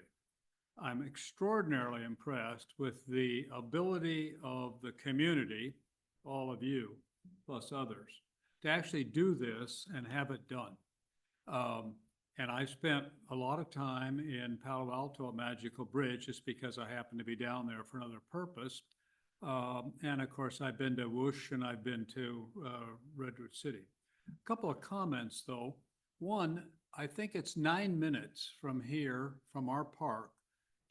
I'm extraordinarily impressed with the ability of the community, all of you, plus others, to actually do this and have it done. And I spent a lot of time in Palo Alto at Magical Bridge just because I happened to be down there for another purpose. And of course, I've been to Whoosh and I've been to Redwood City. A couple of comments though. One, I think it's 9 minutes from here, from our park,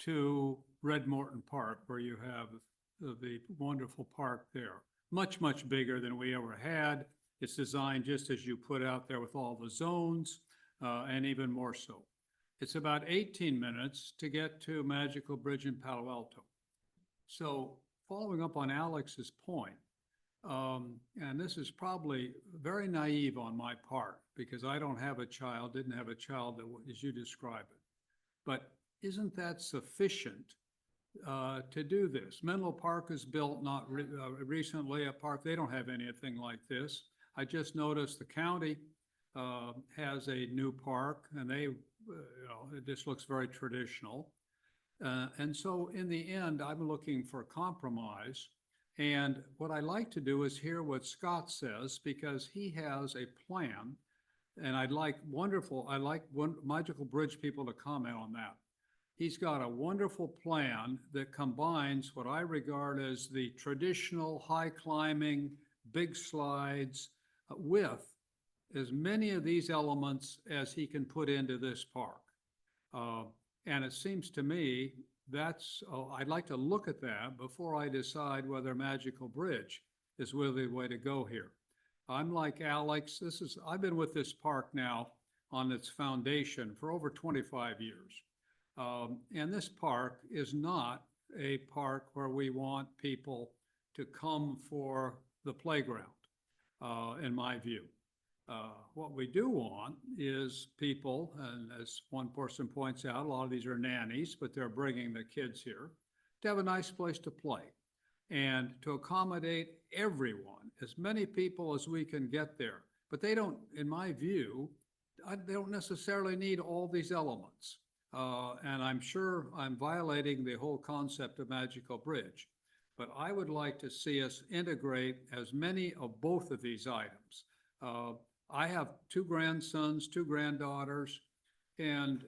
to Red Morton Park, where you have the wonderful park there. Much, much bigger than we ever had. It's designed just as you put out there with all the zones, and even more so. It's about 18 minutes to get to Magical Bridge in Palo Alto. So following up on Alex's point, and this is probably very naive on my part because I don't have a child, didn't have a child that, as you describe it. But isn't that sufficient to do this? Menlo Park is built not recently, a park, they don't have anything like this. I just noticed the county has a new park and they, it just looks very traditional. And so in the end, I'm looking for compromise. And what I like to do is hear what Scott says, because he has a plan. And I'd like Magical Bridge people to comment on that. He's got a wonderful plan that combines what I regard as the traditional high climbing, big slides with as many of these elements as he can put into this park. And it seems to me that's, I'd like to look at that before I decide whether Magical Bridge is really the way to go here. I'm like Alex, I've been with this park now on its foundation for over 25 years. And this park is not a park where we want people to come for the playground, in my view. What we do want is people, and as one person points out, a lot of these are nannies, but they're bringing the kids here, to have a nice place to play and to accommodate everyone, as many people as we can get there. But they don't, in my view, they don't necessarily need all these elements. And I'm sure I'm violating the whole concept of Magical Bridge, but I would like to see us integrate as many of both of these items. I have 2 grandsons, 2 granddaughters, and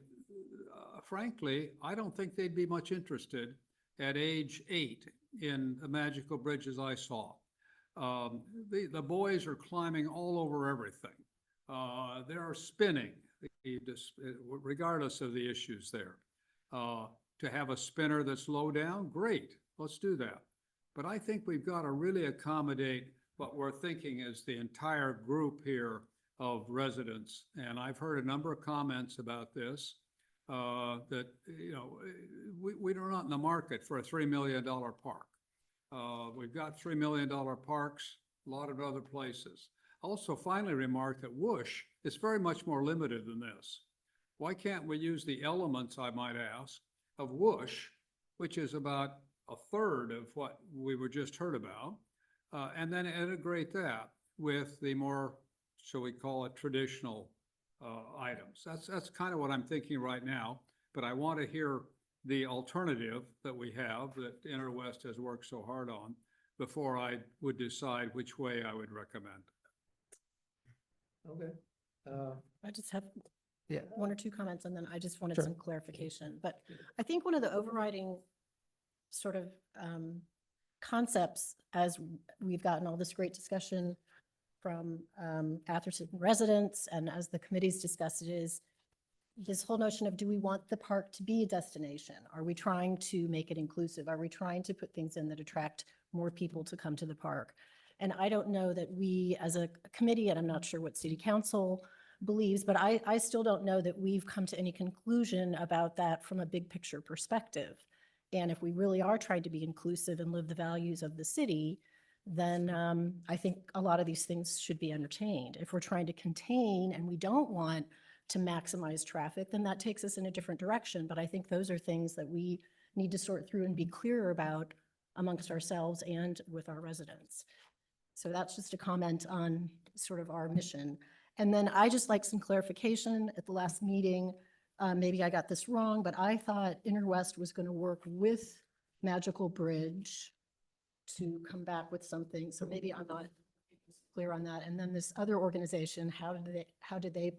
frankly, I don't think they'd be much interested at age 8 in the Magical Bridge as I saw. The boys are climbing all over everything. They're spinning, regardless of the issues there. To have a spinner that's low down, great, let's do that. But I think we've got to really accommodate what we're thinking is the entire group here of residents. And I've heard a number of comments about this, that, we're not in the market for a $3 million park. We've got $3 million parks, a lot of other places. Also, finally remark that Whoosh is very much more limited than this. Why can't we use the elements, I might ask, of Whoosh, which is about 1/3 of what we were just heard about, and then integrate that with the more, shall we call it, traditional items. That's kind of what I'm thinking right now, but I want to hear the alternative that we have that Interwest has worked so hard on before I would decide which way I would recommend. Okay. I just have Yeah. 1 or 2 comments, and then I just wanted Sure. some clarification. But I think one of the overriding sort of concepts, as we've gotten all this great discussion from Atherton residents and as the committee's discussed it, is this whole notion of, do we want the park to be a destination? Are we trying to make it inclusive? Are we trying to put things in that attract more people to come to the park? And I don't know that we as a committee, and I'm not sure what city council believes, but I still don't know that we've come to any conclusion about that from a big picture perspective. And if we really are trying to be inclusive and live the values of the city, then I think a lot of these things should be entertained. If we're trying to contain and we don't want to maximize traffic, then that takes us in a different direction. But I think those are things that we need to sort through and be clear about amongst ourselves and with our residents. So that's just a comment on sort of our mission. And then I just like some clarification at the last meeting. Maybe I got this wrong, but I thought Interwest was going to work with Magical Bridge to come back with something. So maybe I'm not clear on that. And then this other organization, how did they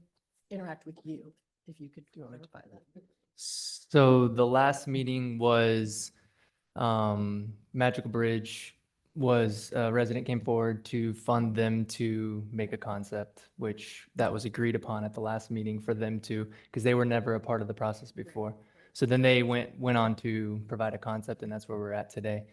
interact with you? If you could clarify that. So the last meeting was Magical Bridge was a resident came forward to fund them to make a concept, which that was agreed upon at the last meeting for them to, because they were never a part of the process before. So then they went on to provide a concept, and that's where we're at today.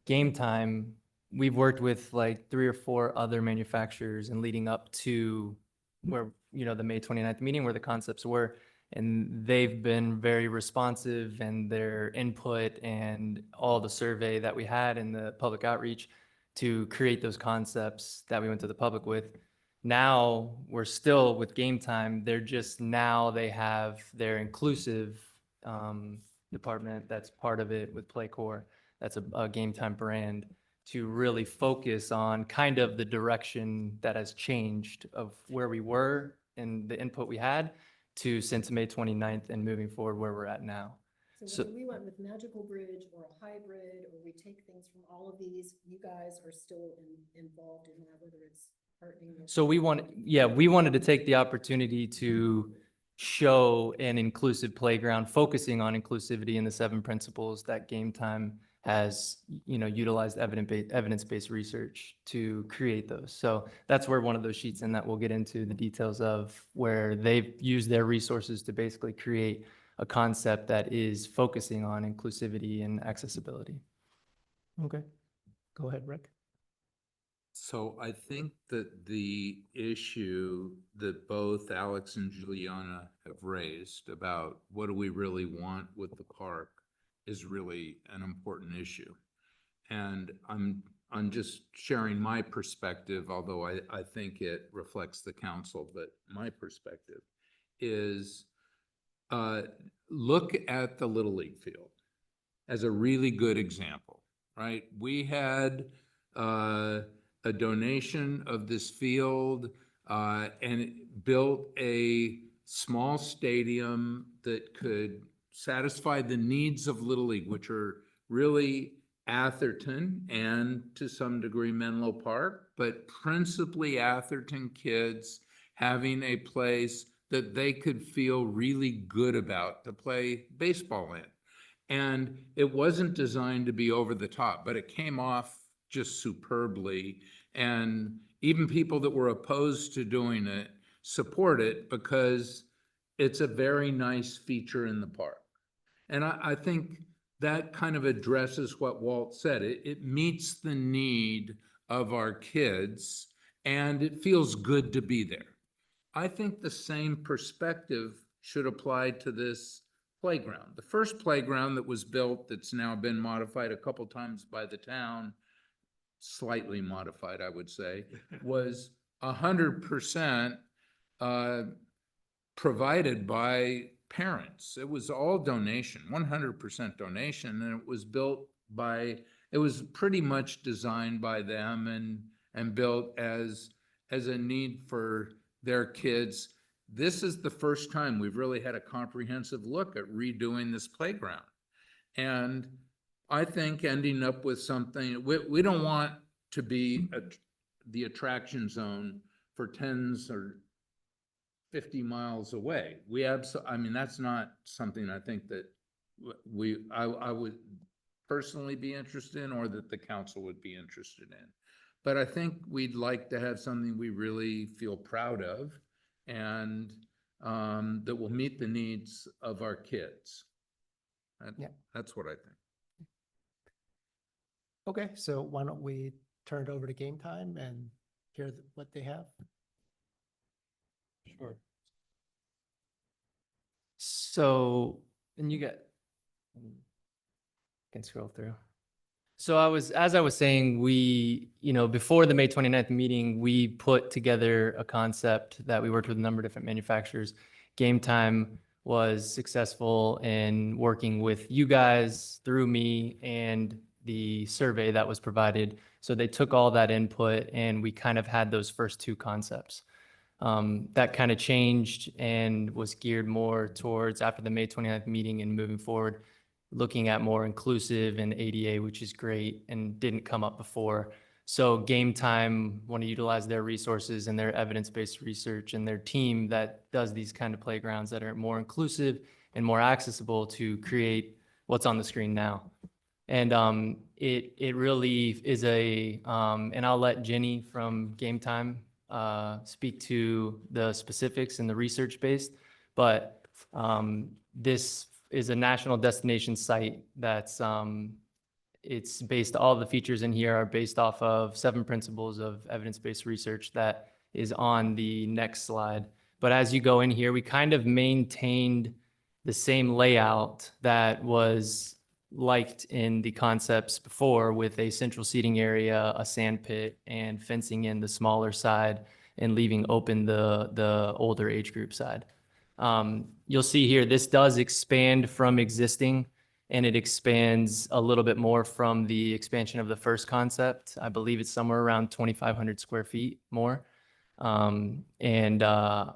Game Time, we've worked with like 3 or 4 other manufacturers and leading up to where, you know, the May 29th meeting where the concepts were, and they've been very responsive, and their input and all the survey that we had and the public outreach to create those concepts that we went to the public with. Now we're still with Game Time. They're just, now they have their inclusive department that's part of it with Playcore. That's a Game Time brand to really focus on kind of the direction that has changed of where we were and the input we had to since May 29th and moving forward where we're at now. So whether we went with Magical Bridge or a hybrid, or we take things from all of these, you guys are still involved in that, whether it's partnering with. So we wanted to take the opportunity to show an inclusive playground, focusing on inclusivity in the 7 principles that Game Time has, you know, utilized evidence-based research to create those. So that's where one of those sheets in that we'll get into the details of where they've used their resources to basically create a concept that is focusing on inclusivity and accessibility. Okay, go ahead, Rick. So I think that the issue that both Alex and Juliana have raised about what do we really want with the park is really an important issue. And I'm just sharing my perspective, although I think it reflects the council, but my perspective is look at the Little League field as a really good example, right? We had a donation of this field and it built a small stadium that could satisfy the needs of Little League, which are really Atherton and to some degree Menlo Park, but principally Atherton kids having a place that they could feel really good about to play baseball in. And it wasn't designed to be over the top, but it came off just superbly. And even people that were opposed to doing it support it because it's a very nice feature in the park. And I think that kind of addresses what Walt said. It meets the need of our kids and it feels good to be there. I think the same perspective should apply to this playground. The first playground that was built, that's now been modified a couple times by the town, slightly modified, I would say, was 100% provided by parents. It was all donation, 100% donation, and it was built by, it was pretty much designed by them and built as a need for their kids. This is the first time we've really had a comprehensive look at redoing this playground. And I think ending up with something, we don't want to be the attraction zone for tens or 50 miles away. I mean, that's not something I think that I would personally be interested in or that the council would be interested in. But I think we'd like to have something we really feel proud of and that will meet the needs of our kids. That's what I think. Okay, so why don't we turn it over to Game Time and hear what they have? Sure. So, and you can scroll through. So as I was saying, we, you know, before the May 29th meeting, we put together a concept that we worked with a number of different manufacturers. Game Time was successful in working with you guys through me and the survey that was provided. So they took all that input and we kind of had those first 2 concepts. That kind of changed and was geared more towards after the May 29th meeting and moving forward, looking at more inclusive and ADA, which is great and didn't come up before. So Game Time want to utilize their resources and their evidence-based research and their team that does these kind of playgrounds that are more inclusive and more accessible to create what's on the screen now. And it really is and I'll let Jenny from Game Time speak to the specifics and the research based, but this is a national destination site that's it's based, all the features in here are based off of 7 principles of evidence-based research that is on the next slide. But as you go in here, we kind of maintained the same layout that was liked in the concepts before, with a central seating area, a sand pit, and fencing in the smaller side and leaving open the older age group side. You'll see here, this does expand from existing, and it expands a little bit more from the expansion of the first concept. I believe it's somewhere around 2,500 square feet more. And I,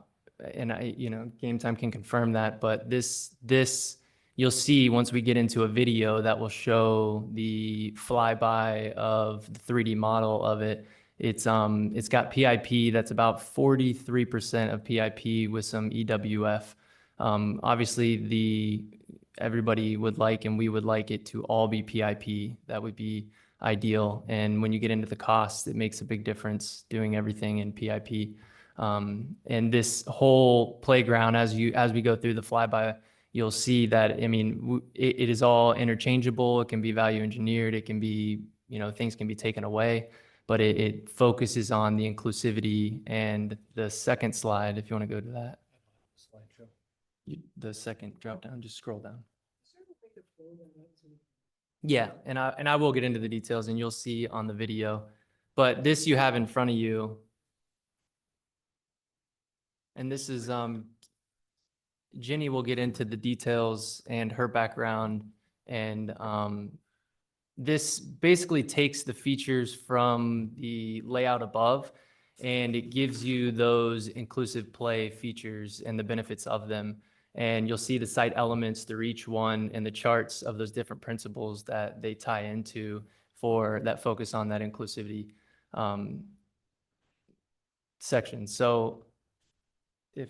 Game Time can confirm that, but this you'll see once we get into a video that will show the flyby of the 3D model of it. It's got PIP that's about 43% of PIP with some EWF. Obviously everybody would like, and we would like it to all be PIP. That would be ideal. And when you get into the cost, it makes a big difference doing everything in PIP. And this whole playground, as we go through the flyby, you'll see that, it is all interchangeable. It can be value engineered. It can be, things can be taken away, but it focuses on the inclusivity. And the second slide, if you want to go to that. The second drop down, just scroll down. Yeah, and I will get into the details, and you'll see on the video, but this you have in front of you. And this is, Jenny will get into the details and her background. And this basically takes the features from the layout above, and it gives you those inclusive play features and the benefits of them. And you'll see the site elements through each one and the charts of those different principles that they tie into for that focus on that inclusivity section. So if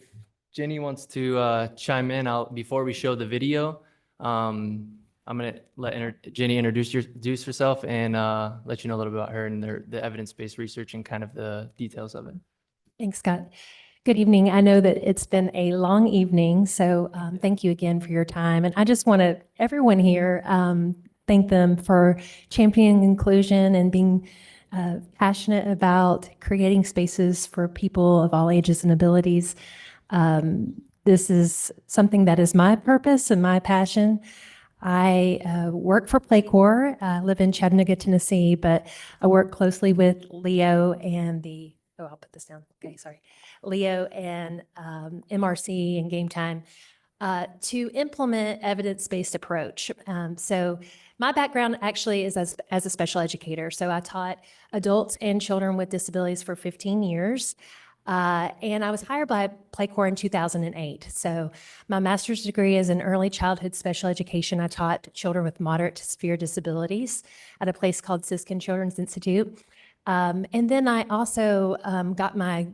Jenny wants to chime in, before we show the video, I'm going to let Jenny introduce herself and let you know a little bit about her and the evidence-based research and kind of the details of it. Thanks, Scott. Good evening. I know that it's been a long evening, so thank you again for your time. And I just want to, everyone here, thank them for championing inclusion and being passionate about creating spaces for people of all ages and abilities. This is something that is my purpose and my passion. I work for Playcorps. I live in Chattanooga, Tennessee, but I work closely with Leo and I'll put this down. Okay, sorry. Leo and MRC and Game Time to implement evidence-based approach. So my background actually is as a special educator. So I taught adults and children with disabilities for 15 years. And I was hired by Playcorps in 2008. So my master's degree is in early childhood special education. I taught children with moderate to severe disabilities at a place called Siskin Children's Institute. And then I also got my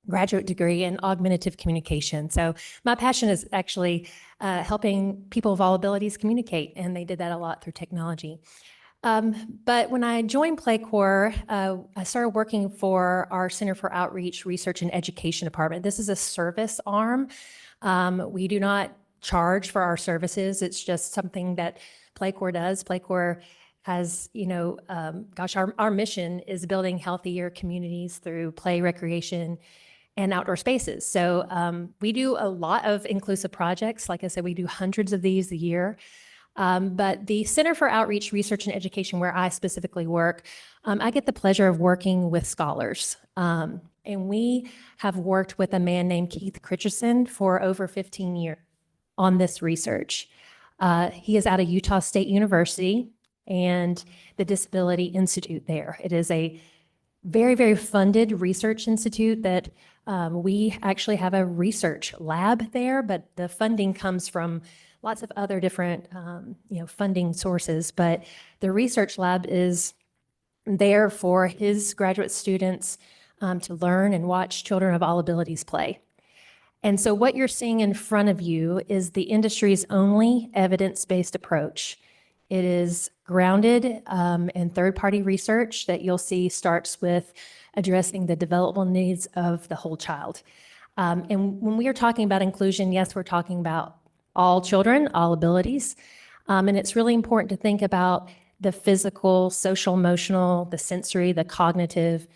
graduate degree in augmentative communication. So my passion is actually helping people of all abilities communicate, and they did that a lot through technology. But when I joined Playcorps, I started working for our Center for Outreach, Research, and Education Department. This is a service arm. We do not charge for our services. It's just something that Playcorps does. Playcorps has, our mission is building healthier communities through play, recreation, and outdoor spaces. So we do a lot of inclusive projects. Like I said, we do hundreds of these a year. But the Center for Outreach, Research, and Education, where I specifically work, I get the pleasure of working with scholars. And we have worked with a man named Keith Critcherson for over 15 years on this research. He is out of Utah State University and the Disability Institute there. It is a very, very funded research institute that We actually have a research lab there, but the funding comes from lots of other different, funding sources. But the research lab is there for his graduate students to learn and watch children of all abilities play. And so what you're seeing in front of you is the industry's only evidence-based approach. It is grounded in third-party research that you'll see starts with addressing the developmental needs of the whole child. And when we are talking about inclusion, yes, we're talking about all children, all abilities. And it's really important to think about the physical, social, emotional, the sensory, the cognitive,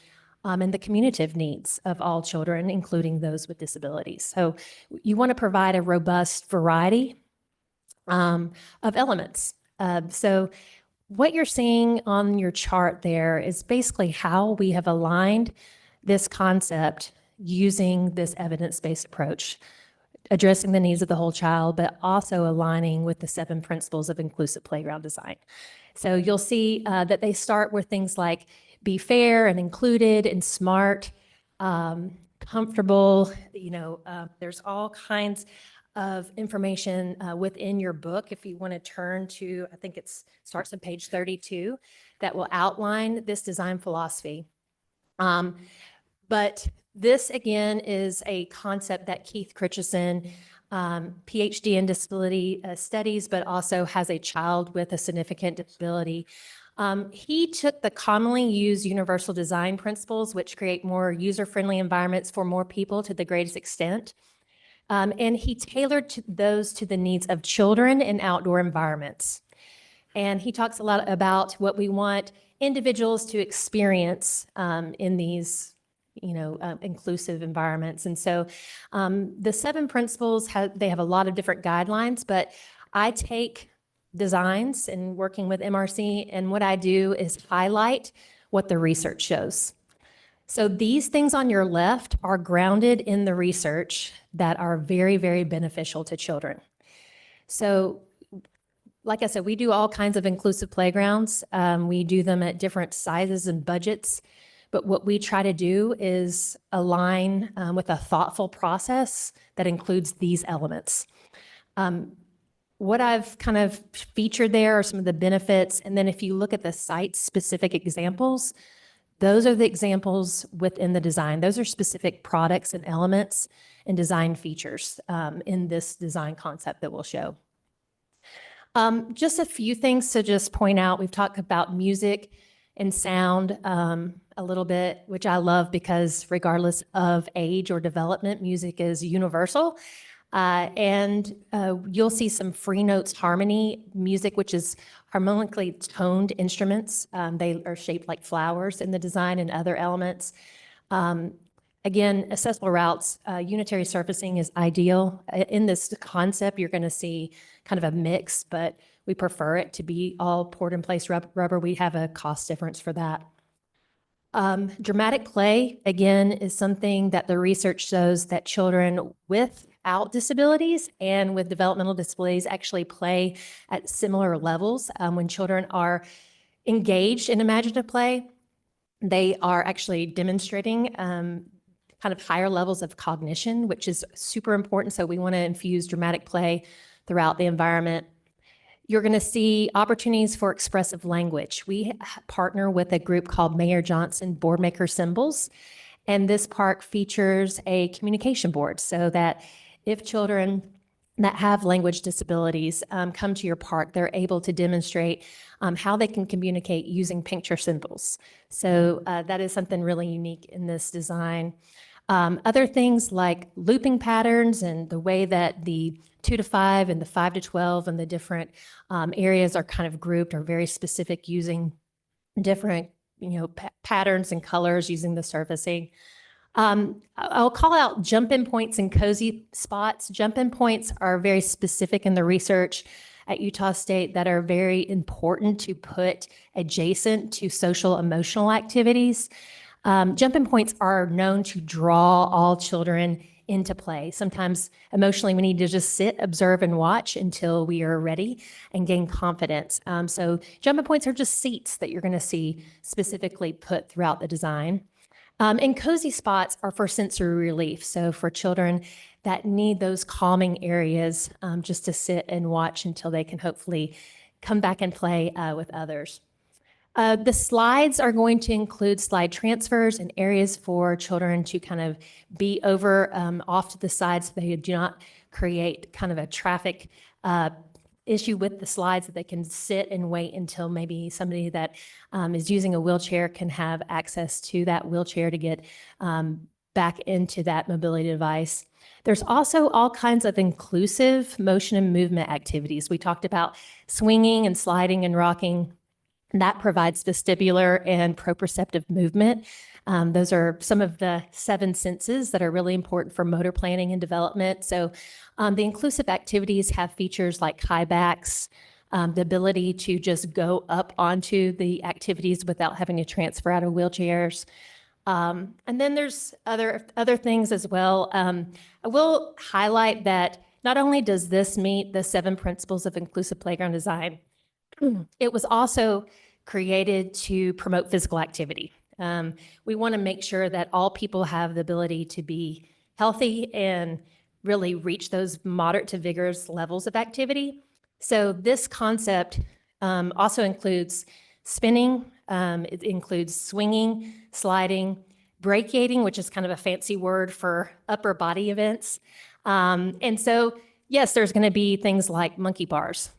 and the communicative needs of all children, including those with disabilities. So you want to provide a robust variety of elements. So what you're seeing on your chart there is basically how we have aligned this concept using this evidence-based approach, addressing the needs of the whole child, but also aligning with the 7 principles of inclusive playground design. So you'll see that they start with things like be fair and included and smart, comfortable. There's all kinds of information within your book. If you want to turn to, I think it starts on page 32, that will outline this design philosophy. But this, again, is a concept that Keith Christensen, PhD in disability studies, but also has a child with a significant disability. He took the commonly used universal design principles, which create more user-friendly environments for more people to the greatest extent. And he tailored those to the needs of children in outdoor environments. And he talks a lot about what we want individuals to experience in these inclusive environments. And so the 7 principles, they have a lot of different guidelines, but I take designs and working with MRC, and what I do is highlight what the research shows. So these things on your left are grounded in the research that are very, very beneficial to children. So like I said, we do all kinds of inclusive playgrounds. We do them at different sizes and budgets. But what we try to do is align with a thoughtful process that includes these elements. What I've kind of featured there are some of the benefits. And then if you look at the site-specific examples, those are the examples within the design. Those are specific products and elements and design features in this design concept that we'll show. Just a few things to just point out. We've talked about music and sound a little bit, which I love because regardless of age or development, music is universal. And you'll see some Free Notes harmony music, which is harmonically toned instruments. They are shaped like flowers in the design and other elements. Again, accessible routes, unitary surfacing is ideal. In this concept, you're going to see kind of a mix, but we prefer it to be all poured in place rubber. We have a cost difference for that. Dramatic play, again, is something that the research shows that children without disabilities and with developmental disabilities actually play at similar levels. When children are engaged in imaginative play, they are actually demonstrating kind of higher levels of cognition, which is super important. So we want to infuse dramatic play throughout the environment. You're going to see opportunities for expressive language. We partner with a group called Mayor Johnson Boardmaker Symbols, and this park features a communication board so that if children that have language disabilities come to your park, they're able to demonstrate how they can communicate using picture symbols. So that is something really unique in this design. Other things like looping patterns and the way that the 2 to 5 and the 5 to 12 and the different areas are kind of grouped are very specific, using different patterns and colors using the surfacing. I'll call out jump-in points and cozy spots. Jump-in points are very specific in the research at Utah State that are very important to put adjacent to social emotional activities. Jump-in points are known to draw all children into play. Sometimes emotionally we need to just sit, observe, and watch until we are ready and gain confidence. So jump-in points are just seats that you're going to see specifically put throughout the design. And cozy spots are for sensory relief. So for children that need those calming areas just to sit and watch until they can hopefully come back and play with others. The slides are going to include slide transfers and areas for children to kind of be over off to the side so they do not create kind of a traffic issue with the slides, that they can sit and wait until maybe somebody that is using a wheelchair can have access to that wheelchair to get back into that mobility device. There's also all kinds of inclusive motion and movement activities. We talked about swinging and sliding and rocking. That provides vestibular and proprioceptive movement. Those are some of the 7 senses that are really important for motor planning and development. So the inclusive activities have features like high backs, the ability to just go up onto the activities without having to transfer out of wheelchairs. And then there's other things as well. I will highlight that not only does this meet the 7 principles of inclusive playground design, it was also created to promote physical activity. We want to make sure that all people have the ability to be healthy and really reach those moderate to vigorous levels of activity. So this concept also includes spinning, it includes swinging, sliding, brachiating, which is kind of a fancy word for upper body events. And so, yes, there's going to be things like monkey bars.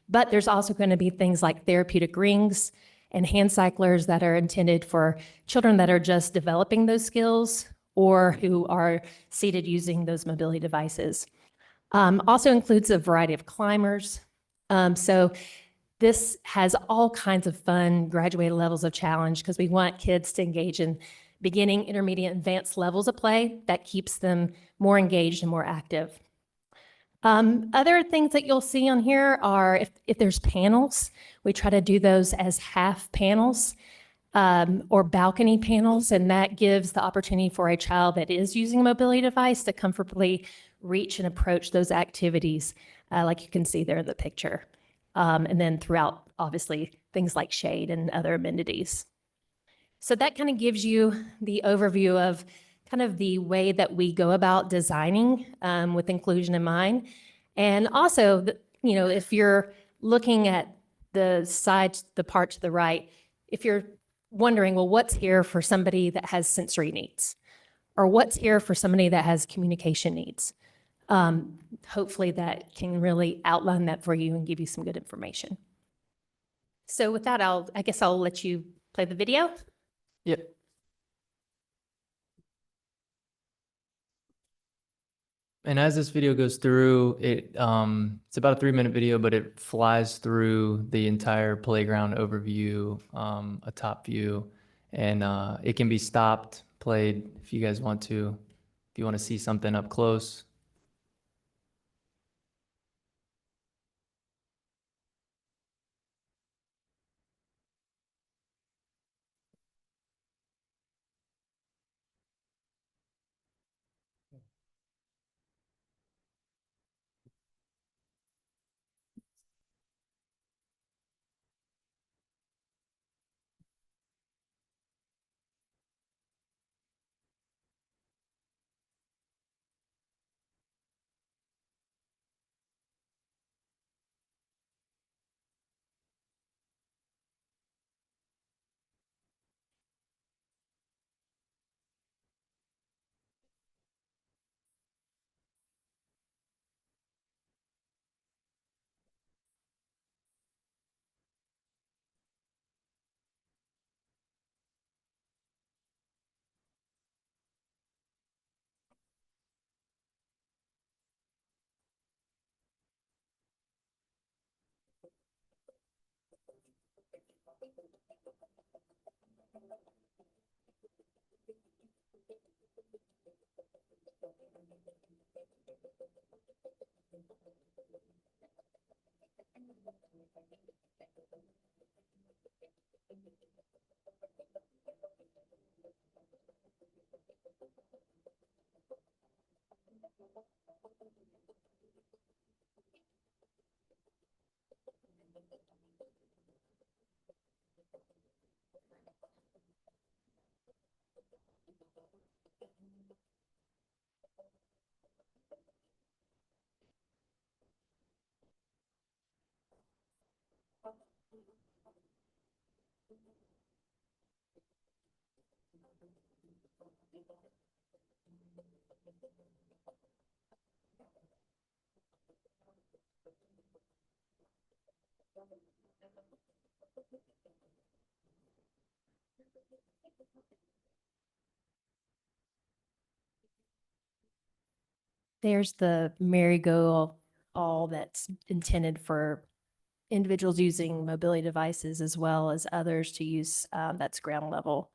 But there's also going to be things like therapeutic rings and hand cyclers that are intended for children that are just developing those skills or who are seated using those mobility devices. Also includes a variety of climbers. So this has all kinds of fun graduated levels of challenge because we want kids to engage in beginning, intermediate, advanced levels of play that keeps them more engaged and more active. Other things that you'll see on here are if there's panels, we try to do those as half panels or balcony panels, and that gives the opportunity for a child that is using a mobility device to comfortably reach and approach those activities, like you can see there in the picture. And then throughout, obviously, things like shade and other amenities. So that kind of gives you the overview of kind of the way that we go about designing with inclusion in mind. And also, if you're looking at the part to the right, if you're wondering, well, what's here for somebody that has sensory needs? Or what's here for somebody that has communication needs? Hopefully that can really outline that for you and give you some good information. So with that, I guess I'll let you play the video. Yep. And as this video goes through, it's about a 3-minute video, but it flies through the entire playground overview, a top view, and it can be stopped, played if you guys want to, if you want to see something up close. There's the merry-go all that's intended for individuals using mobility devices as well as others to use, that's ground level.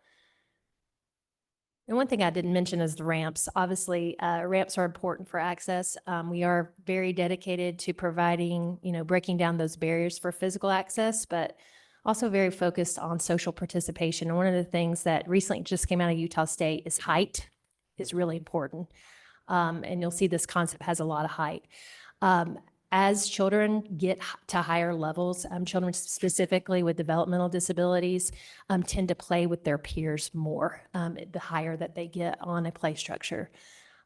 And one thing I didn't mention is the ramps. Obviously, ramps are important for access. We are very dedicated to providing, breaking down those barriers for physical access, but also very focused on social participation. And one of the things that recently just came out of Utah State is height is really important. And you'll see this concept has a lot of height. As children get to higher levels, children specifically with developmental disabilities tend to play with their peers more, the higher that they get on a play structure.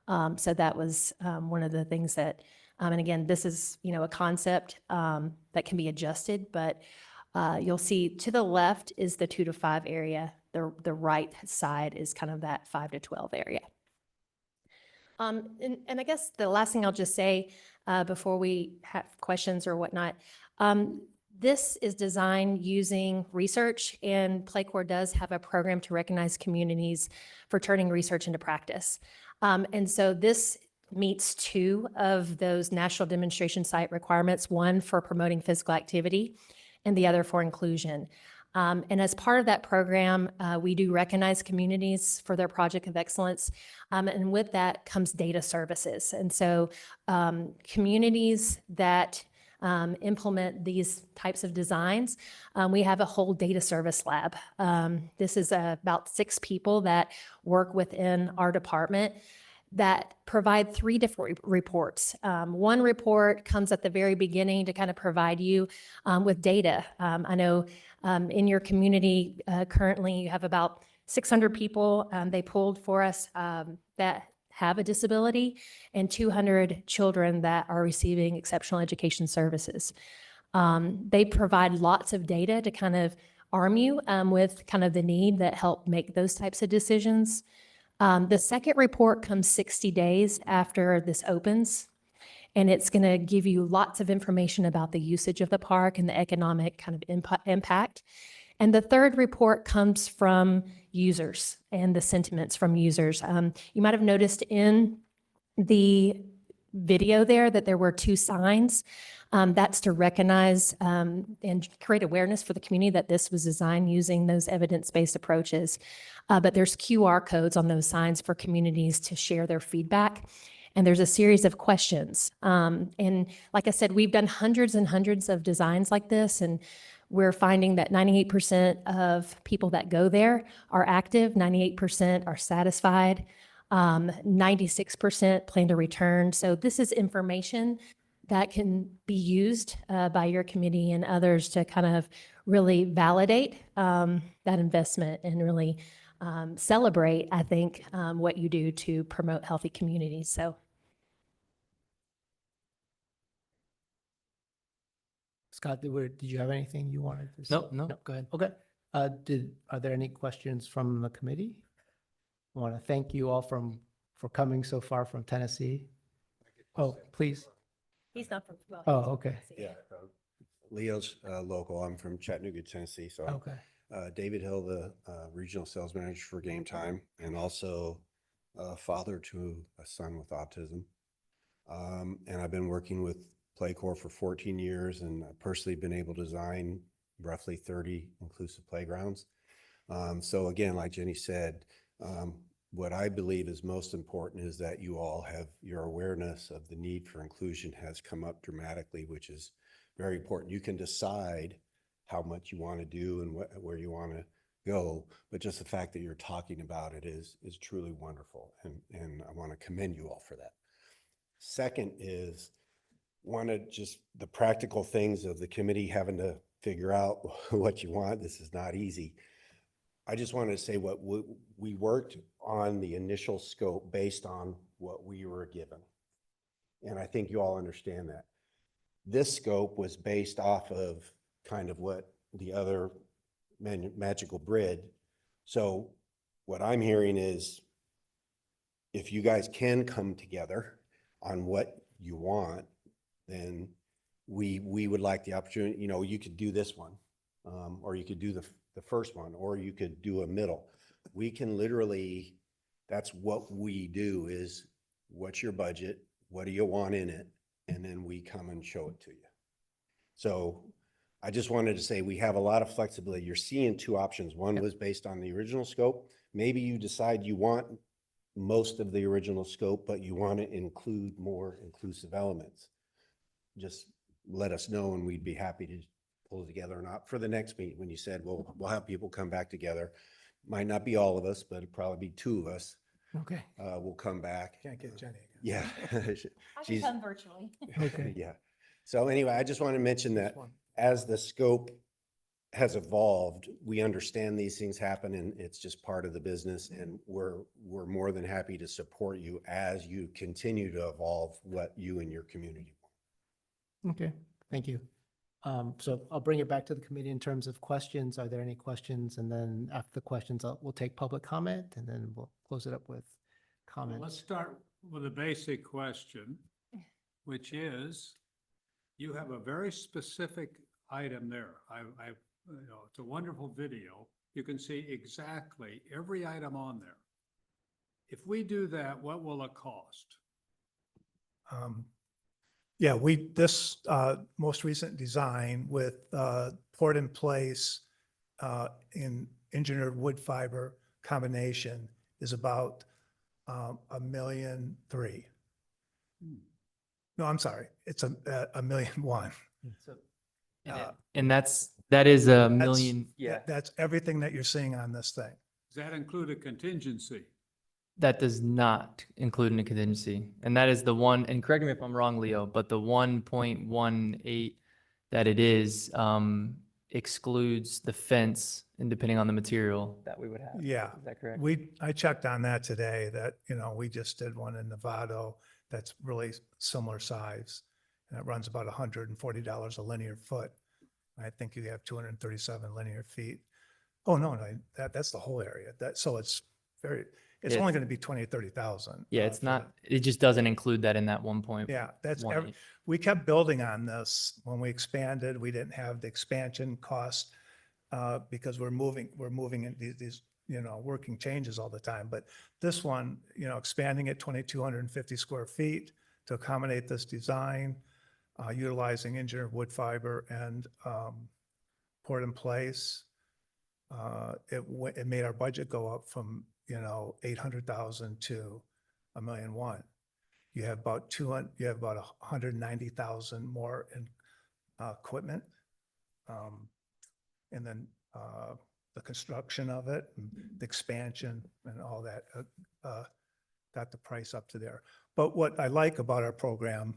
So that was one of the things that, and again, this is, a concept that can be adjusted, but you'll see to the left is the 2 to 5 area. The right side is kind of that 5 to 12 area. And I guess the last thing I'll just say before we have questions or whatnot, this is designed using research, and Playcorps does have a program to recognize communities for turning research into practice. And so this meets 2 of those national demonstration site requirements, one for promoting physical activity and the other for inclusion. And as part of that program, we do recognize communities for their project of excellence. And with that comes data services. And so communities that implement these types of designs, we have a whole data service lab. This is about 6 people that work within our department that provide 3 different reports. One report comes at the very beginning to kind of provide you with data. I know in your community currently you have about 600 people they pulled for us that have a disability and 200 children that are receiving exceptional education services. They provide lots of data to kind of arm you with kind of the need that help make those types of decisions. The second report comes 60 days after this opens, and it's going to give you lots of information about the usage of the park and the economic kind of impact. And the third report comes from users and the sentiments from users. You might have noticed in the video there that there were 2 signs. That's to recognize and create awareness for the community that this was designed using those evidence-based approaches. But there's QR codes on those signs for communities to share their feedback. And there's a series of questions. And like I said, we've done hundreds and hundreds of designs like this, and we're finding that 98% of people that go there are active, 98% are satisfied, 96% plan to return. So this is information that can be used by your committee and others to kind of really validate that investment and really celebrate, I think, what you do to promote healthy communities. So. Scott, did you have anything you wanted to say? Nope, no. Go ahead. Okay. Are there any questions from the committee? I want to thank you all for coming so far from Tennessee. Oh, please. He's not from. Well, Oh, okay. Yeah, Leo's local. I'm from Chattanooga, Tennessee. So Okay. David Hill, the regional sales manager for Game Time, and also a father to a son with autism. And I've been working with Playcorps for 14 years, and I've personally been able to design roughly 30 inclusive playgrounds. So again, like Jenny said, what I believe is most important is that you all have your awareness of the need for inclusion has come up dramatically, which is very important. You can decide how much you want to do and where you want to go, but just the fact that you're talking about it is truly wonderful, and I want to commend you all for that. Second is just the practical things of the committee having to figure out what you want. This is not easy. I just wanted to say what we worked on the initial scope based on what we were given. And I think you all understand that. This scope was based off of kind of what the other Magical Bridge. So what I'm hearing is if you guys can come together on what you want, then we would like the opportunity, you know, you could do this one, or you could do the first one, or you could do a middle. We can literally, that's what we do is, what's your budget? What do you want in it? And then we come and show it to you. So I just wanted to say we have a lot of flexibility. You're seeing two options. One was based on the original scope. Maybe you decide you want most of the original scope, but you want to include more inclusive elements. Just let us know and we'd be happy to pull it together or not for the next meeting. When you said, well, we'll have people come back together. Might not be all of us, but it'd probably be two of us. Okay. We'll come back. Can't get Jenny. Yeah. I can come virtually. Okay. Yeah. So anyway, I just want to mention that as the scope has evolved, we understand these things happen and it's just part of the business. And we're more than happy to support you as you continue to evolve what you and your community want. Okay, thank you. So I'll bring it back to the committee in terms of questions. Are there any questions? And then after the questions, we'll take public comment and then we'll close it up with Well, let's comments. start with a basic question, which is, you have a very specific item there. You know, it's a wonderful video. You can see exactly every item on there. If we do that, what will it cost? Yeah, this most recent design with poured in place in engineered wood fiber combination is about $1.3 million. No, I'm sorry, it's $1.1 million. And that is a That's- million, yeah. That's everything that you're seeing on this thing. Does that include a contingency? That does not include a contingency. And that is the one, and correct me if I'm wrong, Leo, but the 1.18 that it is excludes the fence and depending on the material that we would have. Yeah. Is that correct? I checked on that today, that, you know, we just did one in Novato that's really similar size. And it runs about $140 a linear foot. I think you have 237 linear feet. Oh, no, that's the whole area. So it's Yeah. only going to be 20 or 30,000. Yeah, it's not, it just doesn't include that in that 1.18. Yeah, we kept building on this. When we expanded, we didn't have the expansion cost because we're moving in these, you know, working changes all the time. But this one, you know, expanding it 2,250 square feet to accommodate this design, utilizing engineered wood fiber and poured in place. It made our budget go up from, you know, 800,000 to $1.1 million. You have about 190,000 more in equipment. And then the construction of it, and the expansion and all that got the price up to there. But what I like about our program,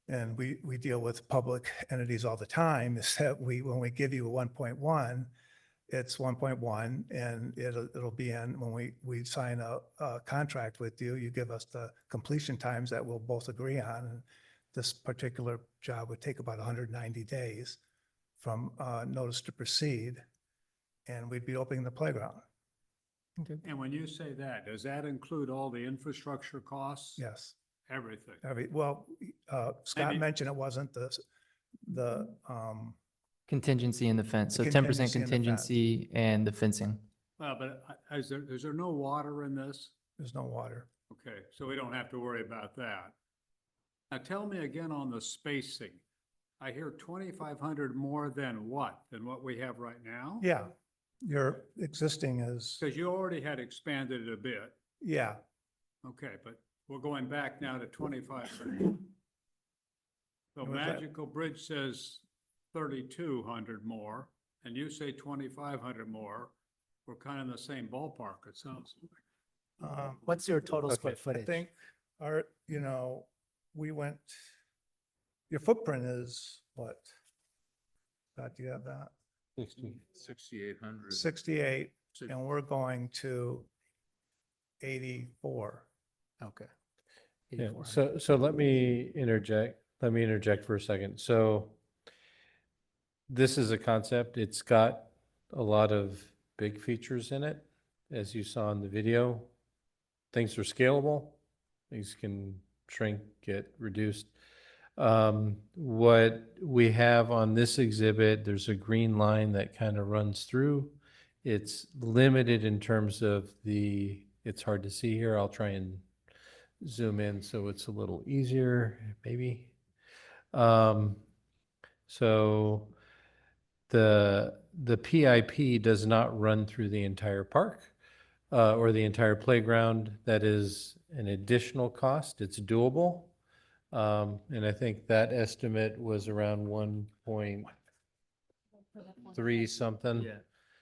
and we deal with public entities all the time, is that when we give you a 1.1, it's 1.1 and it'll be in, when we sign a contract with you, you give us the completion times that we'll both agree on. And this particular job would take about 190 days from notice to proceed, and we'd be opening the playground. And when you say that, does that include all the infrastructure costs? Yes. Everything? Scott Maybe- mentioned it wasn't the Contingency in the fence. So The 10% contingency in the fence. contingency and the fencing. Well, but is there no water in this? There's no water. Okay, so we don't have to worry about that. Now tell me again on the spacing. I hear 2,500 more than what? Than what we have right now? Yeah, your existing is, Because you already had expanded it a bit. yeah, Okay, but we're going back now to 2,500. So Was that- Magical Bridge says 3,200 more, and you say 2,500 more. We're kind of in the same ballpark, it sounds like. What's your total square I footage? think you know, your footprint is what? Scott, do you have that? 6,800. 68, and we're going to 84. Okay. Yeah, 8,400. so let me interject for a second. So this is a concept. It's got a lot of big features in it, as you saw in the video. things are scalable. Things can shrink, get reduced. What we have on this exhibit, there's a green line that kind of runs through. It's limited in terms of it's hard to see here. I'll try and zoom in so it's a little easier, maybe. So the PIP does not run through the entire park or the entire playground. That is an additional cost. It's doable. And I think that estimate was around 1.3 something. Yeah,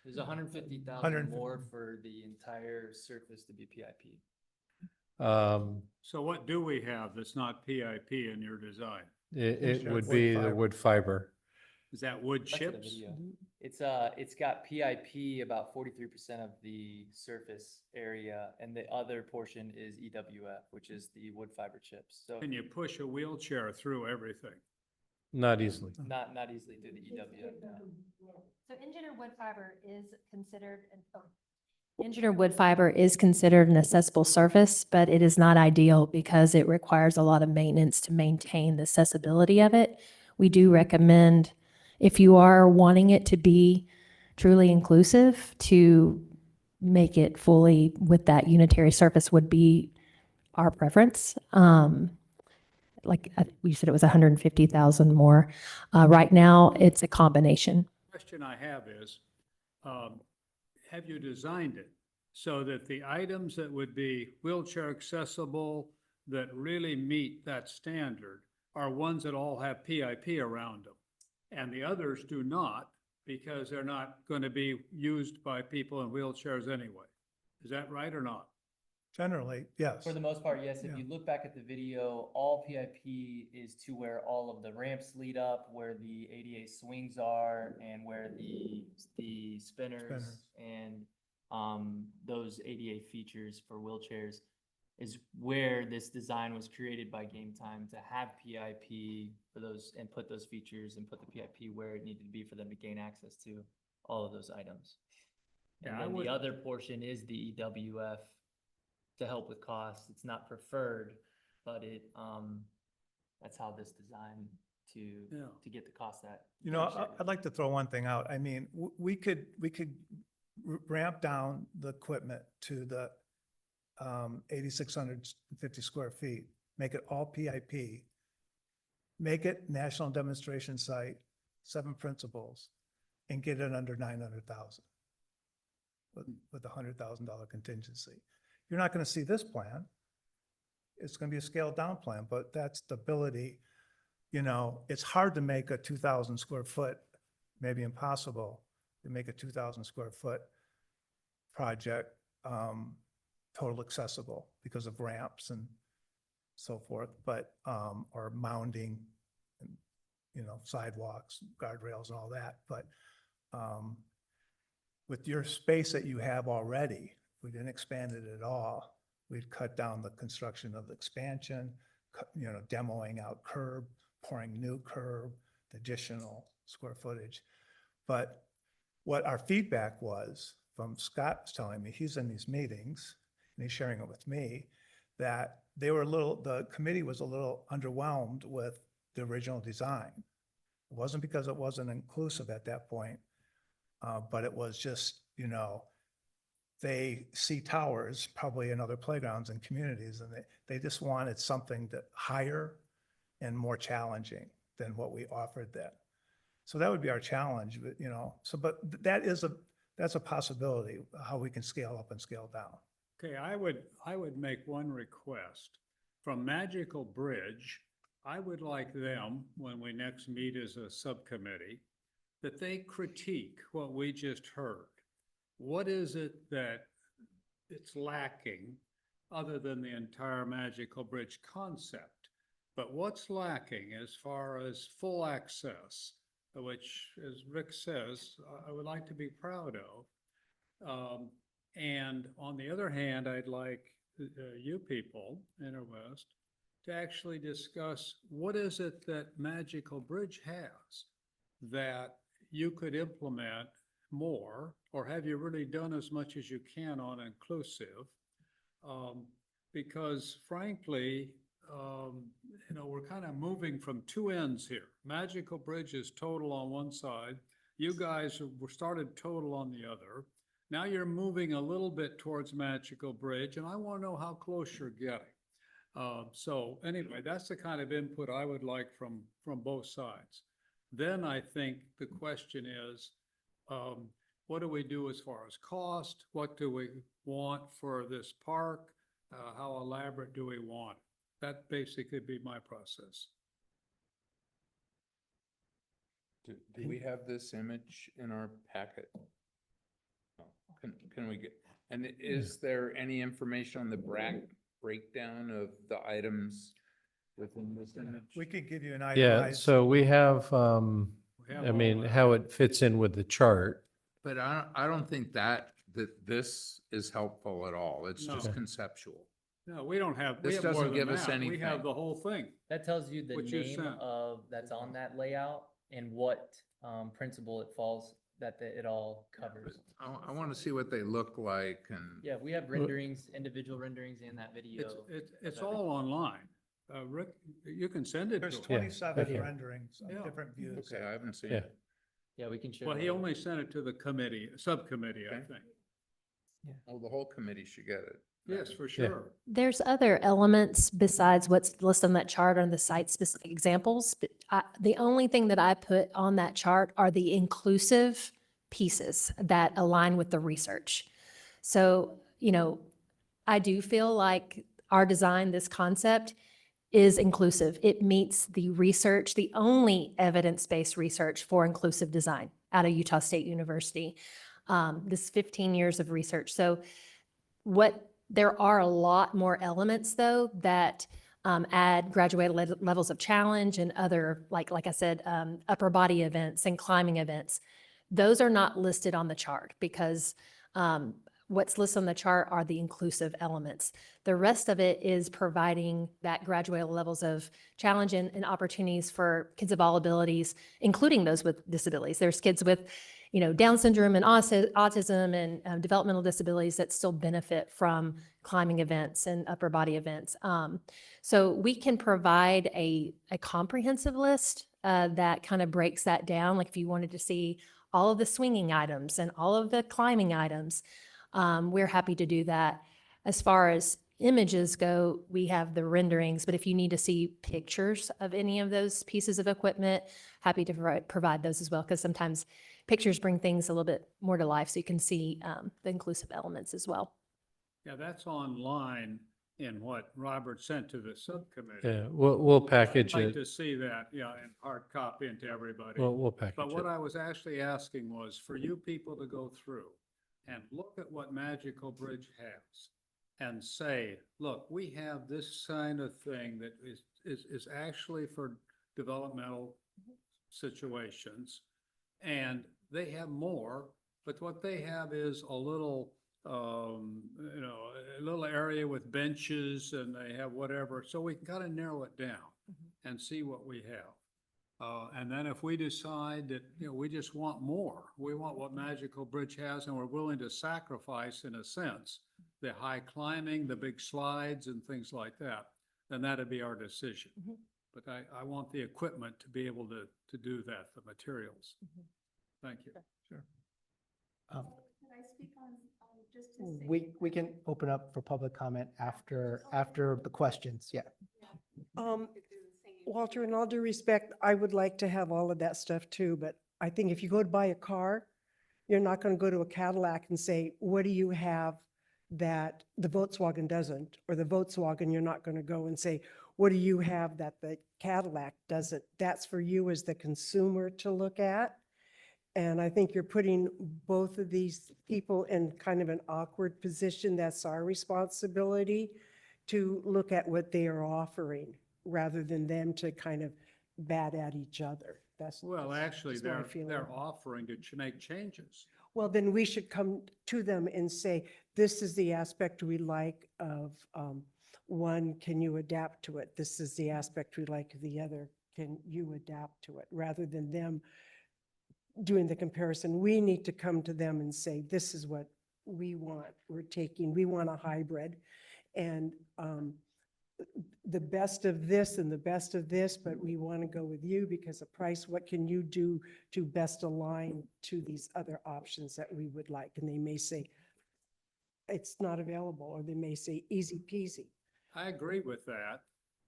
there's 150,000 more for the entire surface to be PIP. So what do we have that's not PIP in your design? It would be the wood fiber. Is that wood That's in the chips? video. It's got PIP about 43% of the surface area, and the other portion is EWF, which is the wood fiber chips. So Can you push a wheelchair through everything? Not easily. not easily through the EWF. No. So engineered wood fiber is considered, engineered wood fiber is considered an accessible surface, but it is not ideal because it requires a lot of maintenance to maintain the accessibility of it. We do recommend, if you are wanting it to be truly inclusive, to make it fully with that unitary surface would be our preference. Like we said, it was 150,000 more. Right now, it's a combination. Question I have is, have you designed it so that the items that would be wheelchair accessible that really meet that standard are ones that all have PIP around them? And the others do not, because they're not going to be used by people in wheelchairs anyway. Is that right or not? Generally, yes. For the most part, yes. If Yeah. you look back at the video, all PIP is to where all of the ramps lead up, where the ADA swings are, and where the spinners and those ADA features for wheelchairs is where this design was created by Game Time to have PIP for those and put those features and put the PIP where it needed to be for them to gain access to all of those items. And Yeah, then the other portion is the EWF to help with costs. It's not preferred, but that's how this design to get the cost that. You know, I'd like to throw one thing out. I mean, we could ramp down the equipment to the 8,650 square feet, make it all PIP, make it national demonstration site, 7 principals, and get it under 900,000 with a $100,000 contingency. You're not going to see this plan. It's going to be a scaled down plan, but that's the ability. You know, it's hard to make a 2,000 square foot, maybe impossible to make a 2,000 square foot project total accessible because of ramps and so forth, but or mounding and, you know, sidewalks, guardrails and all that. But with your space that you have already, we didn't expand it at all. We'd cut down the construction of the expansion, you know, demoing out curb, pouring new curb, additional square footage. But what our feedback was from Scott's telling me, he's in these meetings and he's sharing it with me, that they were the committee was a little underwhelmed with the original design. It wasn't because it wasn't inclusive at that point, but it was just, you know, they see towers probably in other playgrounds and communities, and they just wanted something that higher and more challenging than what we offered then. So that would be our challenge, but, you know, but that's a possibility, how we can scale up and scale down. Okay, I would make one request. From Magical Bridge, I would like them, when we next meet as a subcommittee, that they critique what we just heard. What is it that it's lacking other than the entire Magical Bridge concept? But what's lacking as far as full access, which, as Rick says, I would like to be proud of. And on the other hand, I'd like you people, Interwest, to actually discuss what is it that Magical Bridge has that you could implement more, or have you really done as much as you can on inclusive? because frankly, we're kind of moving from two ends here. Magical Bridge is total on one side. You guys were started total on the other. Now you're moving a little bit towards Magical Bridge, and I want to know how close you're getting. So anyway, that's the kind of input I would like from both sides. Then I think the question is, what do we do as far as cost? What do we want for this park? How elaborate do we want? That basically be my process. Do we have this image in our packet? Oh, Can we get, and is there any information on the breakdown of the items within this image? We could give you an Yeah, itemized. so we have, have I all mean, that. how it fits in with the chart. But I don't think that this is helpful at all. It's just No. conceptual. No, we don't have, This we have more doesn't than give us that. We anything. have the whole thing. That tells you the What you name sent. of, that's on that layout and what principle it falls, that it all covers. I want to see what they look like and. Yeah, we have renderings, individual renderings in that video. It's all online. Rick, you can send it There's to him. 27 okay. renderings Yeah. of different views. Okay, I haven't seen Yeah. it. Yeah, we can share. Well, he that. only sent it to the committee, subcommittee, I Okay. think. Well, the whole committee should get it. Yes, for sure. There's other elements besides what's listed on that chart on the site-specific examples. But the only thing that I put on that chart are the inclusive pieces that align with the research. So, I do feel like our design, this concept, is inclusive. It meets the research, the only evidence-based research for inclusive design out of Utah State University. This 15 years of research. So there are a lot more elements though that add graduated levels of challenge and other, like I said, upper body events and climbing events. Those are not listed on the chart because what's listed on the chart are the inclusive elements. The rest of it is providing that graduated levels of challenge and opportunities for kids of all abilities, including those with disabilities. There's kids with Down syndrome and autism and developmental disabilities that still benefit from climbing events and upper body events. So we can provide a comprehensive list that kind of breaks that down. Like if you wanted to see all of the swinging items and all of the climbing items, we're happy to do that. As far as images go, we have the renderings, but if you need to see pictures of any of those pieces of equipment, happy to provide those as well, because sometimes pictures bring things a little bit more to life so you can see the inclusive elements as well. Yeah, that's online in what Robert sent to the subcommittee. Yeah, we'll package I'd like it. to see that, in hard copy and to everybody. We'll package But what it. I was actually asking was for you people to go through and look at what Magical Bridge has and say, look, we have this kind of thing that is actually for developmental situations. And they have more, but what they have is a little, a little area with benches and they have whatever. So we can kind of narrow it down and see what we have. And then if we decide that, we just want more, we want what Magical Bridge has and we're willing to sacrifice, in a sense, the high climbing, the big slides and things like that, then that'd be our decision. But I want the equipment to be able to do that, the materials. Thank you. Sure. Can I speak on just to say? We can open up for public comment after the questions. Yeah. Walter, in all due respect, I would like to have all of that stuff too, but I think if you go to buy a car, you're not going to go to a Cadillac and say, what do you have that the Volkswagen doesn't? Or the Volkswagen, you're not going to go and say, what do you have that the Cadillac doesn't? That's for you as the consumer to look at. And I think you're putting both of these people in kind of an awkward position. That's our responsibility to look at what they are offering rather than them to kind of bat at each other. Well, actually, that's my feeling. they're offering to make changes. Well, then we should come to them and say, this is the aspect we like of one, can you adapt to it? This is the aspect we like of the other, can you adapt to it? Rather than them doing the comparison, we need to come to them and say, this is what we want. We want a hybrid. and the best of this and the best of this, but we want to go with you because of price. What can you do to best align to these other options that we would like? And they may say, it's not available, or they may say easy peasy. I agree with that,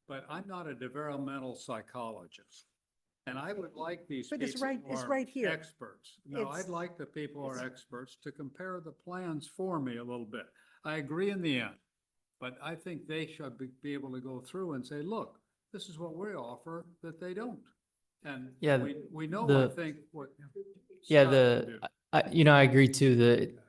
but I'm not a developmental psychologist. And I would like these But it's people right- who it's are right here. experts. No, It's- I'd like the people who are experts to compare the plans for me a little bit. I agree in the end, but I think they should be able to go through and say, look, this is what we offer that they don't. And Yeah, we know, the- I think, what. Yeah, Scott can do. I agree too.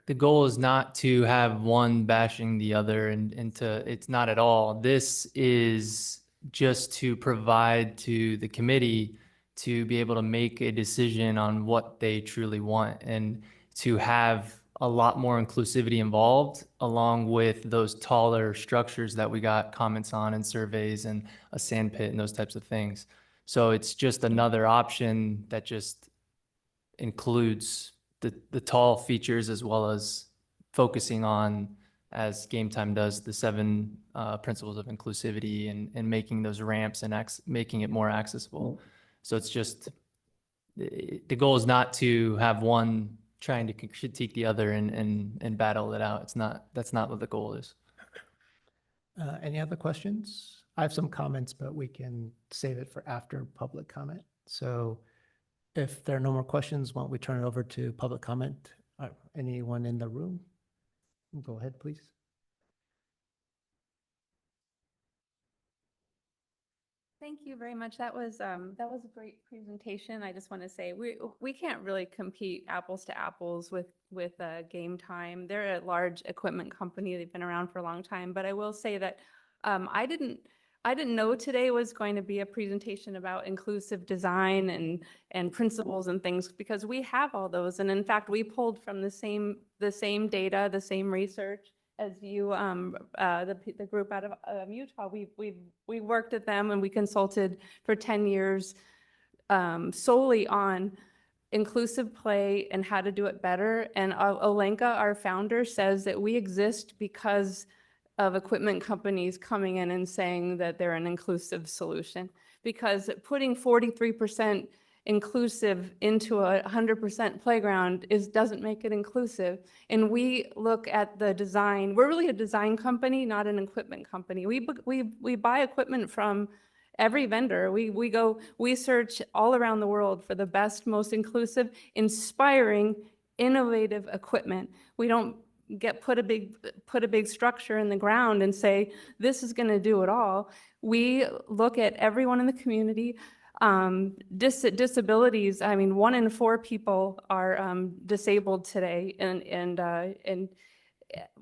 The goal is not to have one bashing the other and it's not at all. This is just to provide to the committee to be able to make a decision on what they truly want and to have a lot more inclusivity involved along with those taller structures that we got comments on in surveys and a sand pit and those types of things. So it's just another option that just includes the tall features as well as focusing on, as Game Time does, the 7 principles of inclusivity and making those ramps and making it more accessible. So it's just, the goal is not to have one trying to critique the other and battle it out. That's not what the goal is. Any other questions? I have some comments, but we can save it for after public comment. So if there are no more questions, why don't we turn it over to public comment? Anyone in the room? Go ahead, please. Thank you very much. That was a great presentation. I just want to say we can't really compete apples to apples with Game Time. They're a large equipment company. They've been around for a long time. But I will say that I didn't know today was going to be a presentation about inclusive design and principles and things, because we have all those. And in fact, we pulled from the same data, the same research as you, the group out of Utah. We worked at them and we consulted for 10 years solely on inclusive play and how to do it better. And Olenka, our founder, says that we exist because of equipment companies coming in and saying that they're an inclusive solution. Because putting 43% inclusive into a 100% playground doesn't make it inclusive. And we look at the design. We're really a design company, not an equipment company. We buy equipment from every vendor. We search all around the world for the best, most inclusive, inspiring, innovative equipment. We don't put a big structure in the ground and say, this is going to do it all. We look at everyone in the community. Disabilities, I mean, 1 in 4 people are disabled today, and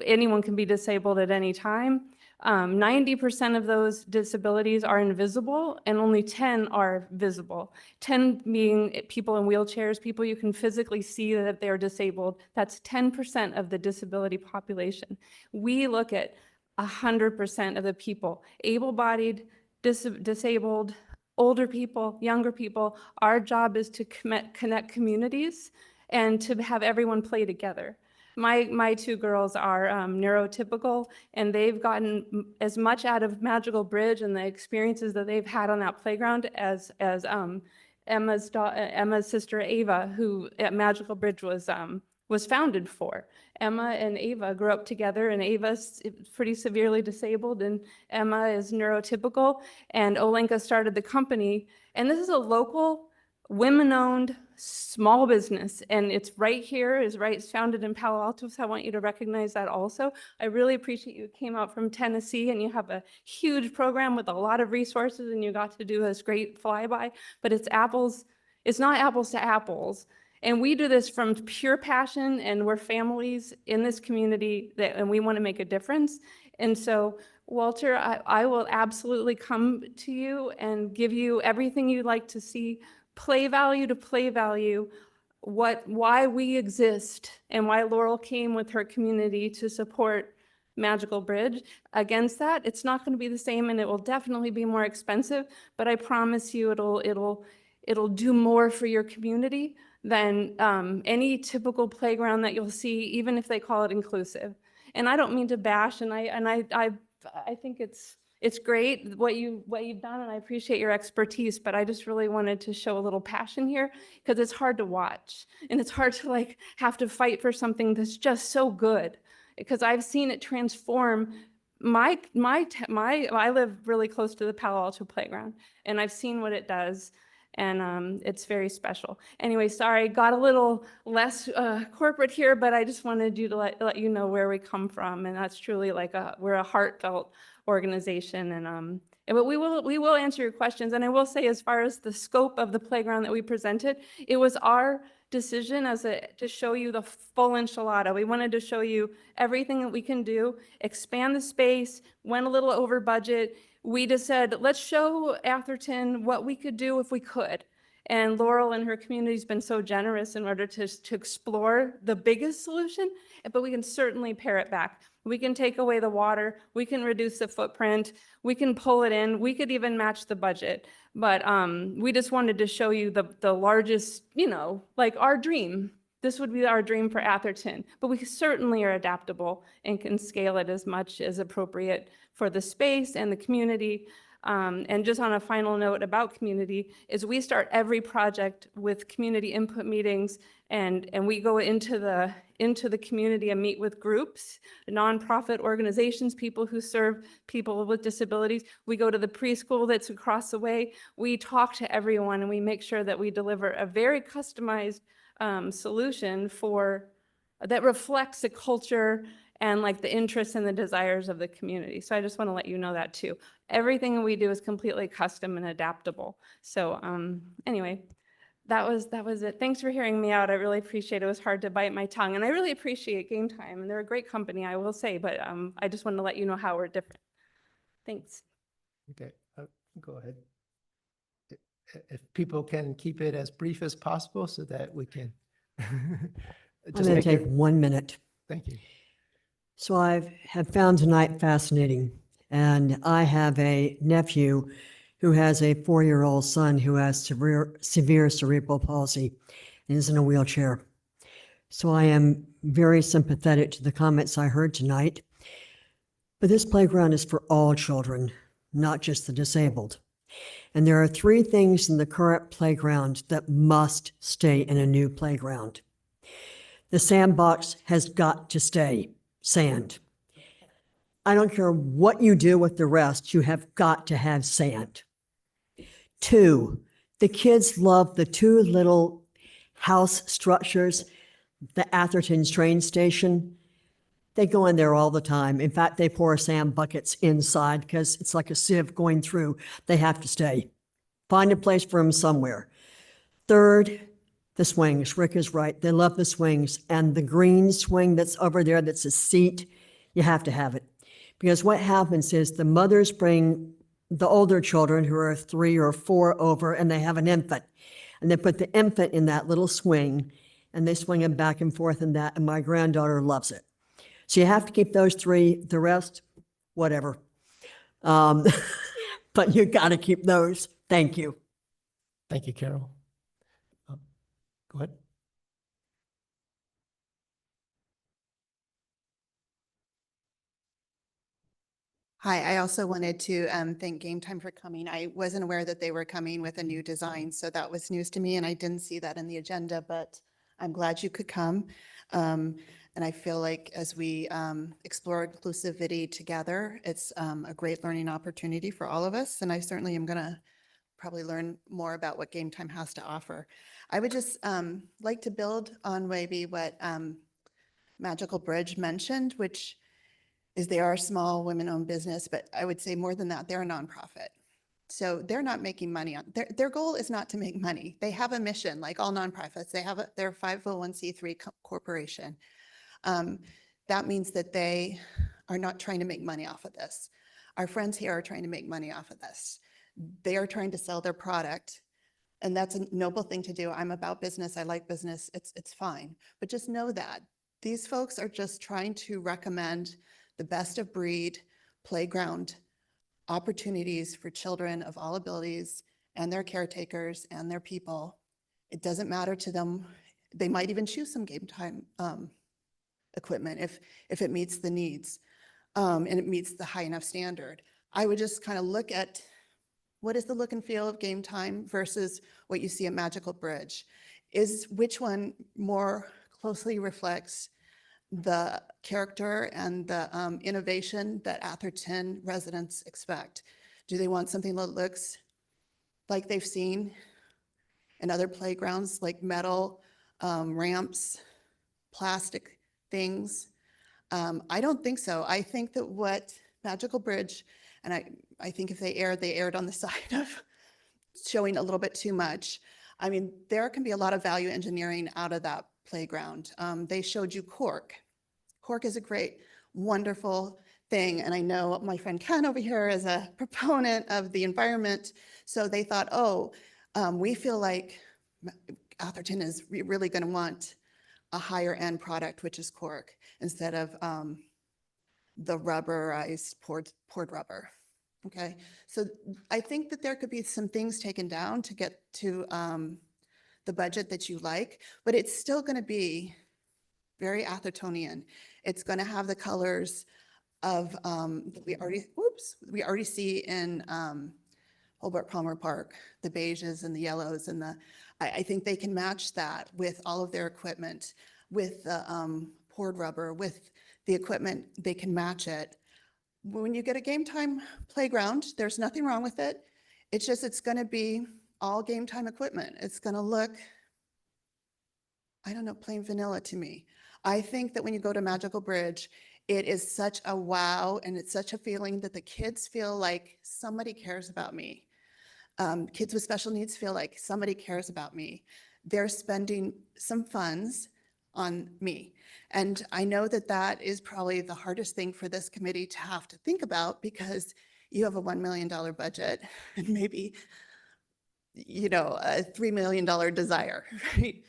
anyone can be disabled at any time. 90% of those disabilities are invisible and only 10 are visible. 10 being people in wheelchairs, people you can physically see that they're disabled. That's 10% of the disability population. We look at 100% of the people, able-bodied, disabled, older people, younger people. Our job is to connect communities and to have everyone play together. My 2 girls are neurotypical, and they've gotten as much out of Magical Bridge and the experiences that they've had on that playground as Emma's sister Ava, who at Magical Bridge was founded for. Emma and Ava grew up together, and Ava's pretty severely disabled and Emma is neurotypical, and Olenka started the company. And this is a local, women-owned small business, and it's right here, it's founded in Palo Alto, so I want you to recognize that also. I really appreciate you came out from Tennessee and you have a huge program with a lot of resources and you got to do this great flyby, but it's not apples to apples. And we do this from pure passion, and we're families in this community and we want to make a difference. And so, Walter, I will absolutely come to you and give you everything you'd like to see, play value to play value, why we exist and why Laurel came with her community to support Magical Bridge. Against that, it's not going to be the same, and it will definitely be more expensive, but I promise you it'll do more for your community than any typical playground that you'll see, even if they call it inclusive. And I don't mean to bash, and I I think it's great what you've done, and I appreciate your expertise, but I just really wanted to show a little passion here because it's hard to watch and it's hard to like have to fight for something that's just so good, because I've seen it transform I live really close to the Palo Alto playground, and I've seen what it does, and it's very special. Anyway, sorry, got a little less corporate here, but I just wanted you to let you know where we come from, and that's truly like we're a heartfelt organization, and but we will answer your questions. And I will say, as far as the scope of the playground that we presented, it was our decision to show you the full enchilada. We wanted to show you everything that we can do, expand the space, went a little over budget. We just said, let's show Atherton what we could do if we could. And Laurel and her community has been so generous in order to explore the biggest solution, but we can certainly pare it back. We can take away the water, we can reduce the footprint, we can pull it in, we could even match the budget. But we just wanted to show you the largest, like our dream. This would be our dream for Atherton, but we certainly are adaptable and can scale it as much as appropriate for the space and the community. And just on a final note about community is we start every project with community input meetings, and we go into the community and meet with groups, nonprofit organizations, people who serve people with disabilities. We go to the preschool that's across the way. We talk to everyone, and we make sure that we deliver a very customized solution that reflects the culture and like the interests and the desires of the community. So I just want to let you know that too. Everything we do is completely custom and adaptable. So anyway, that was it. Thanks for hearing me out. I really appreciate it. It was hard to bite my tongue, and I really appreciate Game Time, and they're a great company, I will say, but I just wanted to let you know how we're different. Thanks. Okay, go ahead. If people can keep it as brief as possible so that we can. I'm going to take 1 minute. Thank you. So I have found tonight fascinating, and I have a nephew who has a 4-year-old son who has severe cerebral palsy and is in a wheelchair. So I am very sympathetic to the comments I heard tonight. But this playground is for all children, not just the disabled. And there are 3 things in the current playground that must stay in a new playground. The sandbox has got to stay. Sand. I don't care what you do with the rest, you have got to have sand. 2, the kids love the 2 little house structures, the Atherton train station. They go in there all the time. In fact, they pour sand buckets inside because it's like a sieve going through. They have to stay. Find a place for them somewhere. 3rd, the swings. Rick is right. They love the swings. And the green swing that's over there, that's a seat, you have to have it. Because what happens is the mothers bring the older children who are 3 or 4 over, and they have an infant. And they put the infant in that little swing, and they swing him back and forth in that, and my granddaughter loves it. So you have to keep those 3, the rest, whatever. But you got to keep those. Thank you. Thank you, Carol. Go ahead. Hi, I also wanted to thank Game Time for coming. I wasn't aware that they were coming with a new design, so that was news to me, and I didn't see that in the agenda, but I'm glad you could come. And I feel like as we explore inclusivity together, it's a great learning opportunity for all of us, and I certainly am going to probably learn more about what Game Time has to offer. I would just like to build on maybe what Magical Bridge mentioned, which is they are a small women-owned business, but I would say more than that, they're a nonprofit. So they're not making money on, their goal is not to make money. They have a mission, like all nonprofits. They're a 501c3 corporation. That means that they are not trying to make money off of this. Our friends here are trying to make money off of this. They are trying to sell their product, and that's a noble thing to do. I'm about business. I like business. It's fine. But just know that these folks are just trying to recommend the best of breed playground opportunities for children of all abilities and their caretakers and their people. It doesn't matter to them. They might even choose some Game Time equipment if it meets the needs. and it meets the high enough standard. I would just kind of look at what is the look and feel of Game Time versus what you see at Magical Bridge. Which one more closely reflects the character and the innovation that Atherton residents expect? Do they want something that looks like they've seen in other playgrounds, like metal ramps, plastic things? I don't think so. I think that what Magical Bridge, and I think if they aired on the side of showing a little bit too much. I mean, there can be a lot of value engineering out of that playground. They showed you Cork. Cork is a great, wonderful thing. And I know my friend Ken over here is a proponent of the environment. So they thought, oh, we feel like Atherton is really going to want a higher end product, which is Cork, instead of the rubberized poured rubber. Okay, so I think that there could be some things taken down to get to the budget that you like, but it's still going to be very Athertonian. It's going to have the colors of we already see in Holbert Palmer Park, the beiges and the yellows, and I think they can match that with all of their equipment, with the poured rubber, with the equipment, they can match it. When you get a Game Time playground, there's nothing wrong with it. It's just, it's going to be all Game Time equipment. It's going to look, I don't know, plain vanilla to me. I think that when you go to Magical Bridge, it is such a wow, and it's such a feeling that the kids feel like somebody cares about me. Kids with special needs feel like somebody cares about me. They're spending some funds on me. And I know that that is probably the hardest thing for this committee to have to think about, because you have a $1 million budget and maybe, you know, a $3 million desire, right?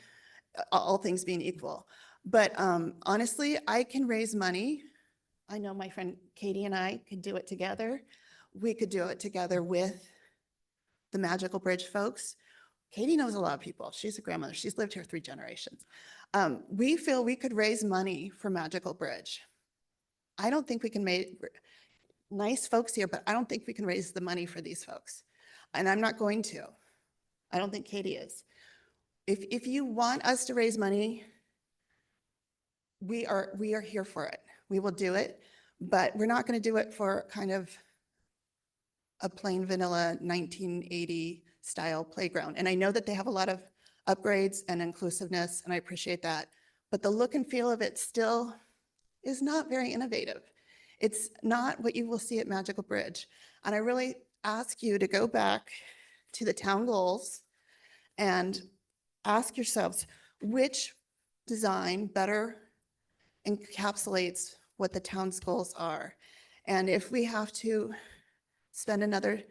All things being equal. But honestly, I can raise money. I know my friend Katie and I could do it together. We could do it together with the Magical Bridge folks. Katie knows a lot of people. She's a grandmother. She's lived here 3 generations. We feel we could raise money for Magical Bridge. I don't think we can make nice folks here, but I don't think we can raise the money for these folks. And I'm not going to. I don't think Katie is. If you want us to raise money, we are here for it. We will do it, but we're not going to do it for kind of a plain vanilla 1980 style playground. And I know that they have a lot of upgrades and inclusiveness, and I appreciate that. But the look and feel of it still is not very innovative. It's not what you will see at Magical Bridge. And I really ask you to go back to the town goals and ask yourselves which design better encapsulates what the town's goals are. And if we have to spend another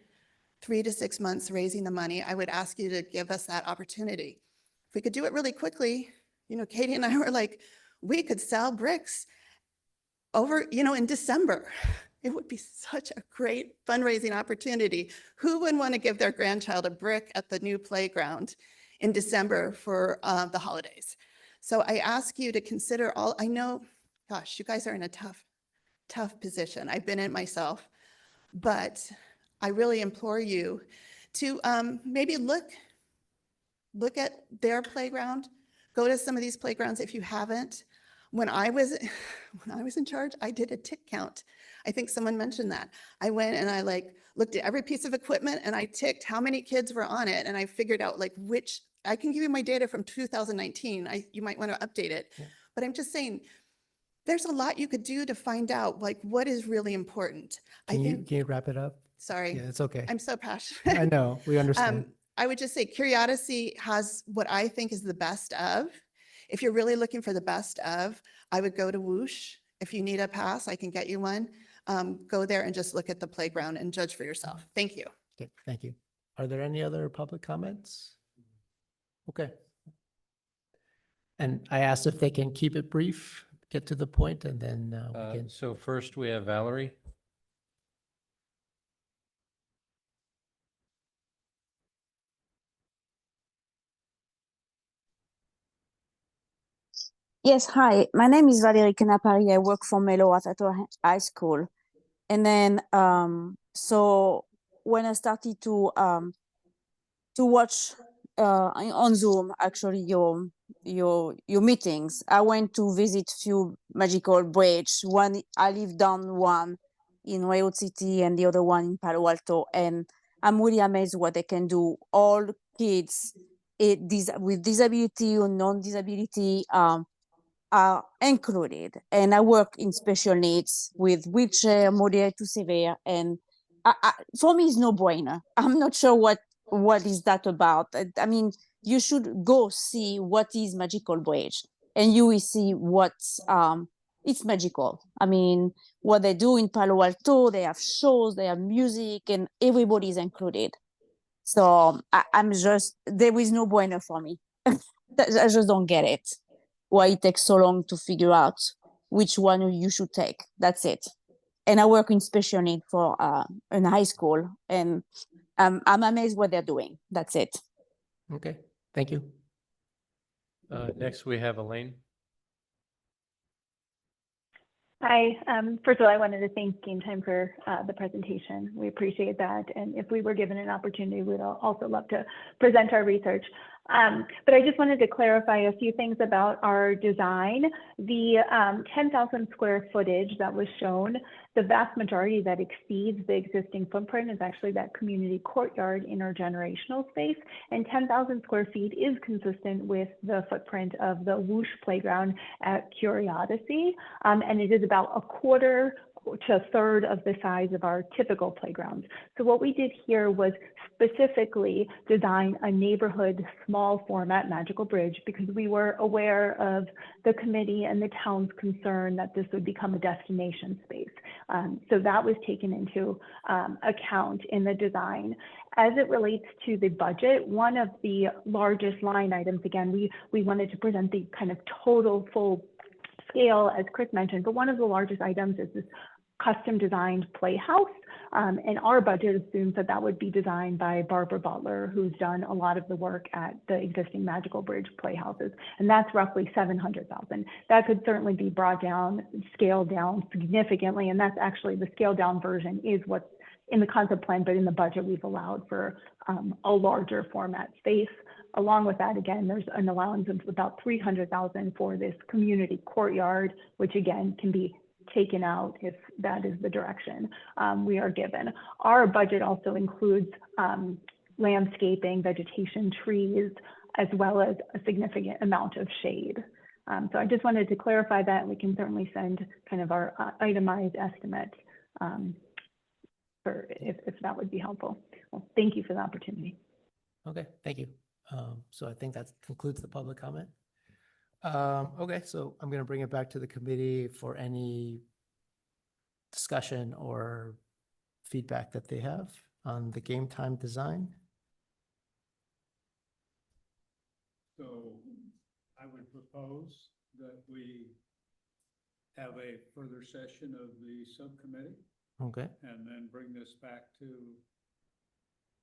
3 to 6 months raising the money, I would ask you to give us that opportunity. If we could do it really quickly, you know, Katie and I were like, we could sell bricks over, you know, in December. It would be such a great fundraising opportunity. Who wouldn't want to give their grandchild a brick at the new playground in December for the holidays? So I ask you to consider all, I know, gosh, you guys are in a tough position. I've been in it myself, but I really implore you to maybe look at their playground, go to some of these playgrounds if you haven't. When I was in charge, I did a tick count. I think someone mentioned that. I went and I looked at every piece of equipment and I ticked how many kids were on it, and I figured out which. I can give you my data from 2019. You might want to update it, but I'm just saying there's a lot you could do to find out what is really important. Can you wrap it up? Sorry. Yeah, it's okay. I'm so passionate. I know, we understand. I would just say Curiosity has what I think is the best of. If you're really looking for the best of, I would go to Whoosh. If you need a pass, I can get you one. Go there and just look at the playground and judge for yourself. Thank you. Okay, thank you. Are there any other public comments? Okay. And I asked if they can keep it brief, get to the point, and then we can. So first we have Valerie. Yes, hi. My name is Valérie Canapari. I work for Melo at Ato High School. And then, so when I started to watch on Zoom, actually your meetings, I went to visit few magical bridge. One, I live down one in Redwood City and the other one in Palo Alto. And I'm really amazed what they can do. All kids with disability or non-disability, are included. And I work in special needs with wheelchair, moderate to severe. And for me, it's no brainer. I'm not sure what is that about. I mean, you should go see what is Magical Bridge, and you will see what's it's magical. I mean, what they do in Palo Alto, they have shows, they have music, and everybody is included. So I'm just, there is no brainer for me. I just don't get it. Why it takes so long to figure out which one you should take. That's it. And I work in special need for in high school, and I'm amazed what they're doing. That's it. Okay, thank you. Next, we have Elaine. Hi. First of all, I wanted to thank Game Time for the presentation. We appreciate that. And if we were given an opportunity, we'd also love to present our research. But I just wanted to clarify a few things about our design. The 10,000 square footage that was shown, the vast majority that exceeds the existing footprint is actually that community courtyard intergenerational space. And 10,000 square feet is consistent with the footprint of the Whoosh playground at Curiosity. And it is about a quarter to a third of the size of our typical playgrounds. So what we did here was specifically design a neighborhood small format Magical Bridge because we were aware of the committee and the town's concern that this would become a destination space. So that was taken into account in the design. As it relates to the budget, one of the largest line items, again, we wanted to present the kind of total full scale, as Chris mentioned, but one of the largest items is this custom designed playhouse. And our budget assumes that that would be designed by Barbara Butler, who's done a lot of the work at the existing Magical Bridge playhouses. And that's roughly $700,000. That could certainly be brought down, scaled down significantly. And that's actually the scaled down version is what's in the concept plan, but in the budget, we've allowed for a larger format space. Along with that, again, there's an allowance of about $300,000 for this community courtyard, which again can be taken out if that is the direction we are given. Our budget also includes landscaping, vegetation, trees, as well as a significant amount of shade. So I just wanted to clarify that, and we can certainly send kind of our itemized estimate for if that would be helpful. Well, thank you for the opportunity. Okay, thank you. So I think that concludes the public comment. Okay, so I'm going to bring it back to the committee for any discussion or feedback that they have on the Game Time design. So I would propose that we have a further session of the subcommittee Okay, and then bring this back to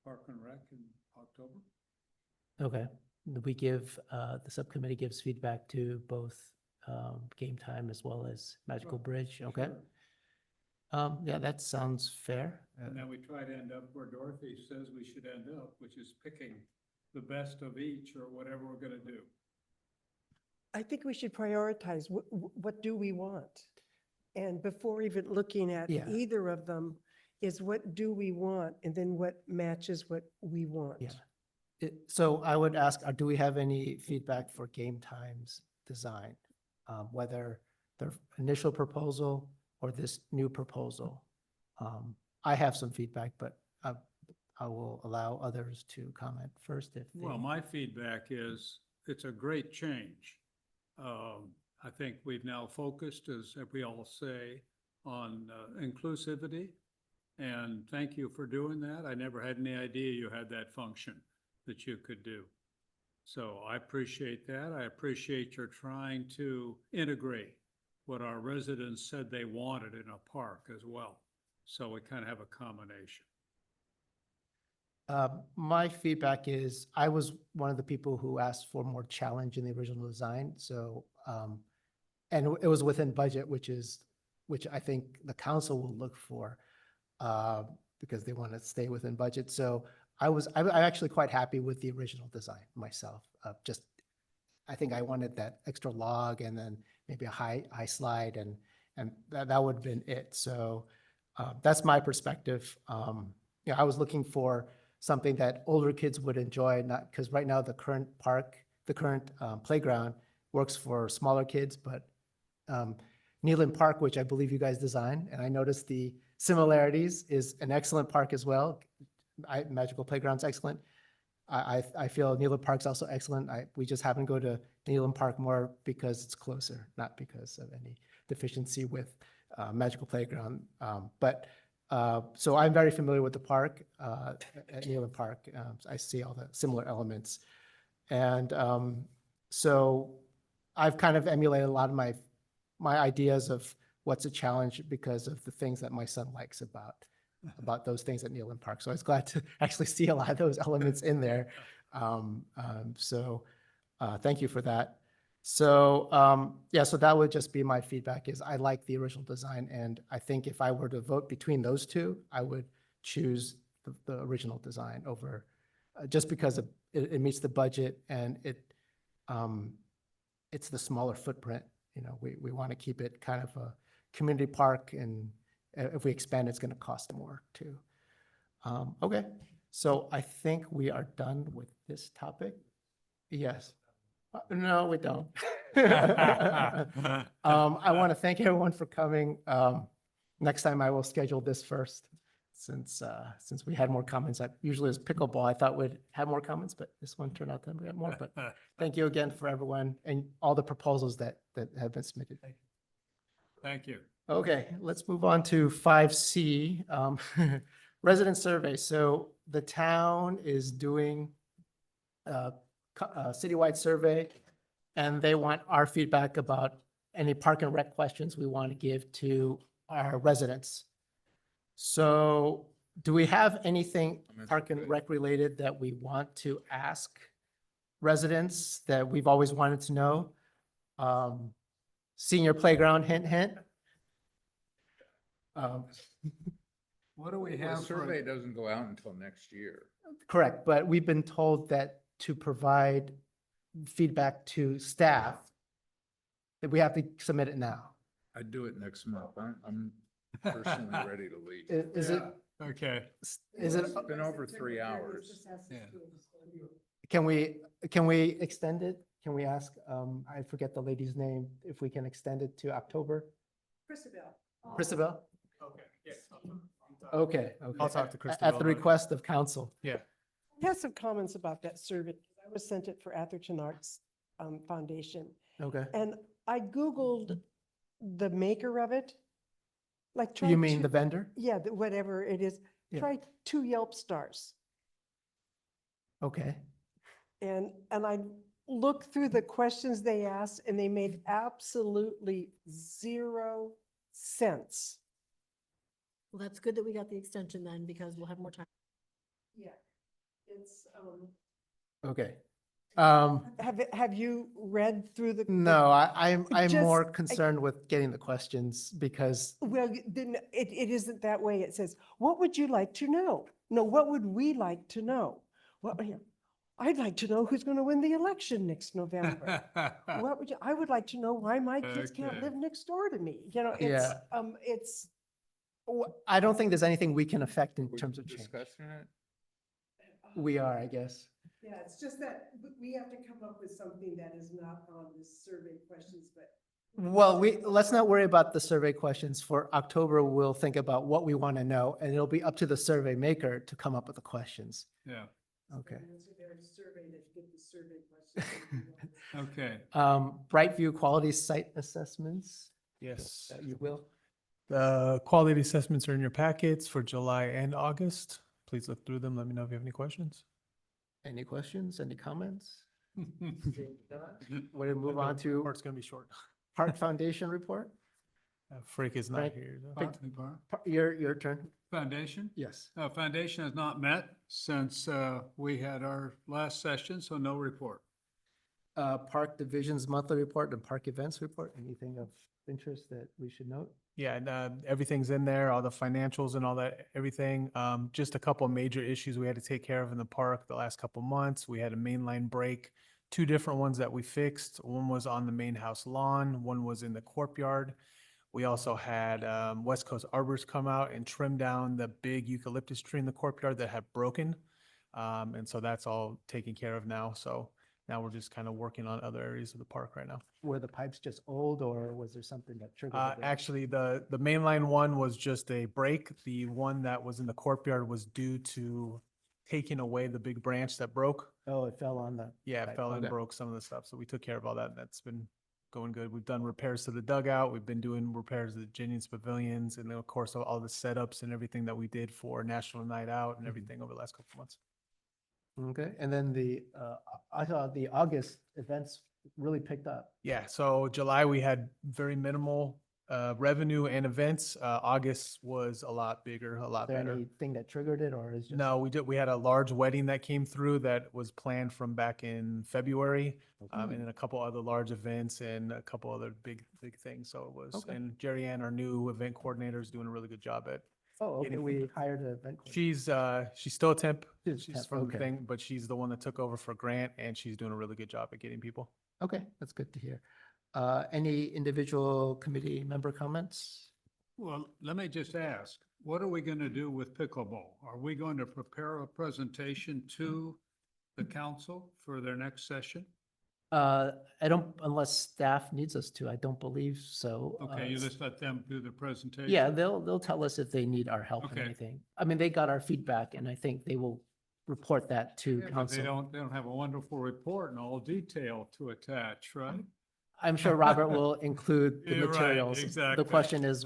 Park and Rec in October. okay. We give, the subcommittee gives feedback to both Game Time as well as Magical Bridge, okay? Yeah, that sounds fair. And then we try to end up where Dorothy says we should end up, which is picking the best of each or whatever we're gonna do. I think we should prioritize what do we want? And before even looking at Yeah. either of them is what do we want and then what matches what we want. Yeah. So I would ask, do we have any feedback for Game Time's design? Whether their initial proposal or this new proposal? I have some feedback, but I will allow others to comment first if they. Well, my feedback is it's a great change. I think we've now focused, as we all say, on inclusivity. And thank you for doing that. I never had any idea you had that function that you could do. So I appreciate that. I appreciate your trying to integrate what our residents said they wanted in a park as well. So we kind of have a combination. My feedback is I was one of the people who asked for more challenge in the original design. So and it was within budget, which I think the council will look for, because they want to stay within budget. So I'm actually quite happy with the original design myself. Just, I think I wanted that extra log and then maybe a high slide, and that would have been it. So that's my perspective. I was looking for something that older kids would enjoy, not because right now the current playground works for smaller kids, but Neelan Park, which I believe you guys designed, and I noticed the similarities, is an excellent park as well. Magical Playground's excellent. I feel Neelan Park's also excellent. We just happen to go to Neelan Park more because it's closer, not because of any deficiency with Magical Playground. So I'm very familiar with the park at Neelan Park. I see all the similar elements. And so I've kind of emulated a lot of my ideas of what's a challenge because of the things that my son likes about those things at Neelan Park. So I was glad to actually see a lot of those elements in there. Thank you for that. So so that would just be my feedback, is I like the original design, and I think if I were to vote between those two, I would choose the original design over, just because it meets the budget, and it's the smaller footprint. We want to keep it kind of a community park, and if we expand, it's going to cost more too. Okay, so I think we are done with this topic. Yes. No, we don't. I want to thank everyone for coming. Next time I will schedule this first, since we had more comments. Usually it's pickleball. I thought we'd have more comments, but this one turned out to have more. But thank you again for everyone and all the proposals that have been submitted. Thank you. Okay, let's move on to 5C, resident survey. So the town is doing a citywide survey, and they want our feedback about any park and rec questions we want to give to our residents. So do we have anything park and rec related that we want to ask residents that we've always wanted to know? Senior playground, hint, hint. What do we The have? survey doesn't go out until next year. Correct, but we've been told that to provide feedback to staff, that we have to submit it now. I'd do it next month. I'm personally ready to leave. Is it, Okay. is it, It's been over 3 hours. can we extend it? Can we ask, I forget the lady's name, if we can extend it to October? Christabel? Okay. I'll talk to Christabel At the about it. request of council. Yeah. I have some comments about that survey. I was sent it for Atherton Arts Foundation. Okay. And I Googled the maker of it. Like try You mean two- the vendor? Yeah, whatever it is. Yeah. Try 2 Yelp stars. Okay. And I looked through the questions they asked, and they made absolutely 0 sense. Well, that's good that we got the extension then, because we'll have more time. Yeah, it's, Okay. have you read through the? No, I'm Just- more concerned with getting the questions because, Well, then it isn't that way. It says, what would you like to know? No, what would we like to know? Well, yeah, I'd like to know who's going to win the election next November. What would you, I would like to know why my kids can't Okay. live next door to me. It's, Yeah. it's, I don't think there's anything we can affect in We're terms of change. discussing it. We are, I guess. yeah, it's just that we have to come up with something that is not on the survey questions, but. Well, let's not worry about the survey questions. For October, we'll think about what we want to know, and it'll be up to the survey maker to come up with the questions. Yeah. Okay. Okay. Brightview quality site assessments. Yes. You will. The quality assessments are in your packets for July and August. Please look through them. Let me know if you have any questions. Any questions, any comments? We're gonna move on to Report's gonna be short. Park Foundation report. Frick is not Frank, here. though. Your turn. Foundation? Yes. Foundation has not met since we had our last session, so no report. Park Division's monthly report and park events report. Anything of interest that we should note? Yeah, and everything's in there, all the financials and all that, everything. Just a couple of major issues we had to take care of in the park the last couple of months. We had a main line break, two different ones that we fixed. One was on the main house lawn, one was in the courtyard. We also had West Coast Arbors come out and trim down the big eucalyptus tree in the courtyard that had broken. And so that's all taken care of now. So now we're just kind of working on other areas of the park right now. Were the pipes just old or was there something that triggered? the break? Actually, the mainline one was just a break. The one that was in the courtyard was due to taking away the big branch that broke. Oh, it fell on the. Yeah, it pipe. fell and Okay. broke some of the stuff. So we took care of all that. And that's been going good. We've done repairs to the dugout. We've been doing repairs to the Jennings pavilions, and then of course, all the setups and everything that we did for National Night Out and everything over the last couple of months. Okay, and then I thought the August events really picked up. Yeah, so July, we had very minimal revenue and events. August was a lot bigger, a lot Is there better. anything that triggered it or is just? No, we had a large wedding that came through that was planned from back in February. And then a couple other large events and a couple other big things. So it was, Okay. and Jerry Ann, our new event coordinator, is doing a really good job at. Oh, okay, getting- we hired an event. coordinator. She's still a temp. She's a She's temp, from the okay. thing, but she's the one that took over for Grant and she's doing a really good job at getting people. Okay, that's good to hear. Any individual committee member comments? Well, let me just ask, what are we going to do with pickleball? Are we going to prepare a presentation to the council for their next session? I don't, unless staff needs us to, I don't believe so. Okay, you just let them do the presentation? Yeah, they'll tell us if they need our help in Okay. anything. I mean, they got our feedback and I think they will report that to Yeah, but council. they don't have a wonderful report and all detail to attach, right? I'm sure Robert will include the You're right, materials. The exactly. question is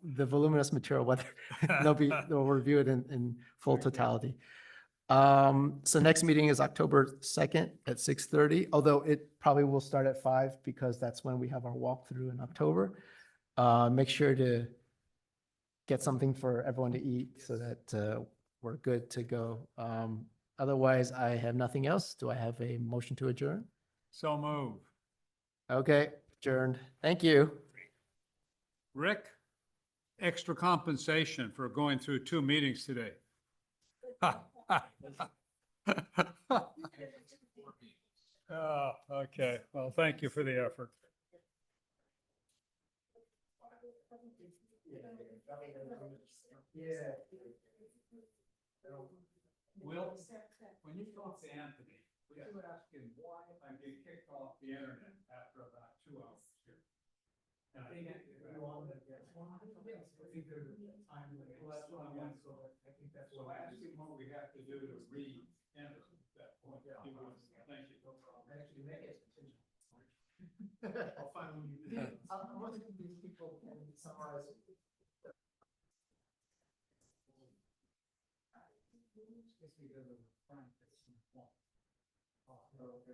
the voluminous material, whether they'll review it in full totality. So next meeting is October 2nd at 6:30, although it probably will start at 5 because that's when we have our walkthrough in October. Make sure to get something for everyone to eat so that we're good to go. Otherwise, I have nothing else. Do I have a motion to adjourn? So move. Okay, adjourned. Thank you. Rick, extra compensation for going through 2 meetings today. Oh, okay. Well, thank you for the effort. Will, when you talk to Anthony, would you ask him why I get kicked off the internet after about 2 hours here? And I think everyone that gets one, I think there's a time limit. Well, that's what I want, so I think that's what. So ask him what we have to do to re-enter that point. He will. Thank you. No problem. Actually, make it contingent. I'll find when you do. I'm wondering if these people can summarize. Just because of the Frank, that's the point.